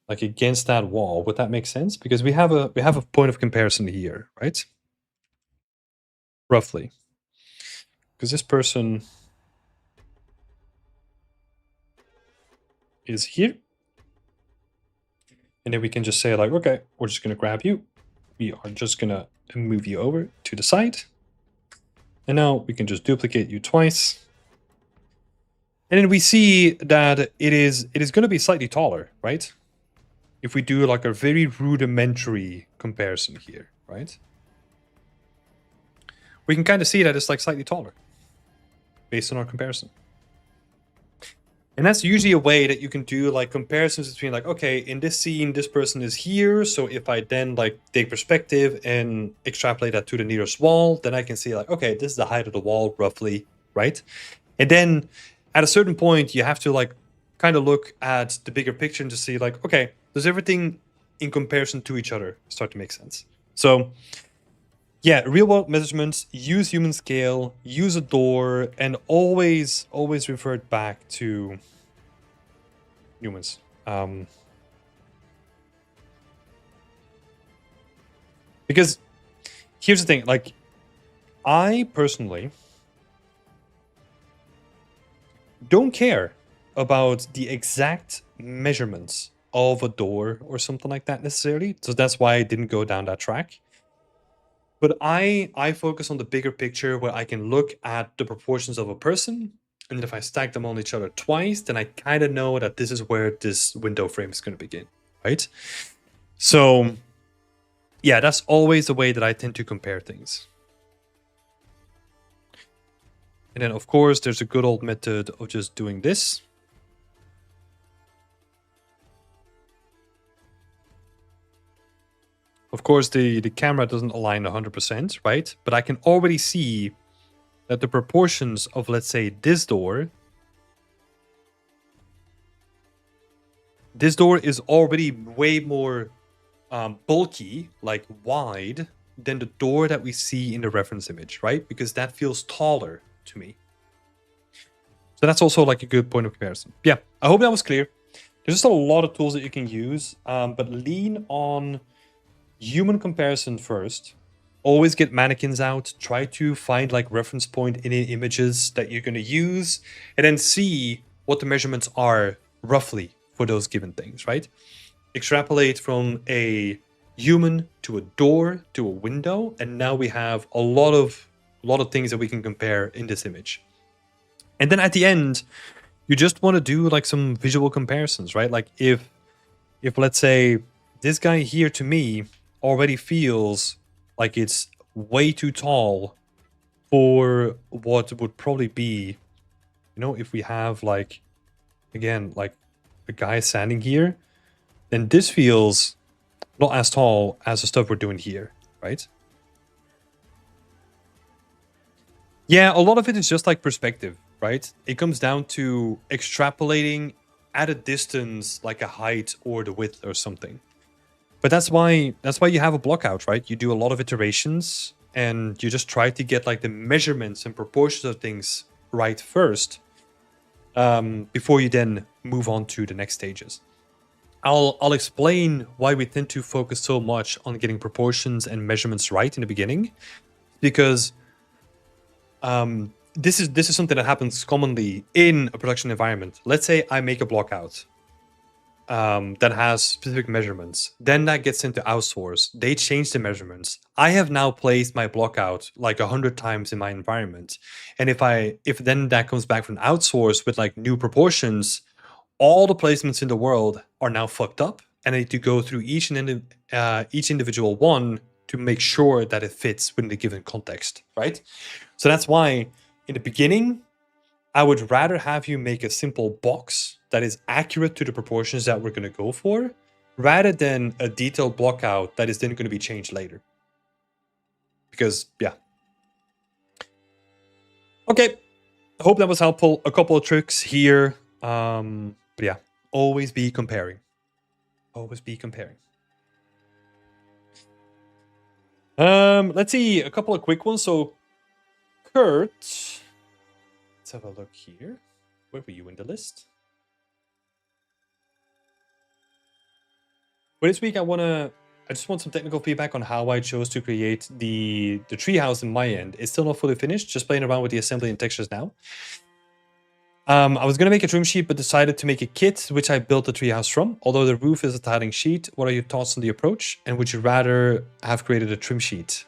like against that wall. Would that make sense? Because we have a point of comparison here, right? Roughly, because this person is here, and then we can just say like, okay, we're just going to grab you. We are just going to move you over to the side. And now we can just duplicate you twice. And then we see that it is going to be slightly taller, right? If we do like a very rudimentary comparison here, right? We can kind of see that it's like slightly taller based on our comparison. And that's usually a way that you can do like comparisons between like, okay, in this scene, this person is here. So if I then like take perspective and extrapolate that to the nearest wall, then I can see like, okay, this is the height of the wall roughly, right? And then at a certain point, you have to like kind of look at the bigger picture and to see like, okay, does everything in comparison to each other start to make sense? So yeah, real world measurements, use human scale, use a door, and always revert back to humans. Because here's the thing, like I personally don't care about the exact measurements of a door or something like that necessarily. So that's why I didn't go down that track. But I focus on the bigger picture where I can look at the proportions of a person, and if I stack them on each other twice, then I kind of know that this is where this window frame is going to begin, right? So yeah, that's always the way that I tend to compare things. And then of course, there's a good old method of just doing this. Of course, the camera doesn't align 100%, right? But I can already see that the proportions of, let's say, this door is already way more bulky, like wide, than the door that we see in the reference image, right? Because that feels taller to me. So that's also like a good point of comparison. Yeah, I hope that was clear. There's just a lot of tools that you can use, but lean on human comparison first. Always get mannequins out. Try to find like reference point in the images that you're going to use, and then see what the measurements are roughly for those given things, right? Extrapolate from a human to a door to a window, and now we have a lot of a lot of things that we can compare in this image. And then at the end, you just want to do like some visual comparisons, right? Like if let's say this guy here to me already feels like it's way too tall for what would probably be, you know, if we have like, again, like a guy standing here, then this feels not as tall as the stuff we're doing here, right? Yeah, a lot of it is just like perspective, right? It comes down to extrapolating at a distance, like a height or the width or something. But that's why you have a block out, right? You do a lot of iterations and you just try to get like the measurements and proportions of things right first, before you then move on to the next stages. I'll explain why we tend to focus so much on getting proportions and measurements right in the beginning, because this is something that happens commonly in a production environment. Let's say I make a block out that has specific measurements. Then that gets into outsource. They change the measurements. I have now placed my block out like 100 times in my environment. And if then that comes back from outsource with like new proportions, all the placements in the world are now fucked up. And I need to go through each individual one to make sure that it fits within the given context, right? So that's why in the beginning, I would rather have you make a simple box that is accurate to the proportions that we're going to go for, rather than a detailed block out that is then going to be changed later. Because, yeah. Okay, I hope that was helpful. A couple of tricks here. But yeah, always be comparing. Always be comparing. Let's see, a couple of quick ones. So, Kurt, let's have a look here. Where were you in the list? For this week, I just want some technical feedback on how I chose to create the treehouse in my end. It's still not fully finished, just playing around with the assembly and textures now. I was going to make a trim sheet, but decided to make a kit, which I built the treehouse from. Although the roof is a tiling sheet, what are your thoughts on the approach? And would you rather have created a trim sheet?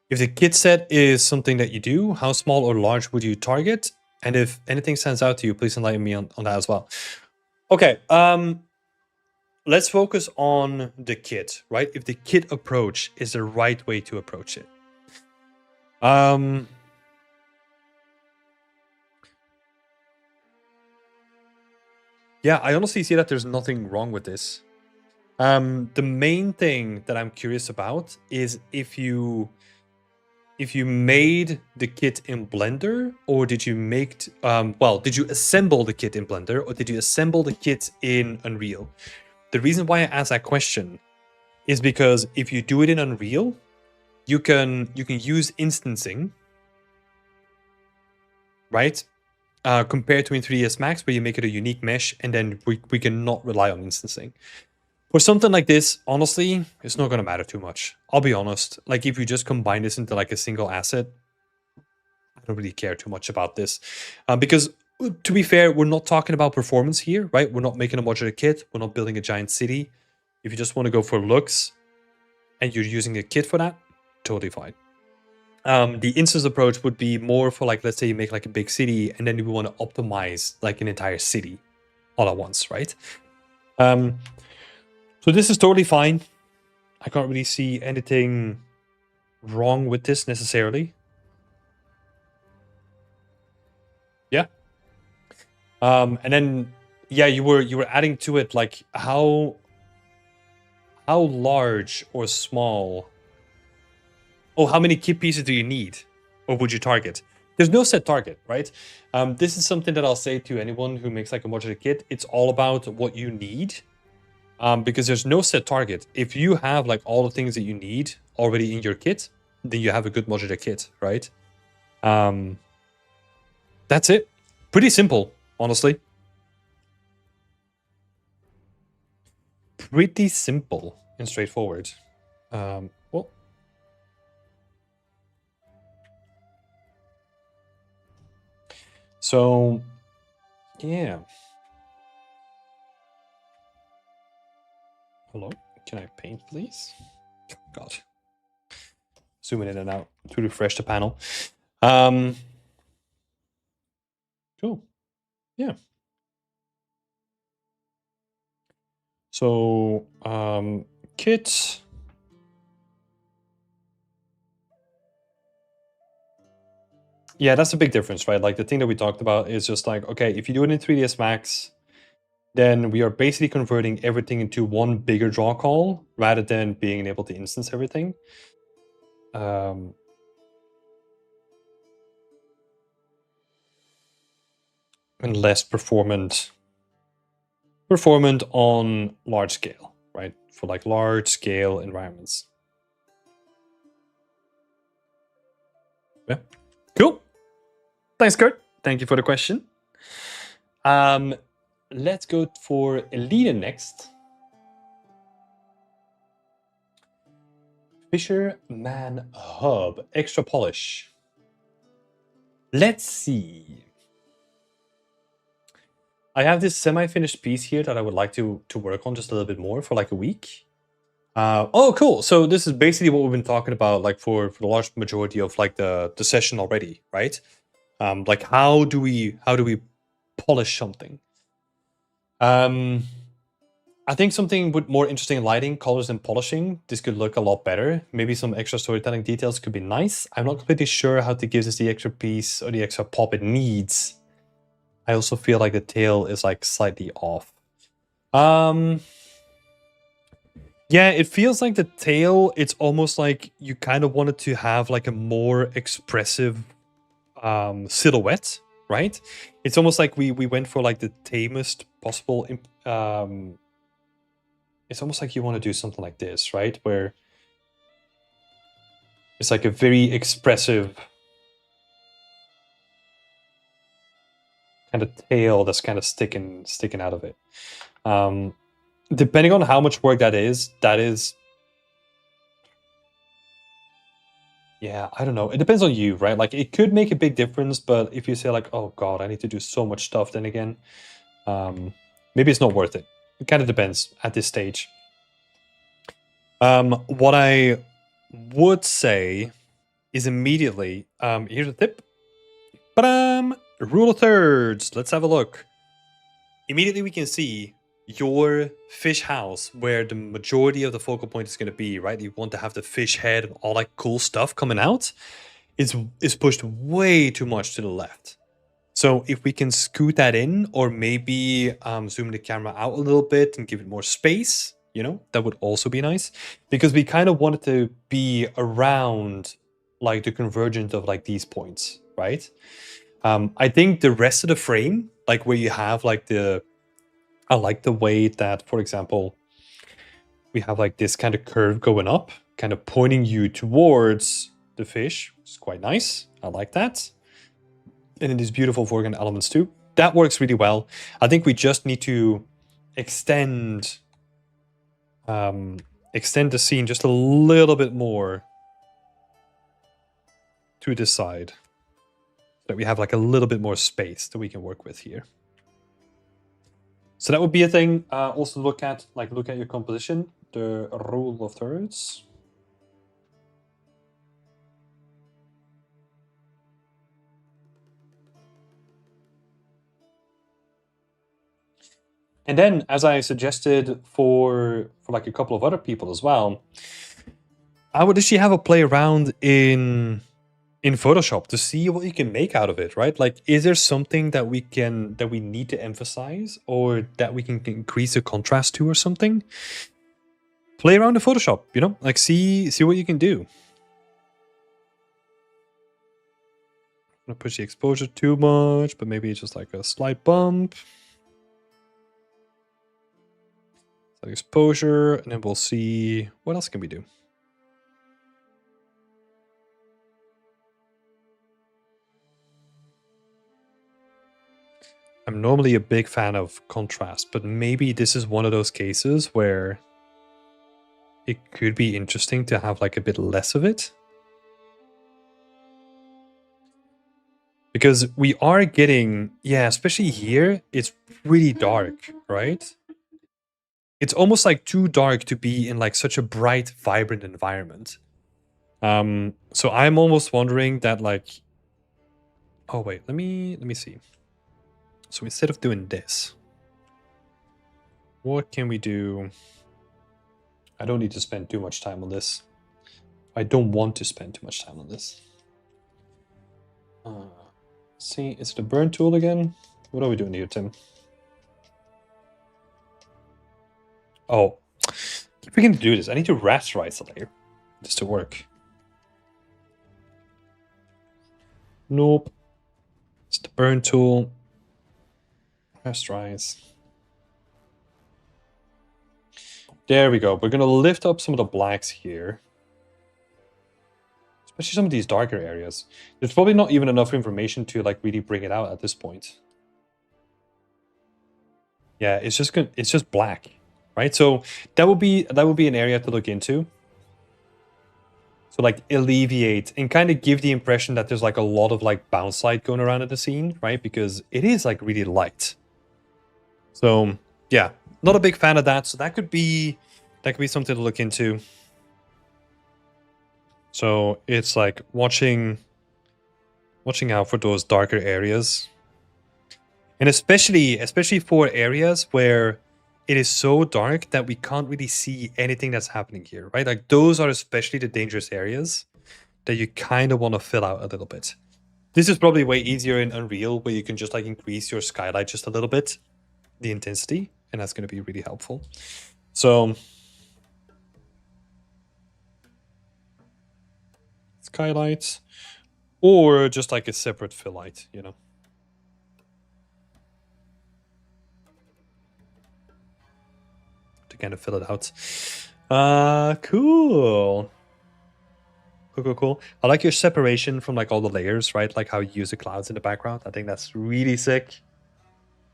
If the kit set is something that you do, how small or large would you target? And if anything stands out to you, please enlighten me on that as well. Okay, let's focus on the kit, right? If the kit approach is the right way to approach it. Yeah, I honestly see that there's nothing wrong with this. The main thing that I'm curious about is if you made the kit in Blender, or did you did you assemble the kit in Blender, or did you assemble the kit in Unreal? The reason why I ask that question is because if you do it in Unreal, you can use instancing, right? Compared to in 3ds Max, where you make it a unique mesh, and then we cannot rely on instancing. For something like this, honestly, it's not going to matter too much. I'll be honest. Like, if you just combine this into like a single asset, I don't really care too much about this. Because, to be fair, we're not talking about performance here, right? We're not making a modular kit. We're not building a giant city. If you just want to go for looks and you're using a kit for that, totally fine. The instance approach would be more for like, let's say you make like a big city and then you want to optimize like an entire city all at once, right? So this is totally fine. I can't really see anything wrong with this necessarily. Yeah. And then yeah, you were adding to it like how large or small. Oh, how many kit pieces do you need, or would you target? There's no set target, right? This is something that I'll say to anyone who makes like a modular kit. It's all about what you need, because there's no set target. If you have like all the things that you need already in your kit, then you have a good modular kit, right? That's it. Pretty simple, honestly. Pretty simple and straightforward. Well, so yeah. Hello, can I paint, please? God. zoom it in and out to refresh the panel. Cool. Yeah. So kit. Yeah, that's a big difference, right? Like the thing that we talked about is just like, okay, if you do it in 3ds Max, then we are basically converting everything into one bigger draw call rather than being able to instance everything. And less performant on large scale, right? For like large scale environments. Yeah. Cool. Thanks, Kurt. Thank you for the question. Let's go for Elena next. Fisherman Hub, extra polish. Let's see. I have this semi-finished piece here that I would like to work on just a little bit more for like a week. Oh, cool. So this is basically what we've been talking about, like for the large majority of like the session already, right? Like how do we polish something? I think something with more interesting lighting, colors, and polishing, this could look a lot better. Maybe some extra storytelling details could be nice. I'm not completely sure how to give this the extra piece or the extra pop it needs. I also feel like the tail is like slightly off. Yeah, it feels like the tail, it's almost like you kind of wanted to have like a more expressive silhouette, right? It's almost like we went for like the tamest possible it's almost like you want to do something like this, right? Where it's like a very expressive kind of tail that's kind of sticking out of it. Depending on how much work that is, yeah, I don't know. It depends on you, right? Like it could make a big difference, but if you say like, oh god, I need to do so much stuff, then again, maybe it's not worth it. It kind of depends at this stage. What I would say is immediately, here's a tip. Rule of thirds. Let's have a look. Immediately we can see your fish house where the majority of the focal point is going to be, right? You want to have the fish head and all that cool stuff coming out. Is pushed way too much to the left. So if we can scoot that in, or maybe zoom the camera out a little bit and give it more space, you know, that would also be nice. Because we kind of wanted to be around like the convergence of like these points, right? I think the rest of the frame, like where you have like I like the way that, for example, we have like this kind of curve going up, kind of pointing you towards the fish. It's quite nice. I like that. And it is beautiful foreground elements too. That works really well. I think we just need to extend the scene just a little bit more to this side, so that we have like a little bit more space that we can work with here. So that would be a thing. Also look at your composition, the rule of thirds. And then, as I suggested for like a couple of other people as well, I would actually have a play around in Photoshop to see what you can make out of it, right? Like, is there something that we need to emphasize, or that we can increase the contrast to, or something? Play around in Photoshop, you know, like see what you can do. I'm gonna push the exposure too much, but maybe it's just like a slight bump. So exposure, and then we'll see what else can we do. I'm normally a big fan of contrast, but maybe this is one of those cases where it could be interesting to have like a bit less of it. Because we are getting, yeah, especially here, it's pretty dark, right? It's almost like too dark to be in like such a bright, vibrant environment. So I'm almost wondering that like, oh wait, let me see. So instead of doing this, what can we do? I don't need to spend too much time on this. I don't want to spend too much time on this. See, is it a burn tool again? What are we doing here, Tim? Oh, if we can do this, I need to rasterize the layer just to work. Nope. It's the burn tool. Rasterize. There we go. We're gonna lift up some of the blacks here. Especially some of these darker areas. There's probably not even enough information to like really bring it out at this point. Yeah, it's just black, right? So that would be an area to look into. So like alleviate and kind of give the impression that there's like a lot of like bounce light going around in the scene, right? Because it is like really light. So yeah, not a big fan of that. So that could be something to look into. So it's like watching out for those darker areas. And especially for areas where it is so dark that we can't really see anything that's happening here, right? Like those are especially the dangerous areas that you kind of want to fill out a little bit. This is probably way easier in Unreal, where you can just like increase your skylight just a little bit, the intensity, and that's going to be really helpful. So skylights, or just like a separate fill light, you know. To kind of fill it out. Cool. Cool. I like your separation from like all the layers, right? Like how you use the clouds in the background. I think that's really sick.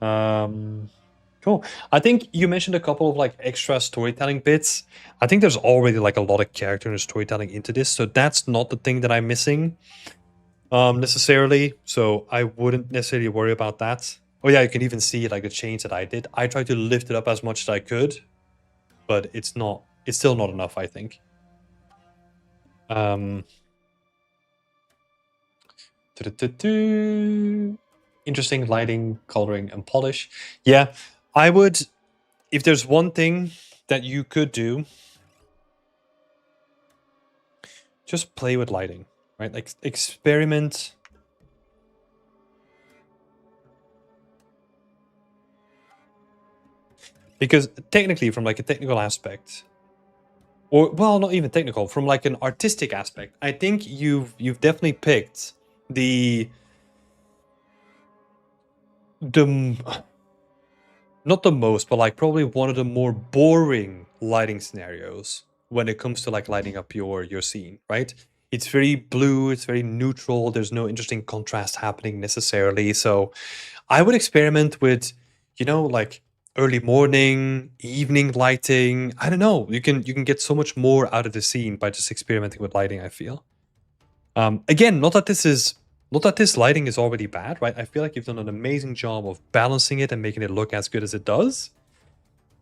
Cool. I think you mentioned a couple of like extra storytelling bits. I think there's already like a lot of character and storytelling into this, so that's not the thing that I'm missing necessarily. So I wouldn't necessarily worry about that. Oh yeah, you can even see like the change that I did. I tried to lift it up as much as I could, but it's still not enough, I think. Interesting lighting, coloring, and polish. Yeah, I would, if there's one thing that you could do, just play with lighting, right? Like experiment. Because technically, from like a technical aspect, or well, not even technical, from like an artistic aspect, I think you've definitely picked the not the most, but like probably one of the more boring lighting scenarios when it comes to like lighting up your scene, right? It's very blue, it's very neutral, there's no interesting contrast happening necessarily. So I would experiment with, you know, like early morning, evening lighting. I don't know. You can get so much more out of the scene by just experimenting with lighting, I feel. Again, not that this lighting is already bad, right? I feel like you've done an amazing job of balancing it and making it look as good as it does.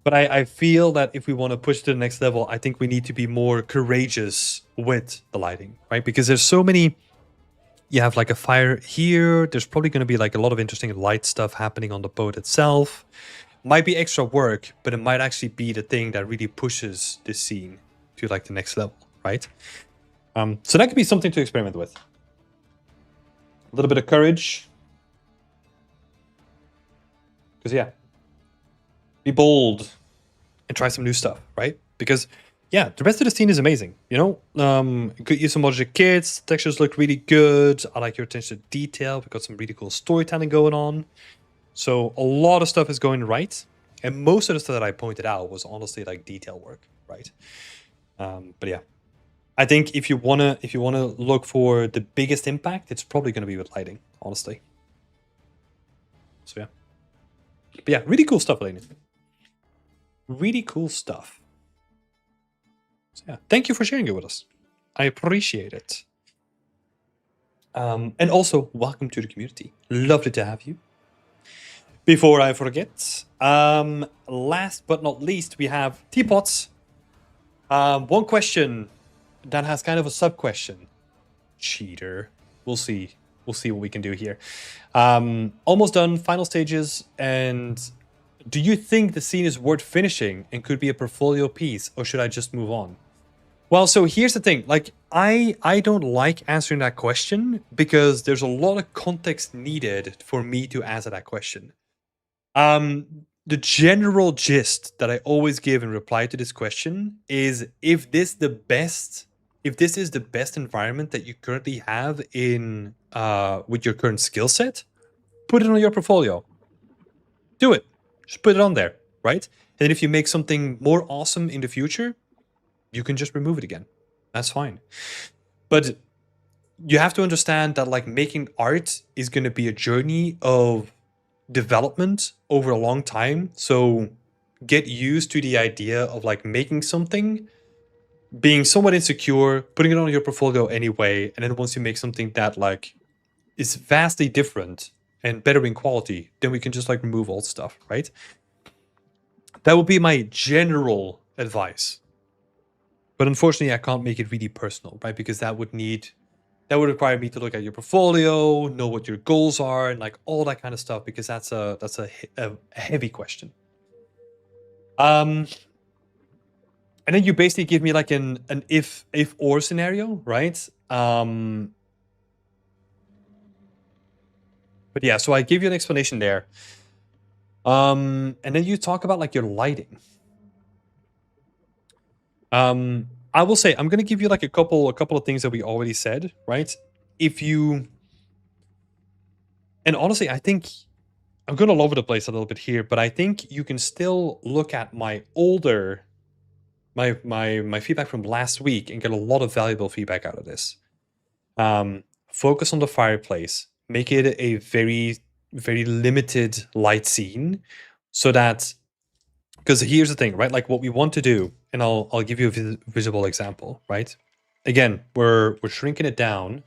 But I feel that if we want to push to the next level, I think we need to be more courageous with the lighting, right? Because there's so many. You have like a fire here. There's probably going to be like a lot of interesting light stuff happening on the boat itself. Might be extra work, but it might actually be the thing that really pushes this scene to like the next level, right? So that could be something to experiment with. A little bit of courage. Because yeah, be bold and try some new stuff, right? Because yeah, the rest of the scene is amazing. You know, could use some logic kits. Textures look really good. I like your attention to detail. We've got some really cool storytelling going on. So a lot of stuff is going right, and most of the stuff that I pointed out was honestly like detail work, right? But yeah, I think if you wanna look for the biggest impact, it's probably gonna be with lighting, honestly. So yeah, but yeah, really cool stuff, Eleni. Really cool stuff. So yeah, thank you for sharing it with us. I appreciate it. And also, welcome to the community. Lovely to have you. Before I forget, last but not least, we have Teapots. One question that has kind of a sub question. Cheater. We'll see. We'll see what we can do here. Almost done. Final stages. And do you think the scene is worth finishing and could be a portfolio piece, or should I just move on? Well, so here's the thing. Like, I don't like answering that question because there's a lot of context needed for me to answer that question. The general gist that I always give in reply to this question is if this is the best environment that you currently have in with your current skill set, put it on your portfolio. Do it. Just put it on there, right? And if you make something more awesome in the future, you can just remove it again. That's fine. But you have to understand that like making art is going to be a journey of development over a long time. So get used to the idea of like making something, being somewhat insecure, putting it on your portfolio anyway, and then once you make something that like is vastly different and better in quality, then we can just like remove old stuff, right? That would be my general advice. But unfortunately, I can't make it really personal, right? Because that would require me to look at your portfolio, know what your goals are, and like all that kind of stuff. Because that's a heavy question. And then you basically give me like an if or scenario, right? But yeah, so I give you an explanation there. And then you talk about like your lighting. I will say I'm gonna give you like a couple of things that we already said, right? And honestly, I think I'm going all over the place a little bit here, but I think you can still look at my feedback from last week and get a lot of valuable feedback out of this. Focus on the fireplace. Make it a very, very limited light scene, so that, because here's the thing, right? Like what we want to do, and I'll give you a visible example, right? Again, we're shrinking it down.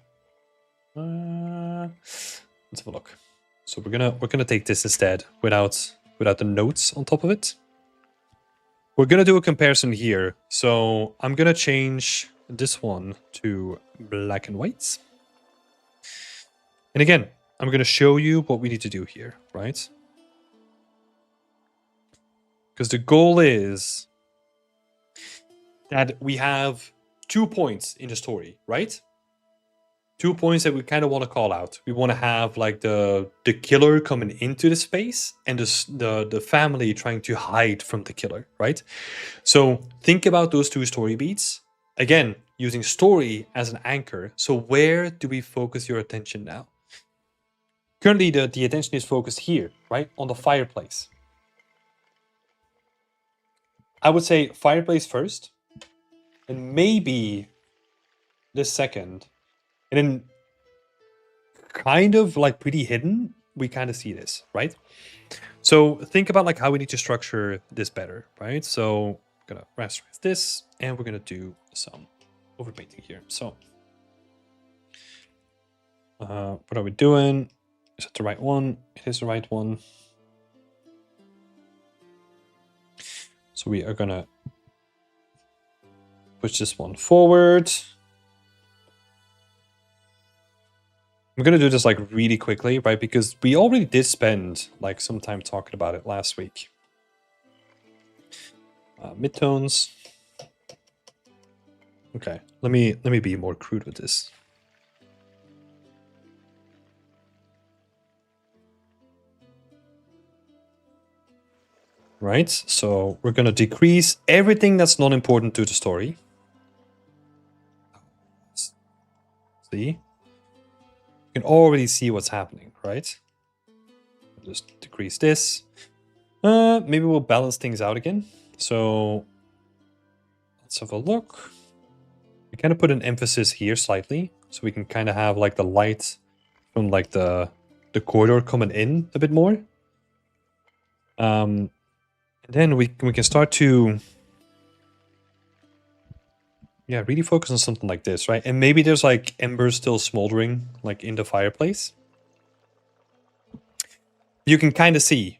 Let's have a look. So we're gonna take this instead without the notes on top of it. We're gonna do a comparison here. So I'm gonna change this one to black and white. And again, I'm gonna show you what we need to do here, right? Because the goal is that we have 2 points in the story, right? 2 points that we kind of want to call out. We want to have like the killer coming into the space and the family trying to hide from the killer, right? So think about those 2 story beats. Again, using story as an anchor. So where do we focus your attention now? Currently, the attention is focused here, right? On the fireplace. I would say fireplace first, and maybe the second. And then kind of like pretty hidden, we kind of see this, right? So think about like how we need to structure this better, right? So I'm gonna rasterize this and we're gonna do some overpainting here. So what are we doing? Is it the right one? It is the right one. So we are gonna push this one forward. I'm gonna do this like really quickly, right? Because we already did spend like some time talking about it last week. Midtones. Okay, let me be more crude with this. Right, so we're gonna decrease everything that's not important to the story. See? You can already see what's happening, right? Just decrease this. Maybe we'll balance things out again. So let's have a look. We kind of put an emphasis here slightly, so we can kind of have like the light from like the corridor coming in a bit more. And then we can start to really focus on something like this, right? And maybe there's like embers still smoldering like in the fireplace. You can kind of see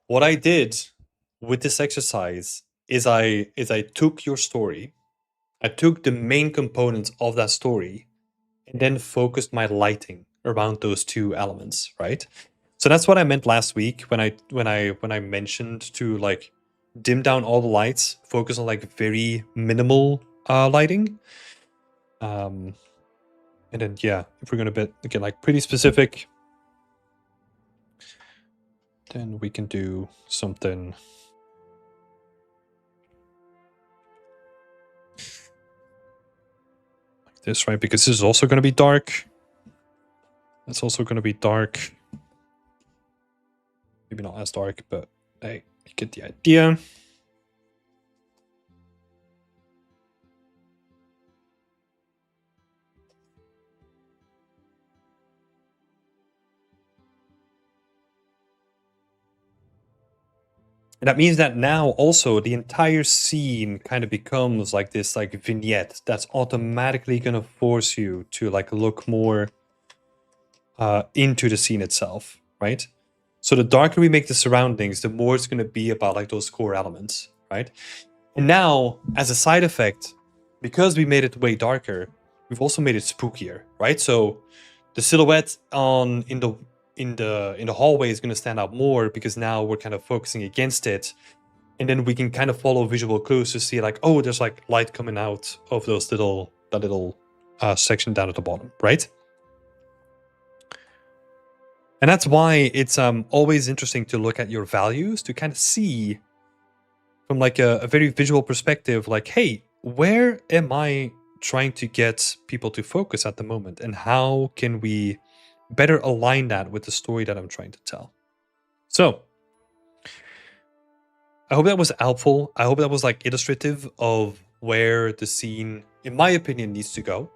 what I did with this exercise is I took your story I took the main components of that story and then focused my lighting around those two elements, right? So that's what I meant last week when I mentioned to like dim down all the lights, focus on like very minimal lighting. And then yeah, if we're gonna get like pretty specific, then we can do something like this, right? Because this is also gonna be dark. That's also gonna be dark. Maybe not as dark, but hey, you get the idea. And that means that now also the entire scene kind of becomes like this like vignette that's automatically gonna force you to like look more into the scene itself, right? So the darker we make the surroundings, the more it's gonna be about like those core elements, right? And now, as a side effect, because we made it way darker, we've also made it spookier, right? So the silhouette in the hallway is going to stand out more because now we're kind of focusing against it, and then we can kind of follow visual clues to see like, oh, there's like light coming out of that little section down at the bottom, right? And that's why it's always interesting to look at your values to kind of see from like a very visual perspective, like, hey, where am I trying to get people to focus at the moment, and how can we better align that with the story that I'm trying to tell? So I hope that was helpful. I hope that was like illustrative of where the scene, in my opinion, needs to go,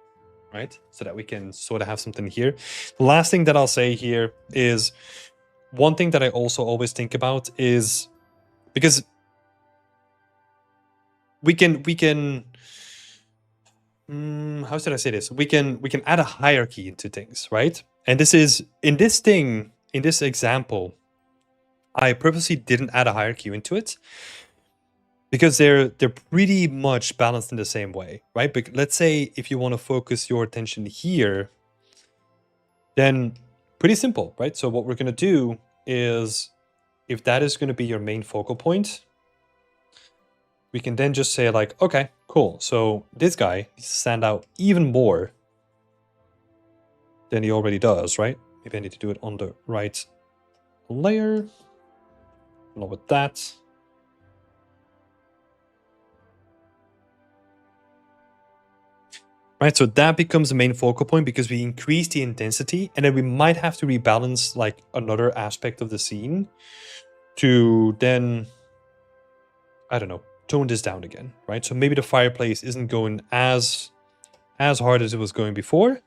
right? So that we can sort of have something here. The last thing that I'll say here is one thing that I also always think about is because we can how should I say this? We can add a hierarchy into things, right? And this is in this example, I purposely didn't add a hierarchy into it because they're pretty much balanced in the same way, right? But let's say if you want to focus your attention here, then pretty simple, right? So what we're going to do is, if that is going to be your main focal point, we can then just say like, okay, cool. So this guy needs to stand out even more than he already does, right? Maybe I need to do it on the right layer. Along with that. Right, so that becomes the main focal point because we increase the intensity, and then we might have to rebalance like another aspect of the scene to then, I don't know, tone this down again, right? So maybe the fireplace isn't going as hard as it was going before.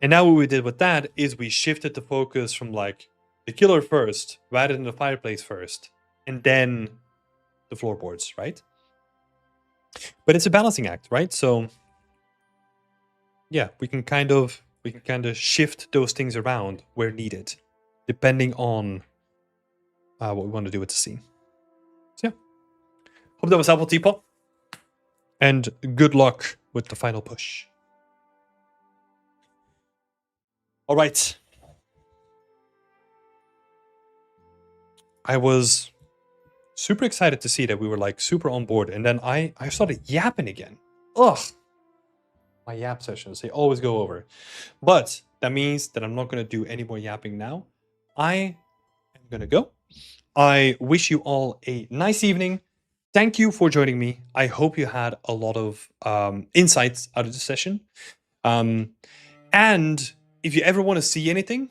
And now what we did with that is we shifted the focus from like the killer first rather than the fireplace first, and then the floorboards, right? But it's a balancing act, right? So yeah, we can kind of shift those things around where needed, depending on what we want to do with the scene. So yeah, hope that was helpful, Teapot, and good luck with the final push. All right. I was super excited to see that we were like super on board, and then I started yapping again. Ugh. My yap sessions, they always go over. But that means that I'm not going to do any more yapping now. I am going to go. I wish you all a nice evening. Thank you for joining me. I hope you had a lot of insights out of the session. And if you ever want to see anything,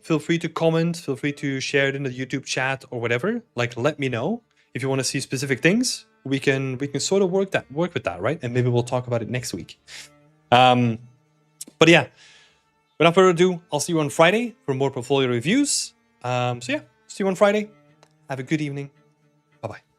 feel free to comment, feel free to share it in the YouTube chat or whatever. Like, let me know if you want to see specific things. We can sort of work with that, right? And maybe we'll talk about it next week. But yeah, without further ado, I'll see you on Friday for more portfolio reviews. So yeah, see you on Friday. Have a good evening. Bye-bye.